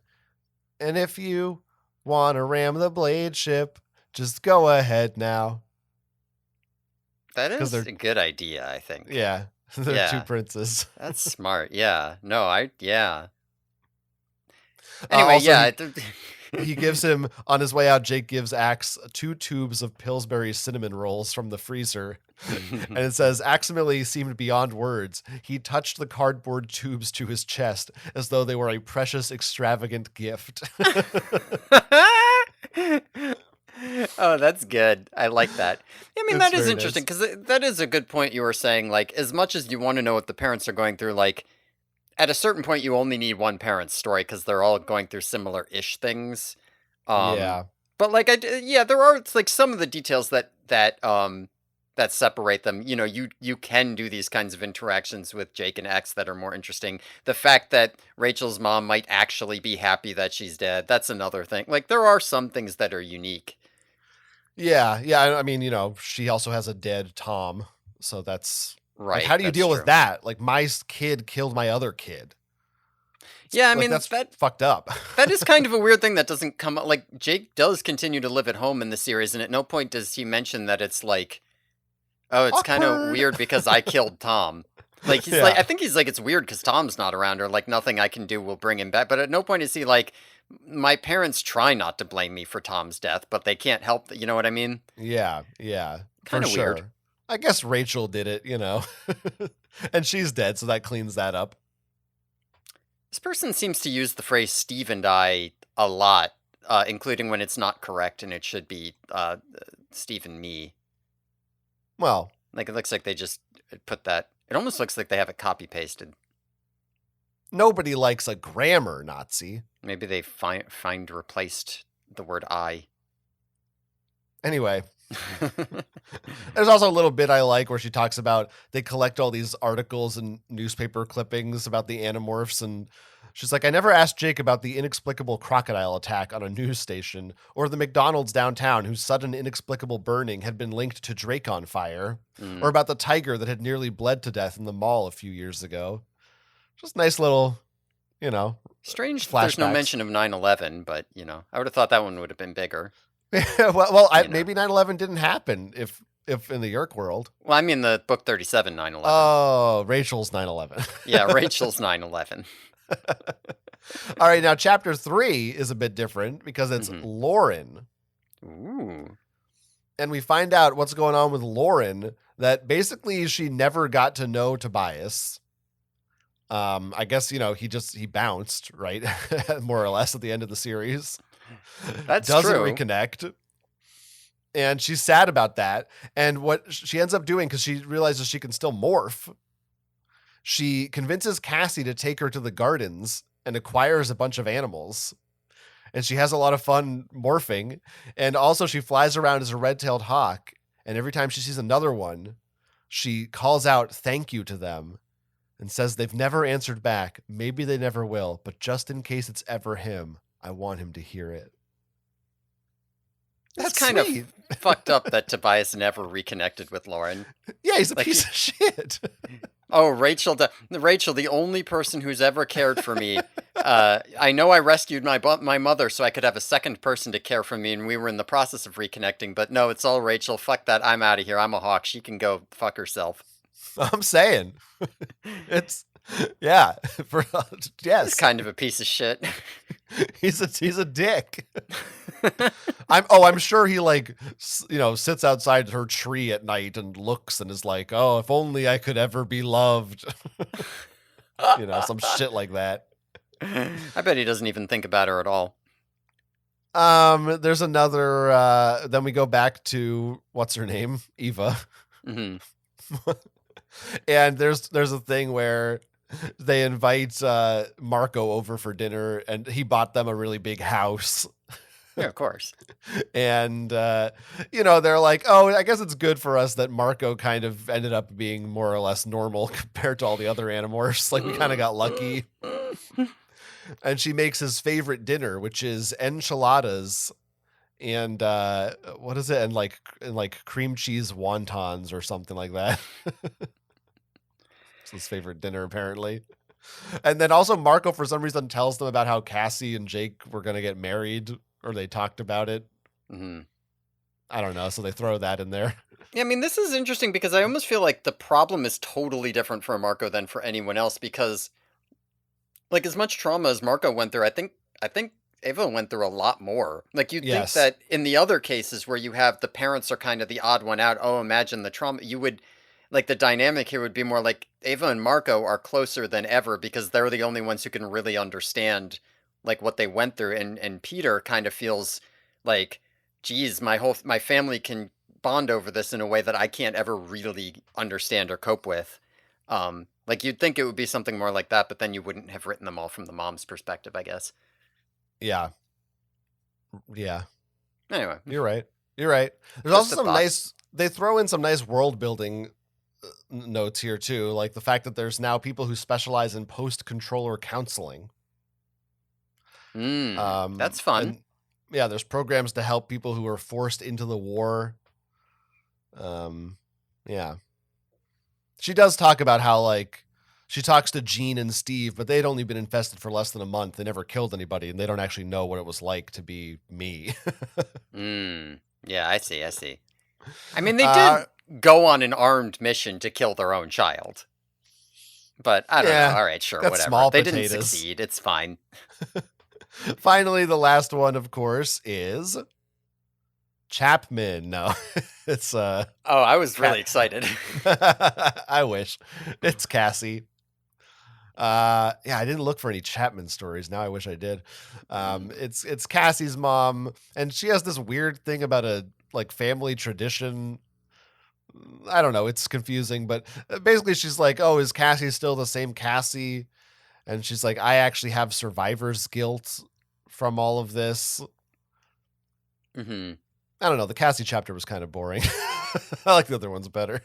B: And if you want to ram the blade ship, just go ahead now.
A: That is a good idea, I think.
B: Yeah. They're two princes.
A: That's smart. Yeah. No, yeah. Anyway,
B: he gives him, on his way out, Jake gives Axe 2 tubes of Pillsbury cinnamon rolls from the freezer. And it says, Aximile seemed beyond words. He touched the cardboard tubes to his chest as though they were a precious, extravagant gift.
A: Oh, that's good. I like that. I mean, that is interesting because that is a good point you were saying. Like, as much as you want to know what the parents are going through, like, at a certain point, you only need one parent's story because they're all going through similar-ish things. But like, there are like some of the details that separate them. You can do these kinds of interactions with Jake and X that are more interesting. The fact that Rachel's mom might actually be happy that she's dead, that's another thing. Like, there are some things that are unique.
B: Yeah. I mean, she also has a dead Tom, so that's
A: right.
B: Like, how do you deal with that? Like, my kid killed my other kid.
A: Yeah, I mean,
B: that's fucked up.
A: That is kind of a weird thing that doesn't come up. Like, Jake does continue to live at home in the series, and at no point does he mention that it's like, oh, it's kind of weird because I killed Tom. Like, he's like, I think he's like, it's weird because Tom's not around, or like, nothing I can do will bring him back. But at no point is he like, my parents try not to blame me for Tom's death, but they can't help that. You know what I mean?
B: Yeah.
A: Kind of weird.
B: I guess Rachel did it, and she's dead, so that cleans that up.
A: This person seems to use the phrase Steve and I a lot, including when it's not correct and it should be Steve and me.
B: Well,
A: like, it looks like they just put that. It almost looks like they have it copy pasted.
B: Nobody likes a grammar Nazi.
A: Maybe they find replaced the word I.
B: Anyway, There's also a little bit I like where she talks about they collect all these articles and newspaper clippings about the Animorphs, and she's like, I never asked Jake about the inexplicable crocodile attack on a news station or the McDonald's downtown whose sudden inexplicable burning had been linked to Drake on fire, or about the tiger that had nearly bled to death in the mall a few years ago. Just nice little,
A: strange
B: flashbacks.
A: There's no mention of 9/11, but, I would have thought that one would have been bigger.
B: Maybe 9/11 didn't happen if in the Yerk world.
A: Well, I mean the book 37 9/11.
B: Oh, Rachel's 9/11.
A: Yeah, Rachel's 9/11.
B: All right, now chapter 3 is a bit different because it's Lauren.
A: Ooh.
B: And we find out what's going on with Lauren, that she never got to know Tobias. I guess, he bounced, right? More or less at the end of the series.
A: That's
B: Doesn't
A: true.
B: reconnect. And she's sad about that. And what she ends up doing, because she realizes she can still morph, she convinces Cassie to take her to the gardens and acquires a bunch of animals. And she has a lot of fun morphing. And also she flies around as a red-tailed hawk. And every time she sees another one, she calls out thank you to them and says they've never answered back. Maybe they never will. But just in case it's ever him, I want him to hear it.
A: That's kind of fucked up that Tobias never reconnected with Lauren.
B: Yeah, he's a piece of shit.
A: Oh, Rachel, the only person who's ever cared for me. I know I rescued my mother so I could have a second person to care for me, and we were in the process of reconnecting. But no, it's all Rachel. Fuck that. I'm out of here. I'm a hawk. She can go fuck herself.
B: I'm saying. Yeah. Yes.
A: He's kind of a piece of shit.
B: He's a dick. I'm sure he sits outside her tree at night and looks and is like, oh, if only I could ever be loved. Some shit like that.
A: I bet he doesn't even think about her at all.
B: There's another, then we go back to, what's her name? Eva.
A: Mm-hmm.
B: And there's a thing where they invite Marco over for dinner, and he bought them a really big house.
A: Yeah, of course.
B: And, they're like, oh, I guess it's good for us that Marco kind of ended up being more or less normal compared to all the other Animorphs. Like, we kind of got lucky. And she makes his favorite dinner, which is enchiladas and what is it? And like cream cheese wontons or something like that. It's his favorite dinner, apparently. And then also Marco, for some reason, tells them about how Cassie and Jake were going to get married, or they talked about it.
A: Mm-hmm.
B: I don't know. So they throw that in there.
A: Yeah, I mean, this is interesting because I almost feel like the problem is totally different for Marco than for anyone else, because like as much trauma as Marco went through, I think Ava went through a lot more. Like you'd think that in the other cases where you have the parents are kind of the odd one out, oh, imagine the trauma, you would like the dynamic here would be more like Ava and Marco are closer than ever because they're the only ones who can really understand like what they went through. And Peter kind of feels like, geez, my family can bond over this in a way that I can't ever really understand or cope with. Like you'd think it would be something more like that, but then you wouldn't have written them all from the mom's perspective, I guess.
B: Yeah.
A: Anyway,
B: you're right. There's also they throw in some nice world building notes here too, like the fact that there's now people who specialize in post-controller counseling.
A: That's fun.
B: And, there's programs to help people who are forced into the war. She does talk about how like she talks to Jean and Steve, but they'd only been infested for less than a month. They never killed anybody, and they don't actually know what it was like to be me.
A: Yeah, I see. I mean, they did go on an armed mission to kill their own child. But I don't know. All right, sure, whatever. They didn't succeed. It's fine.
B: Finally, the last one, of course, is Chapman. No, it's
A: Oh, I was really excited.
B: I wish. It's Cassie. I didn't look for any Chapman stories. Now I wish I did. It's Cassie's mom, and she has this weird thing about a like family tradition. I don't know. It's confusing, but basically she's like, oh, is Cassie still the same Cassie? And she's like, I actually have survivor's guilt from all of this.
A: Mm-hmm.
B: I don't know. The Cassie chapter was kind of boring. I like the other ones better.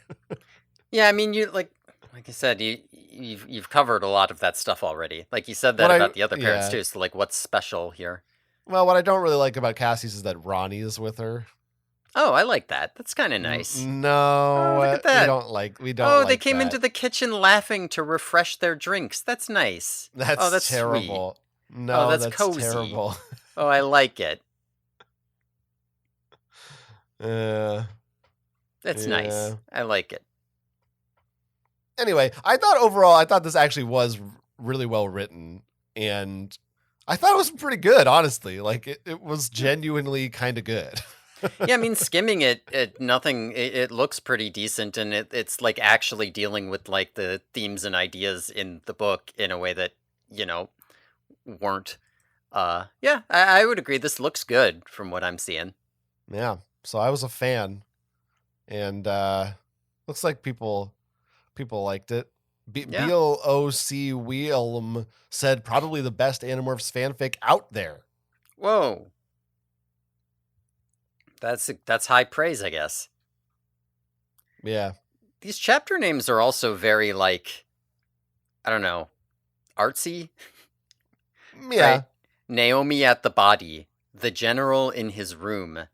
A: Yeah, I mean, you like I said, you've covered a lot of that stuff already. Like you said that about the other parents too. So like, what's special here?
B: Well, what I don't really like about Cassie's is that Ronnie is with her.
A: Oh, I like that. That's kind of nice.
B: No,
A: look at that.
B: We don't.
A: They came into the kitchen laughing to refresh their drinks. That's nice.
B: That's terrible.
A: Sweet.
B: No,
A: that's cozy.
B: Terrible.
A: Oh, I like it. That's nice. I like it.
B: Anyway, I thought this actually was really well written, and I thought it was pretty good, honestly. Like, it was genuinely kind of good.
A: Yeah, I mean, skimming it looks pretty decent, and it's like actually dealing with like the themes and ideas in the book in a way that, weren't. Yeah, I would agree. This looks good from what I'm seeing.
B: Yeah, so I was a fan, and looks like people liked it. BLOC Wheelum said probably the best Animorphs fanfic out there.
A: Whoa. That's high praise, I guess.
B: Yeah.
A: These chapter names are also very, like, I don't know, artsy?
B: Yeah.
A: Right? Naomi at the body, the general in his room,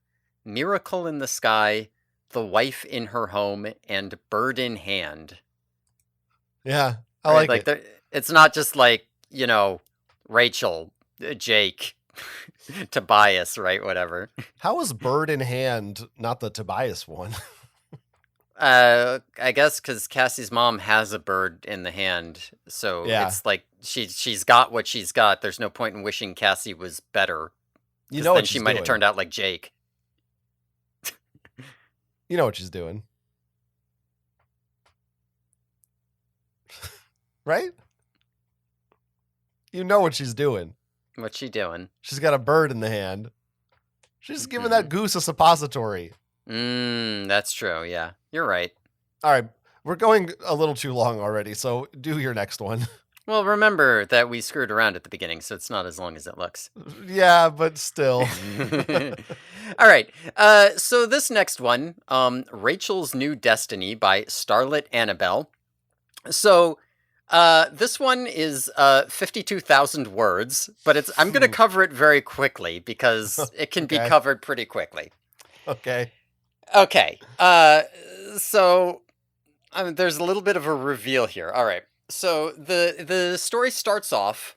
A: miracle in the sky, the wife in her home, and bird in hand.
B: Yeah, I like it.
A: It's not just like, Rachel, Jake, Tobias, right? Whatever.
B: How was bird in hand not the Tobias one?
A: I guess because Cassie's mom has a bird in the hand, so it's like she's got what she's got. There's no point in wishing Cassie was better. Then she might have turned out like Jake.
B: You know what she's doing. Right? You know what she's doing.
A: What's she doing?
B: She's got a bird in the hand. She's giving that goose a suppository.
A: That's true. Yeah, you're right.
B: All right. We're going a little too long already, so do your next one.
A: Well, remember that we screwed around at the beginning, so it's not as long as it looks.
B: Yeah, but still.
A: All right. So this next one, Rachel's New Destiny by Starlit Annabelle. So this one is 52,000 words, but I'm going to cover it very quickly because it can be covered pretty quickly.
B: Okay.
A: So there's a little bit of a reveal here. All right. So the story starts off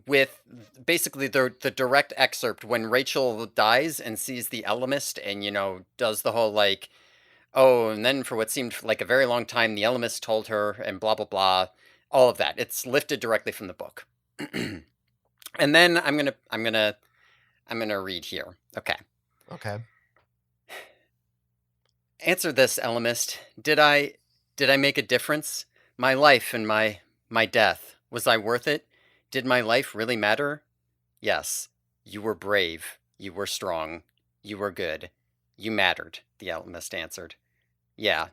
A: with basically the direct excerpt when Rachel dies and sees the Ellimist and, does the whole like, oh, and then for what seemed like a very long time, the Ellimist told her and blah, blah, blah, all of that. It's lifted directly from the book. And then I'm going to read here. Okay. Answer this, Ellimist. Did I make a difference? My life and my death. Was I worth it? Did my life really matter? Yes. You were brave. You were strong. You were good. You mattered, the Ellimist answered. Yeah.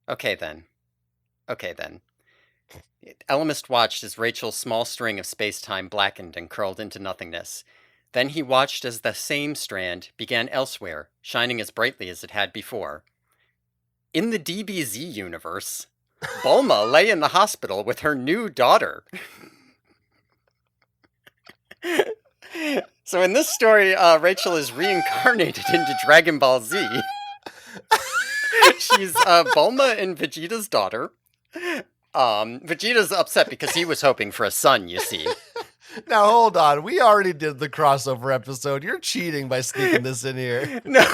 A: Okay then. Ellimist watched as Rachel's small string of space-time blackened and curled into nothingness. Then he watched as the same strand began elsewhere, shining as brightly as it had before. In the DBZ universe, Bulma lay in the hospital with her new daughter. So in this story, Rachel is reincarnated into Dragon Ball Z. She's Bulma and Vegeta's daughter. Vegeta's upset because he was hoping for a son, you see.
B: Now, hold on. We already did the crossover episode. You're cheating by sneaking this in here.
A: No.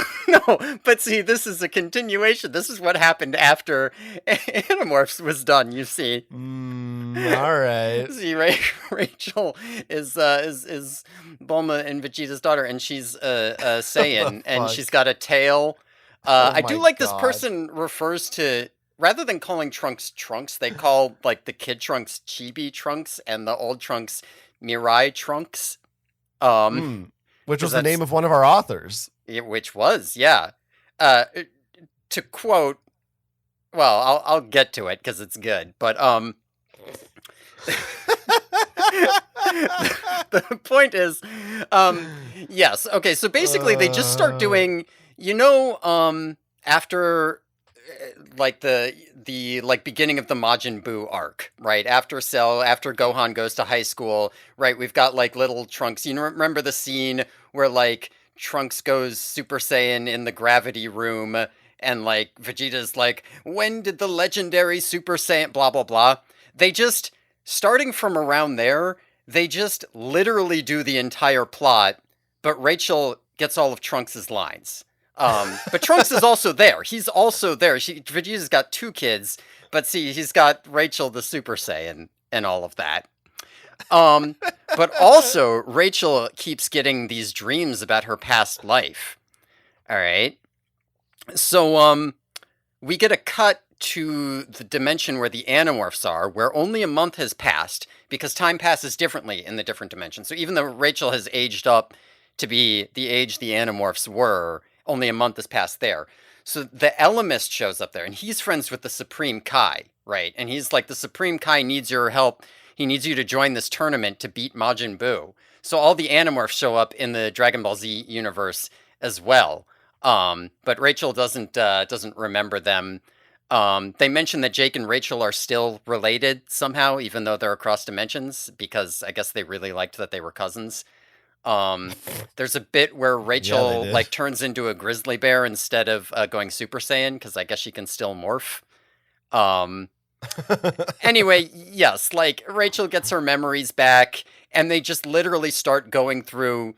A: But see, this is a continuation. This is what happened after Animorphs was done, you see.
B: All right.
A: See, Rachel is Bulma and Vegeta's daughter, and she's Saiyan, and she's got a tail. I do like this person refers to, rather than calling Trunks, they call, like, the kid Trunks Chibi Trunks, and the old Trunks Mirai Trunks.
B: Which was the name of one of our authors.
A: Which was, yeah. To quote, well, I'll get to it because it's good, but the point is, yes, okay, so basically they just start doing, After like the like beginning of the Majin Buu arc, right? After Gohan goes to high school, right? We've got like little Trunks. Remember the scene where like Trunks goes Super Saiyan in the gravity room and like Vegeta's like, "When did the legendary Super Saiyan blah blah blah?" They just starting from around there, they just literally do the entire plot, but Rachel gets all of Trunks' lines. But Trunks is also there. He's also there. Vegeta's got two kids, but see, he's got Rachel the Super Saiyan and all of that. But also Rachel keeps getting these dreams about her past life. All right. So we get a cut to the dimension where the Animorphs are, where only a month has passed, because time passes differently in the different dimensions. So even though Rachel has aged up to be the age the Animorphs were, only a month has passed there. So the Elemist shows up there, and he's friends with the Supreme Kai, right? And he's like, the Supreme Kai needs your help. He needs you to join this tournament to beat Majin Buu. So all the Animorphs show up in the Dragon Ball Z universe as well. But Rachel doesn't remember them. They mention that Jake and Rachel are still related somehow, even though they're across dimensions, because I guess they really liked that they were cousins. There's a bit where Rachel like turns into a grizzly bear instead of going Super Saiyan, because I guess she can still morph. Anyway, yes, like Rachel gets her memories back, and they just literally start going through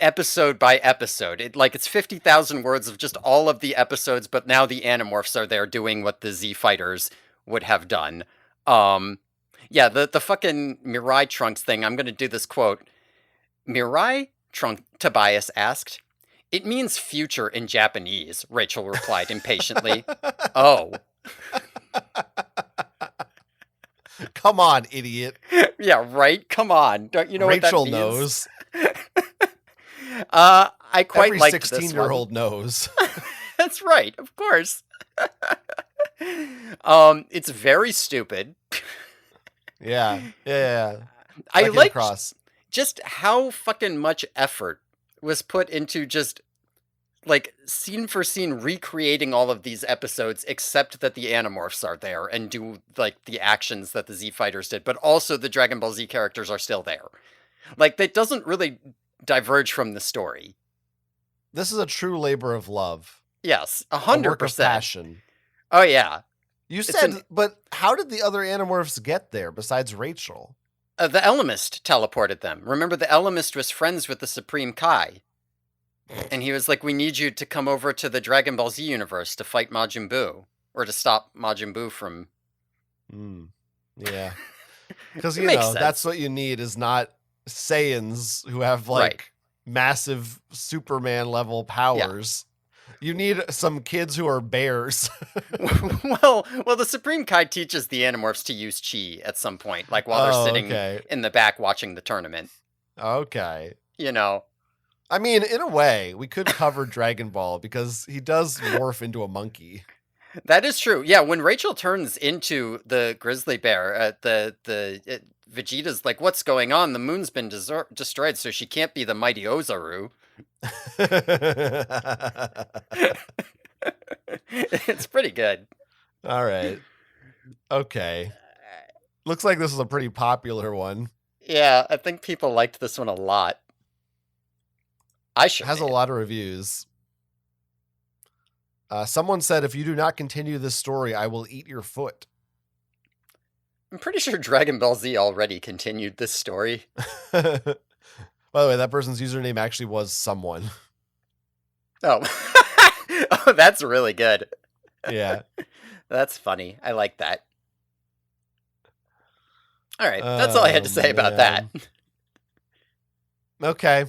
A: episode by episode. It's 50,000 words of just all of the episodes, but now the Animorphs are there doing what the Z Fighters would have done. Yeah, the fucking Mirai Trunks thing, I'm gonna do this quote. Mirai? Tobias asked. It means future in Japanese, Rachel replied impatiently. Oh.
B: Come on, idiot.
A: Yeah, right? Come on. Don't you know
B: Rachel
A: what that means?
B: knows.
A: I quite like this
B: 16-year-old knows.
A: That's right, of course. It's very stupid.
B: Yeah.
A: I like just how fucking much effort was put into just like scene for scene recreating all of these episodes, except that the Animorphs are there and do like the actions that the Z Fighters did, but also the Dragon Ball Z characters are still there. Like, that doesn't really diverge from the story.
B: This is a true labor of love.
A: Yes, 100%.
B: A work of passion.
A: Oh, yeah.
B: You said, but how did the other Animorphs get there besides Rachel?
A: The Elemist teleported them. Remember, the Elemist was friends with the Supreme Kai. And he was like, we need you to come over to the Dragon Ball Z universe to fight Majin Buu. Or to stop Majin Buu from...
B: Yeah. Because, you know, that's what you need is not Saiyans who have, like, massive Superman-level powers. Yeah. You need some kids who are bears.
A: well, the Supreme Kai teaches the Animorphs to use chi at some point, like while they're sitting in the back watching the tournament.
B: Okay.
A: You know.
B: I mean, in a way, we could cover Dragon Ball because he does morph into a monkey.
A: That is true. Yeah, when Rachel turns into the grizzly bear, Vegeta's like, what's going on? The moon's been destroyed, so she can't be the mighty Ozaru. It's pretty good.
B: All right. Okay. Looks like this is a pretty popular one.
A: Yeah, I think people liked this one a lot. It
B: has a lot of reviews. Someone said, if you do not continue this story, I will eat your foot.
A: I'm pretty sure Dragon Ball Z already continued this story.
B: By the way, that person's username actually was someone.
A: Oh. Oh, that's really good.
B: Yeah.
A: That's funny. I like that. All right. That's all I had to say about that.
B: Okay.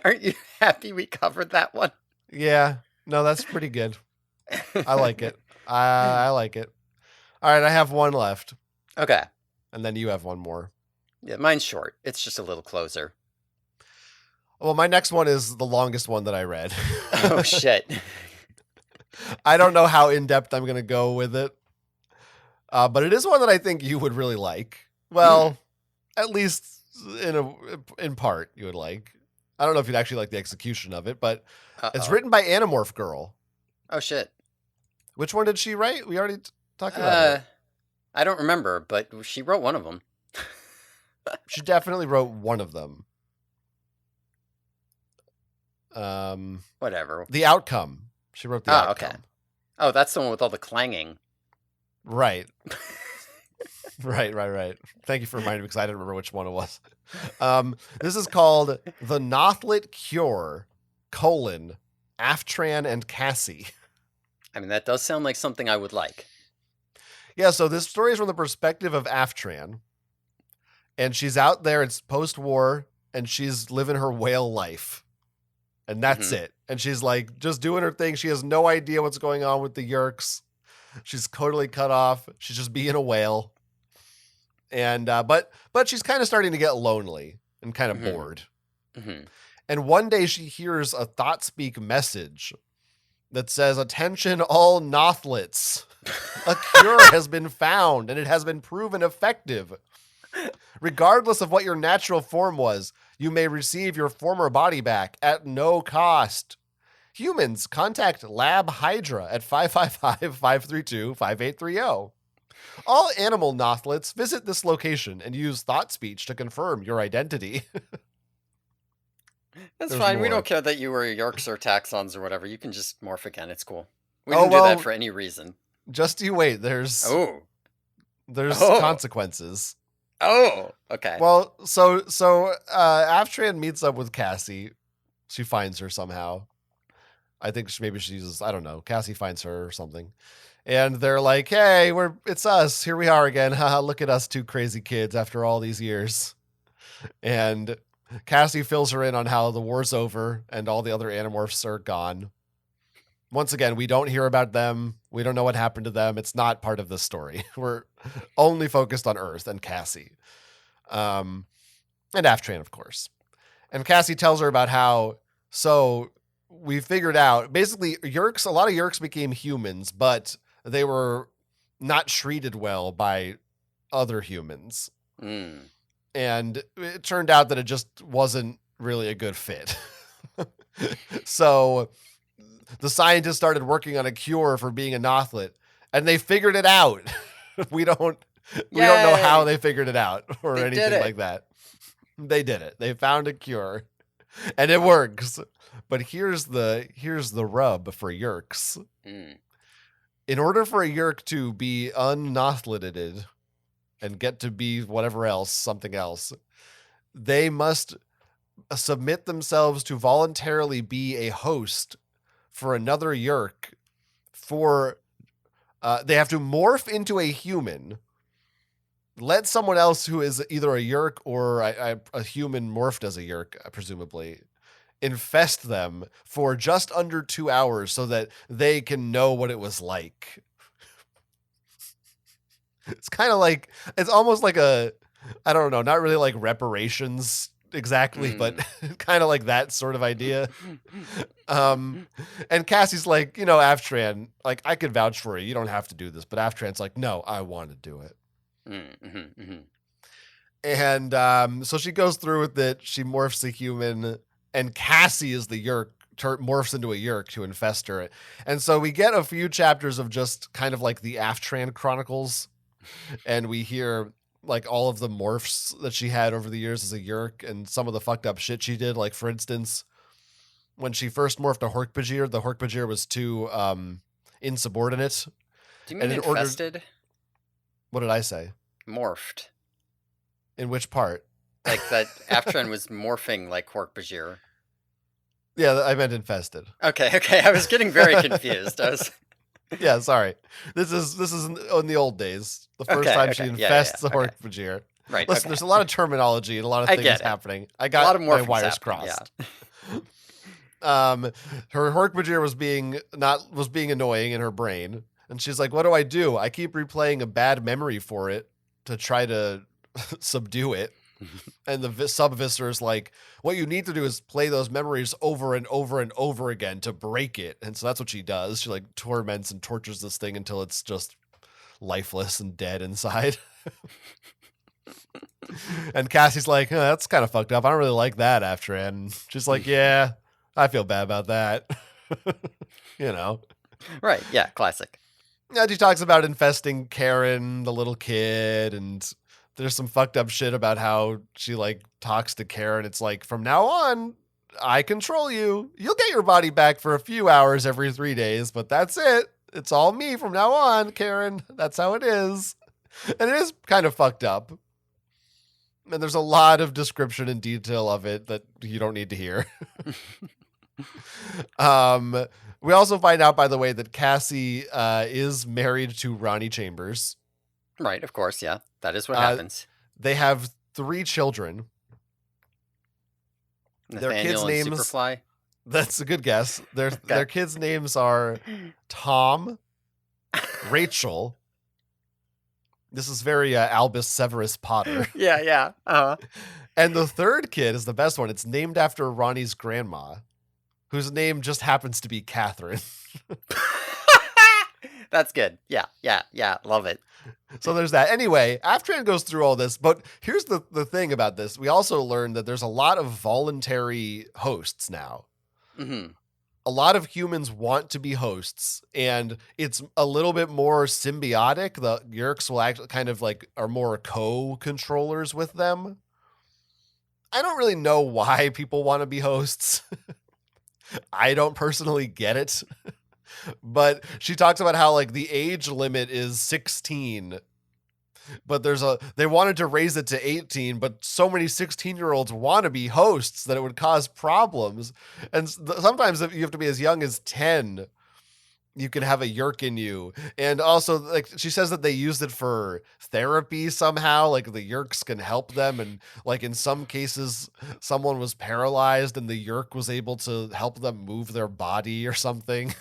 A: Aren't you happy we covered that one?
B: Yeah. No, that's pretty good. I like it. I like it. All right, I have one left.
A: Okay.
B: And then you have one more.
A: Yeah, mine's short. It's just a little closer.
B: Well, my next one is the longest one that I read.
A: Oh, shit.
B: I don't know how in-depth I'm going to go with it. But it is one that I think you would really like. Well, at least in part you would like. I don't know if you'd actually like the execution of it, but it's
A: Uh-oh.
B: written by Animorph Girl.
A: Oh, shit.
B: Which one did she write? We already talked about it.
A: I don't remember, but she wrote one of them.
B: She definitely wrote one of them.
A: Whatever.
B: The Outcome. She wrote The Outcome.
A: Okay. Oh, that's the one with all the clanging.
B: Right. Right. Thank you for reminding me because I didn't remember which one it was. This is called The Nothlit Cure, Aftran and Cassie.
A: I mean, that does sound like something I would like.
B: Yeah, so this story is from the perspective of Aftran. And she's out there, it's post-war, and she's living her whale life. And that's it. And she's like just doing her thing. She has no idea what's going on with the Yeerks. She's totally cut off. She's just being a whale. And but she's kind of starting to get lonely and kind of bored. And one day she hears a ThoughtSpeak message that says, "Attention all Nothlets. A cure has been found and it has been proven effective. Regardless of what your natural form was, you may receive your former body back at no cost. Humans, contact Lab Hydra at 555-532-5830. All animal Nothlets visit this location and use ThoughtSpeech to confirm your identity."
A: That's fine. More. We don't care that you were Yeerks or Taxons or whatever. You can just morph again. It's cool. We don't do that for any reason.
B: Just you wait. There's consequences.
A: Oh, okay.
B: Well, so Aftran meets up with Cassie. She finds her somehow. I think I don't know. Cassie finds her or something. And they're like, "Hey, it's us. Here we are again. Haha, look at us two crazy kids after all these years." And Cassie fills her in on how the war's over and all the other Animorphs are gone. Once again, we don't hear about them. We don't know what happened to them. It's not part of this story. We're only focused on Earth and Cassie. And Aftran, of course. And Cassie tells her about how, so we figured out, basically, Yeerks, a lot of Yeerks became humans, but they were not treated well by other humans. And it turned out that it just wasn't really a good fit. So the scientists started working on a cure for being a Nothlit, and they figured it out. We don't know how they figured it out or anything like that. They did it. They found a cure, and it works. But here's the rub for Yeerks. In order for a Yeerk to be unnothlitted and get to be whatever else, something else, they must submit themselves to voluntarily be a host for another Yeerk. They have to morph into a human, let someone else who is either a Yeerk or a human morphed as a Yeerk, presumably, infest them for just under 2 hours so that they can know what it was like. It's kind of like, it's almost like I don't know, not really like reparations exactly, but kind of like that sort of idea. And Cassie's like, Aftran, like, I could vouch for you. You don't have to do this. But Aftran's like, no, I want to do it. And so she goes through with it. She morphs a human, and Cassie is the Yeerk, morphs into a Yeerk to infest her. And so we get a few chapters of just kind of like the Aftran Chronicles, and we hear like all of the morphs that she had over the years as a Yeerk and some of the fucked up shit she did. Like, for instance, when she first morphed a Hork-Bajir, the Hork-Bajir was too insubordinate.
A: Do you mean infested?
B: What did I say?
A: Morphed.
B: In which part?
A: Like that Aftran was morphing like Hork-Bajir.
B: Yeah, I meant infested.
A: Okay. I was getting very confused.
B: Yeah, sorry. This is in the old days. The first time she infests the Hork-Bajir.
A: Right.
B: Listen, there's a lot of terminology and a lot of things happening. I got a lot of my wires crossed. Yeah. Her Hork-Bajir was being annoying in her brain, and she's like, "What do I do? I keep replaying a bad memory for it to try to subdue it." And the sub-visor is like, "What you need to do is play those memories over and over and over again to break it." And so that's what she does. She like torments and tortures this thing until it's just lifeless and dead inside. And Cassie's like, that's kind of fucked up. I don't really like that, Aftran. And she's like, yeah, I feel bad about that. You know.
A: Right, yeah, classic.
B: And she talks about infesting Karen, the little kid, and there's some fucked up shit about how she like talks to Karen. It's like, from now on, I control you. You'll get your body back for a few hours every 3 days, but that's it. It's all me from now on, Karen. That's how it is. And it is kind of fucked up. And there's a lot of description and detail of it that you don't need to hear. We also find out, by the way, that Cassie is married to Ronnie Chambers.
A: Right, of course, yeah. That is what happens.
B: They have 3 children.
A: Nathaniel their kids' names. Superfly.
B: That's a good guess. Their kids' names are Tom, Rachel. This is very Albus Severus Potter.
A: Yeah. Uh-huh.
B: And the third kid is the best one. It's named after Ronnie's grandma, whose name just happens to be Catherine.
A: That's good. Yeah. Love it.
B: So there's that. Anyway, Aftran goes through all this, but here's the thing about this. We also learned that there's a lot of voluntary hosts now.
A: Mm-hmm.
B: A lot of humans want to be hosts, and it's a little bit more symbiotic. The Yeerks will actually kind of like are more co-controllers with them. I don't really know why people want to be hosts. I don't personally get it. But she talks about how like the age limit is 16, but they wanted to raise it to 18, but so many 16-year-olds want to be hosts that it would cause problems. And sometimes if you have to be as young as 10, you can have a Yeerk in you. And also, like, she says that they used it for therapy somehow, like the Yeerks can help them. And like in some cases, someone was paralyzed and the Yeerk was able to help them move their body or something.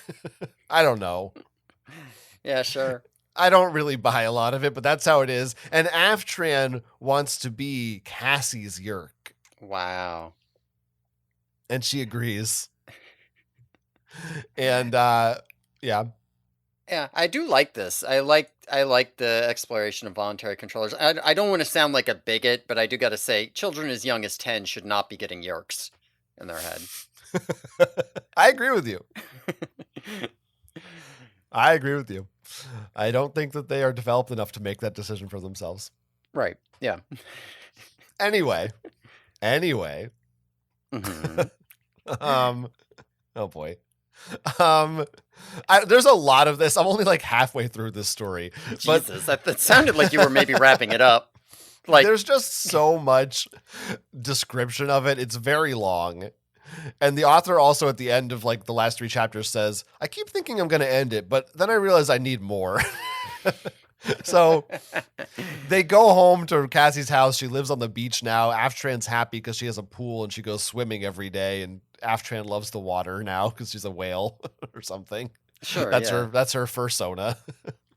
B: I don't know.
A: Yeah, sure.
B: I don't really buy a lot of it, but that's how it is. And Aftran wants to be Cassie's Yeerk.
A: Wow.
B: And she agrees. And yeah.
A: Yeah, I do like this. I like the exploration of voluntary controllers. I don't want to sound like a bigot, but I do got to say, children as young as 10 should not be getting Yeerks in their head.
B: I agree with you. I agree with you. I don't think that they are developed enough to make that decision for themselves.
A: Right. Yeah.
B: Anyway.
A: Mm-hmm.
B: Oh boy. There's a lot of this. I'm only like halfway through this story.
A: Jesus, that sounded like you were maybe wrapping it up. Like,
B: there's just so much description of it. It's very long. And the author also at the end of like the last 3 chapters says, I keep thinking I'm going to end it, but then I realize I need more. So they go home to Cassie's house. She lives on the beach now. Aftran's happy because she has a pool and she goes swimming every day. And Aftran loves the water now because she's a whale or something.
A: Sure,
B: that's her fursona.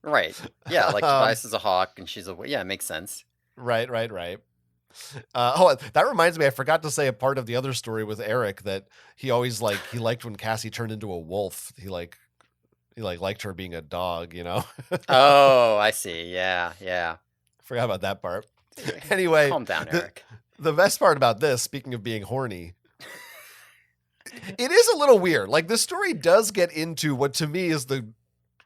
A: Right. Yeah, like Tobias is a hawk and she's a yeah, it makes sense.
B: Right. That reminds me, I forgot to say a part of the other story with Eric that he always he liked when Cassie turned into a wolf. He liked her being a dog, you know?
A: Oh, I see. Yeah.
B: Forgot about that part. Anyway.
A: Calm down, Eric.
B: The best part about this, speaking of being horny, it is a little weird. Like, this story does get into what to me is the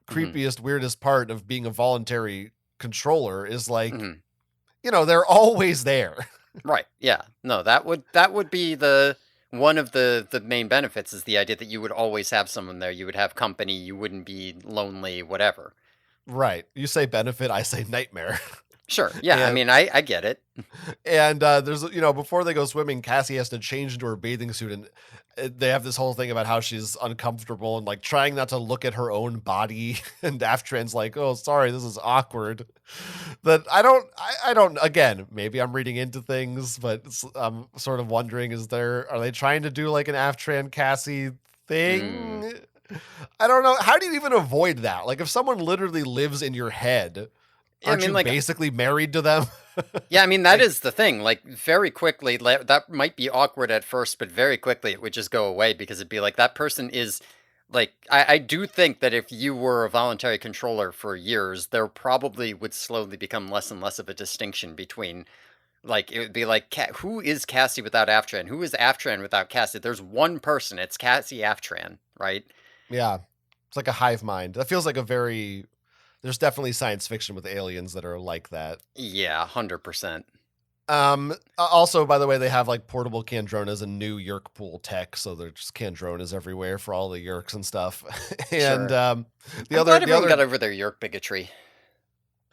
B: creepiest, weirdest part of being a voluntary controller is like, you know, they're always there.
A: Right. Yeah. No, that would be one of the main benefits is the idea that you would always have someone there. You would have company. You wouldn't be lonely, whatever.
B: Right. You say benefit, I say nightmare.
A: Sure. Yeah. And, I mean, I get it.
B: And there's, you know, before they go swimming, Cassie has to change into her bathing suit. And they have this whole thing about how she's uncomfortable and like trying not to look at her own body. And Aftran's like, oh, sorry, this is awkward. But I don't, again, maybe I'm reading into things, but I'm sort of wondering, are they trying to do like an Aftran Cassie thing? I don't know. How do you even avoid that? Like if someone literally lives in your head, aren't you basically married to them?
A: Yeah, I mean, that is the thing. Like, very quickly, that might be awkward at first, but very quickly it would just go away because it'd be like, that person is, like, I do think that if you were a voluntary controller for years, there probably would slowly become less and less of a distinction between Like, it would be like, who is Cassie without Aftran? Who is Aftran without Cassie? There's one person. It's Cassie Aftran, right?
B: Yeah. It's like a hive mind. That feels like a very... There's definitely science fiction with aliens that are like that.
A: Yeah, 100%.
B: Also, by the way, they have like portable Kandronas and new Yerk pool tech, so there's just Kandronas everywhere for all the Yerks and stuff. And
A: Sure.
B: I'm
A: glad everyone got over their Yerk bigotry.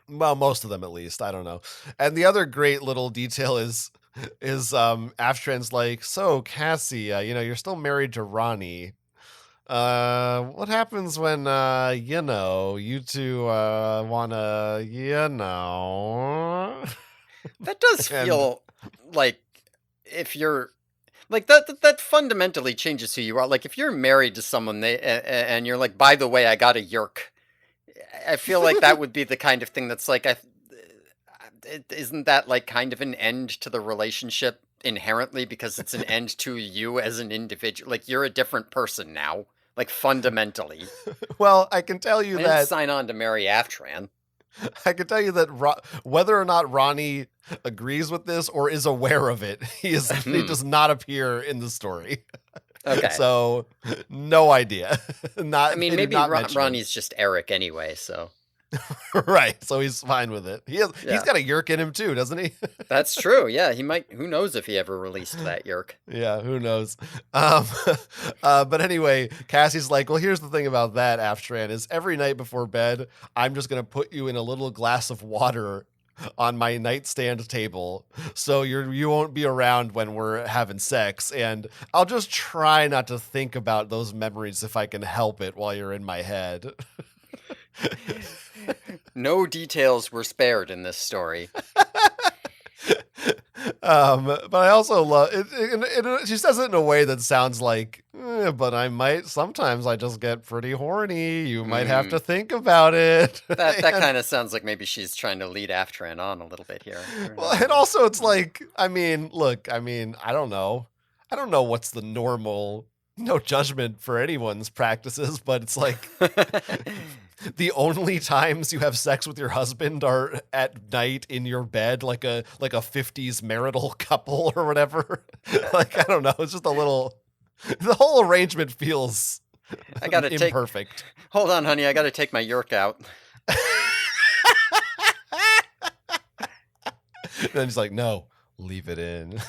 B: Well, most of them at least. I don't know. And the other great little detail is Aftran's like, so Cassie, you're still married to Ronnie. What happens when you two wanna,
A: That does feel like, if you're like, that fundamentally changes who you are. Like, if you're married to someone, and you're like, by the way, I got a Yerk, I feel like that would be the kind of thing that's like, isn't that like kind of an end to the relationship inherently, because it's an end to you as an individual? Like, you're a different person now, like, fundamentally.
B: Well, I can tell you
A: I
B: that
A: didn't sign on to marry Aftran.
B: I can tell you that whether or not Ronnie agrees with this or is aware of it, he does not appear in the story.
A: Okay.
B: So, no idea.
A: I mean, maybe Ronnie's just Eric anyway, so.
B: Right, so he's fine with it. He's got a Yerk in him too, doesn't he?
A: That's true. Yeah, he might. Who knows if he ever released that Yerk?
B: Yeah, who knows? But anyway, Cassie's like, well, here's the thing about that, Aftran, is every night before bed, I'm just gonna put you in a little glass of water on my nightstand table, so you won't be around when we're having sex, and I'll just try not to think about those memories if I can help it while you're in my head.
A: No details were spared in this story.
B: But I also love it. She says it in a way that sounds like, but sometimes I just get pretty horny. You might have to think about it.
A: That kind of sounds like maybe she's trying to lead Aftran on a little bit here.
B: Well, and also it's like, I don't know. I don't know what's the normal, no judgment for anyone's practices, but it's like the only times you have sex with your husband are at night in your bed, like a 50s marital couple or whatever. Like, I don't know. It's just the whole arrangement feels imperfect.
A: Hold on, honey. I got to take my Yerk out.
B: Then he's like, no, leave it in.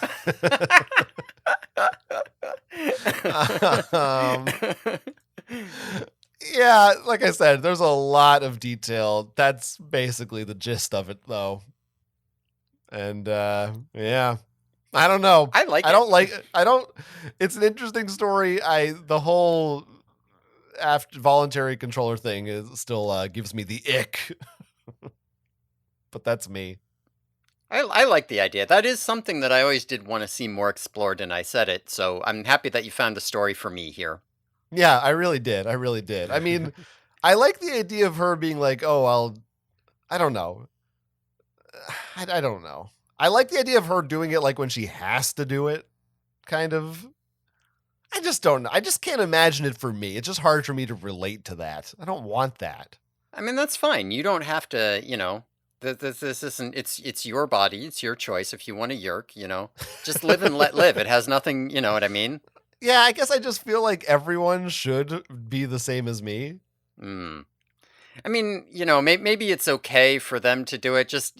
B: Yeah, like I said, there's a lot of detail. That's basically the gist of it, though. And yeah, I don't know. It's an interesting story. The whole voluntary controller thing still gives me the ick. But that's me.
A: I like the idea. That is something that I always did want to see more explored, and I said it. So I'm happy that you found a story for me here.
B: Yeah, I really did. I mean, I like the idea of her being like, oh, I don't know. I don't know. I like the idea of her doing it like when she has to do it, kind of. I just don't know. I just can't imagine it for me. It's just hard for me to relate to that. I don't want that.
A: I mean, that's fine. You don't have to, this isn't, it's your body. It's your choice. If you want a Yerk, just live and let live. It has nothing, you know what I mean?
B: Yeah, I guess I just feel like everyone should be the same as me.
A: I mean, maybe it's okay for them to do it. Just,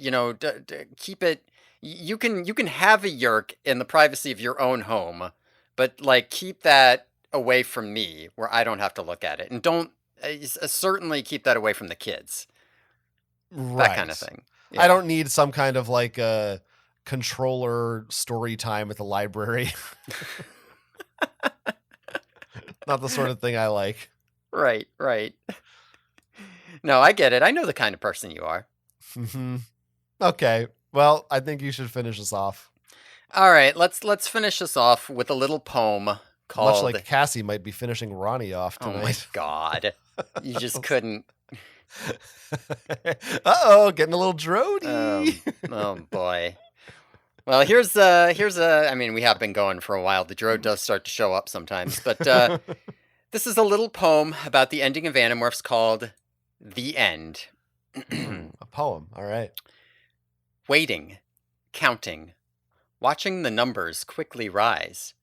A: keep it. You can have a Yerk in the privacy of your own home, but like, keep that away from me where I don't have to look at it, and don't certainly keep that away from the kids.
B: Right.
A: That kind of thing.
B: Yeah. I don't need some kind of like a controller story time at the library. Not the sort of thing I like.
A: Right. No, I get it. I know the kind of person you are.
B: Mm-hmm. Okay. Well, I think you should finish us off.
A: All right. Let's finish this off with a little poem called...
B: Much like Cassie might be finishing Ronnie off tonight.
A: Oh my God. You just couldn't...
B: Uh-oh, getting a little drody.
A: Oh boy. Well, here's I mean, we have been going for a while. The drode does start to show up sometimes, but this is a little poem about the ending of Animorphs called The End.
B: A poem, all right.
A: Waiting. Counting. Watching the numbers quickly rise.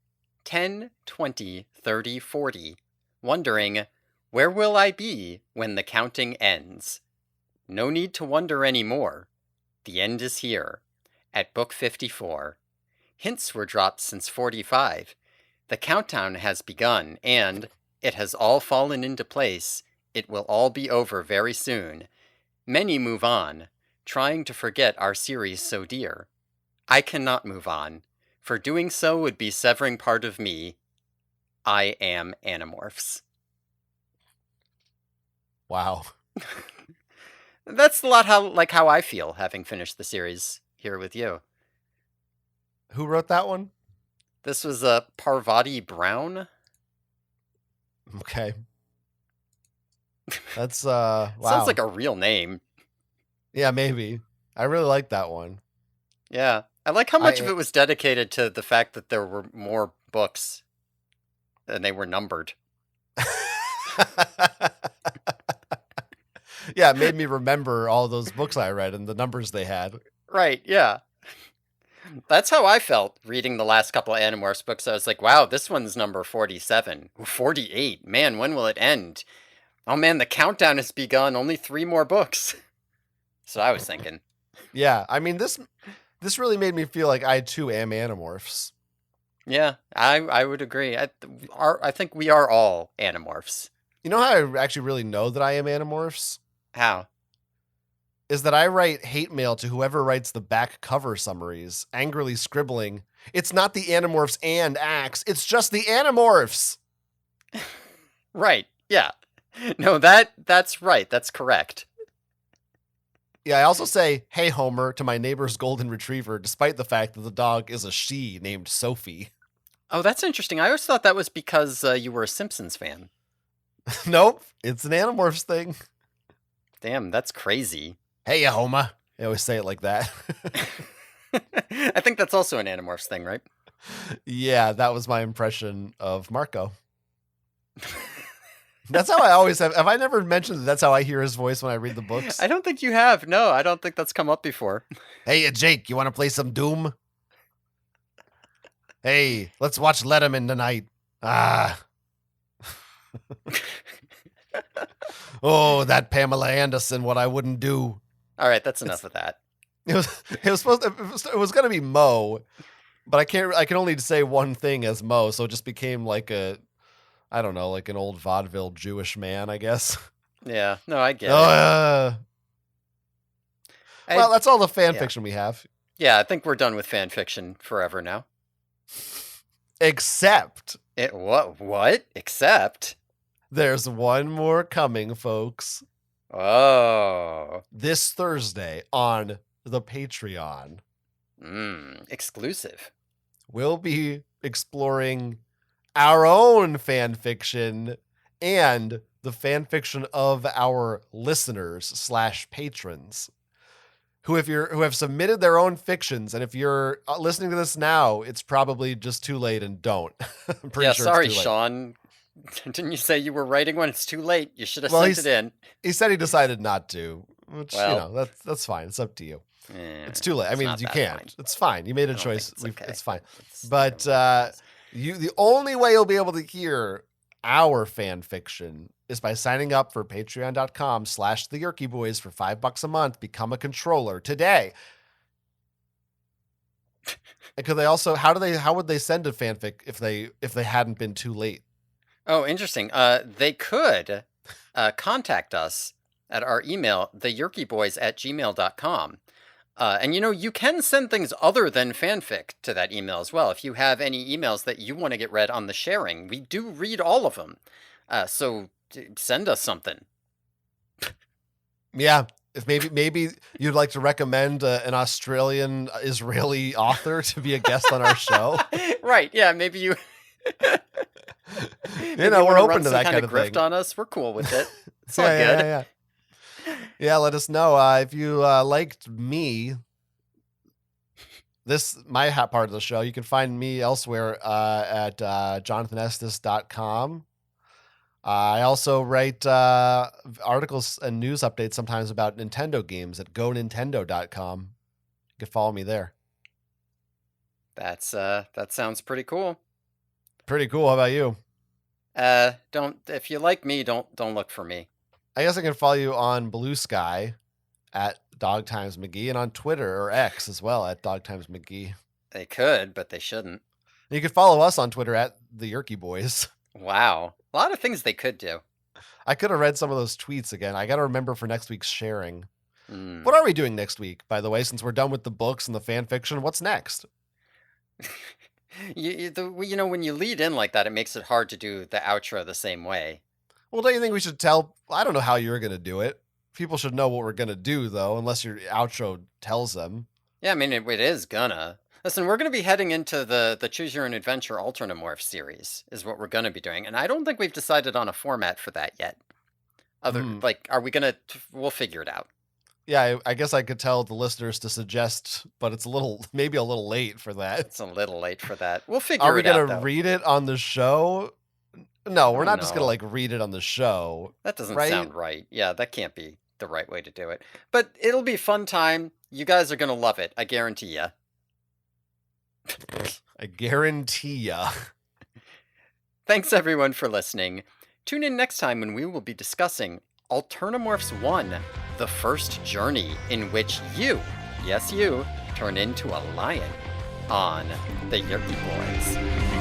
A: 10, 20, 30, 40. Wondering, where will I be when the counting ends? No need to wonder anymore. The end is here. At book 54. Hints were dropped since 45. The countdown has begun, and it has all fallen into place. It will all be over very soon. Many move on, trying to forget our series so dear. I cannot move on, for doing so would be severing part of me. I am Animorphs.
B: Wow.
A: That's a lot how I feel having finished the series here with you.
B: Who wrote that one?
A: This was Parvati Brown.
B: Okay. That's wow.
A: Sounds like a real name.
B: Yeah, maybe. I really like that one.
A: Yeah. I like how much of it was dedicated to the fact that there were more books and they were numbered.
B: Yeah, it made me remember all those books I read and the numbers they had.
A: Right, yeah. That's how I felt reading the last couple of Animorphs books. I was like, wow, this one's number 47. 48. Man, when will it end? Oh man, the countdown has begun. Only 3 more books. So I was thinking.
B: Yeah, I mean, this really made me feel like I too am Animorphs.
A: Yeah, I would agree. I think we are all Animorphs.
B: You know how I actually really know that I am Animorphs?
A: How?
B: Is that I write hate mail to whoever writes the back cover summaries, angrily scribbling, "It's not the Animorphs and Axe, it's just the Animorphs."
A: Right, yeah. No, that's right, that's correct.
B: Yeah, I also say, "Hey Homer," to my neighbor's golden retriever, despite the fact that the dog is a she named Sophie.
A: Oh, that's interesting. I always thought that was because you were a Simpsons fan.
B: Nope, it's an Animorphs thing.
A: Damn, that's crazy.
B: "Hey, Homer." I always say it like that.
A: I think that's also an Animorphs thing, right?
B: Yeah, that was my impression of Marco. That's how I always have. Have I never mentioned that's how I hear his voice when I read the books?
A: I don't think you have. No, I don't think that's come up before.
B: "Hey, Jake, you want to play some Doom? Hey, let's watch Letterman tonight." Ah. "Oh, that Pamela Anderson, what I wouldn't do."
A: All right, that's enough of that.
B: It was going to be Mo, but I can only say one thing as Mo, so it just became like I don't know, like an old vaudeville Jewish man, I guess.
A: Yeah, no, I get it.
B: Well, that's all the fan fiction we have.
A: Yeah, I think we're done with fan fiction forever now.
B: Except
A: what? Except
B: there's one more coming, folks.
A: Oh.
B: This Thursday on the Patreon.
A: Exclusive.
B: We'll be exploring our own fan fiction and the fan fiction of our listeners / patrons who have submitted their own fictions. And if you're listening to this now, it's probably just too late and don't. I'm pretty sure
A: sorry,
B: it's too late.
A: Sean. Didn't you say you were writing when it's too late? You should have sent it in.
B: He said he decided not to, which, that's fine. It's up to you. It's too late. I mean, you can't. Fine. It's fine. You made a choice. It's fine. But the only way you'll be able to hear our fan fiction is by signing up for patreon.com/theyerkyboys for $5 a month. Become a controller today. And could they also, how would they send a fanfic if they hadn't been too late?
A: Oh, interesting. They could contact us at our email, theyerkyboys@gmail.com. And you can send things other than fanfic to that email as well. If you have any emails that you want to get read on the sharing, we do read all of them. So send us something.
B: Yeah. If maybe you'd like to recommend an Australian Israeli author to be a guest on our show.
A: Right. Yeah. Maybe you.
B: We're open to that kind of
A: grift
B: thing.
A: On us. We're cool with it. It's all good.
B: Yeah, let us know if you liked me. My part of the show. You can find me elsewhere at jonathanestis.com. I also write articles and news updates sometimes about Nintendo games at gonintendo.com. You can follow me there.
A: That sounds pretty cool.
B: Pretty cool. How about you?
A: If you like me, don't look for me.
B: I guess I can follow you on Blue Sky at Dog Times McGee, and on Twitter or X as well at Dog Times McGee.
A: They could, but they shouldn't.
B: You could follow us on Twitter at the Yerky Boys.
A: Wow, a lot of things they could do.
B: I could have read some of those tweets again. I got to remember for next week's sharing.
A: Mm.
B: What are we doing next week, by the way, since we're done with the books and the fan fiction? What's next?
A: When you lead in like that, it makes it hard to do the outro the same way.
B: Well, don't you think we should tell? I don't know how you're going to do it. People should know what we're going to do, though, unless your outro tells them.
A: Yeah, I mean, it is gonna. Listen, we're going to be heading into the Choose Your Own Adventure Alternamorph series, is what we're going to be doing. And I don't think we've decided on a format for that yet. Are we going to... We'll figure it out.
B: Yeah, I guess I could tell the listeners to suggest, but it's maybe a little late for that.
A: It's a little late for that. We'll figure it out,
B: Are we going to read it on the show? No, we're not just going to, read it on the show.
A: That doesn't sound right. Yeah, that can't be the right way to do it. But it'll be a fun time. You guys are going to love it. I guarantee ya.
B: I guarantee ya.
A: Thanks, everyone, for listening. Tune in next time when we will be discussing Alternamorphs 1, The First Journey, in which you, yes you, turn into a lion on the Yerky Boys.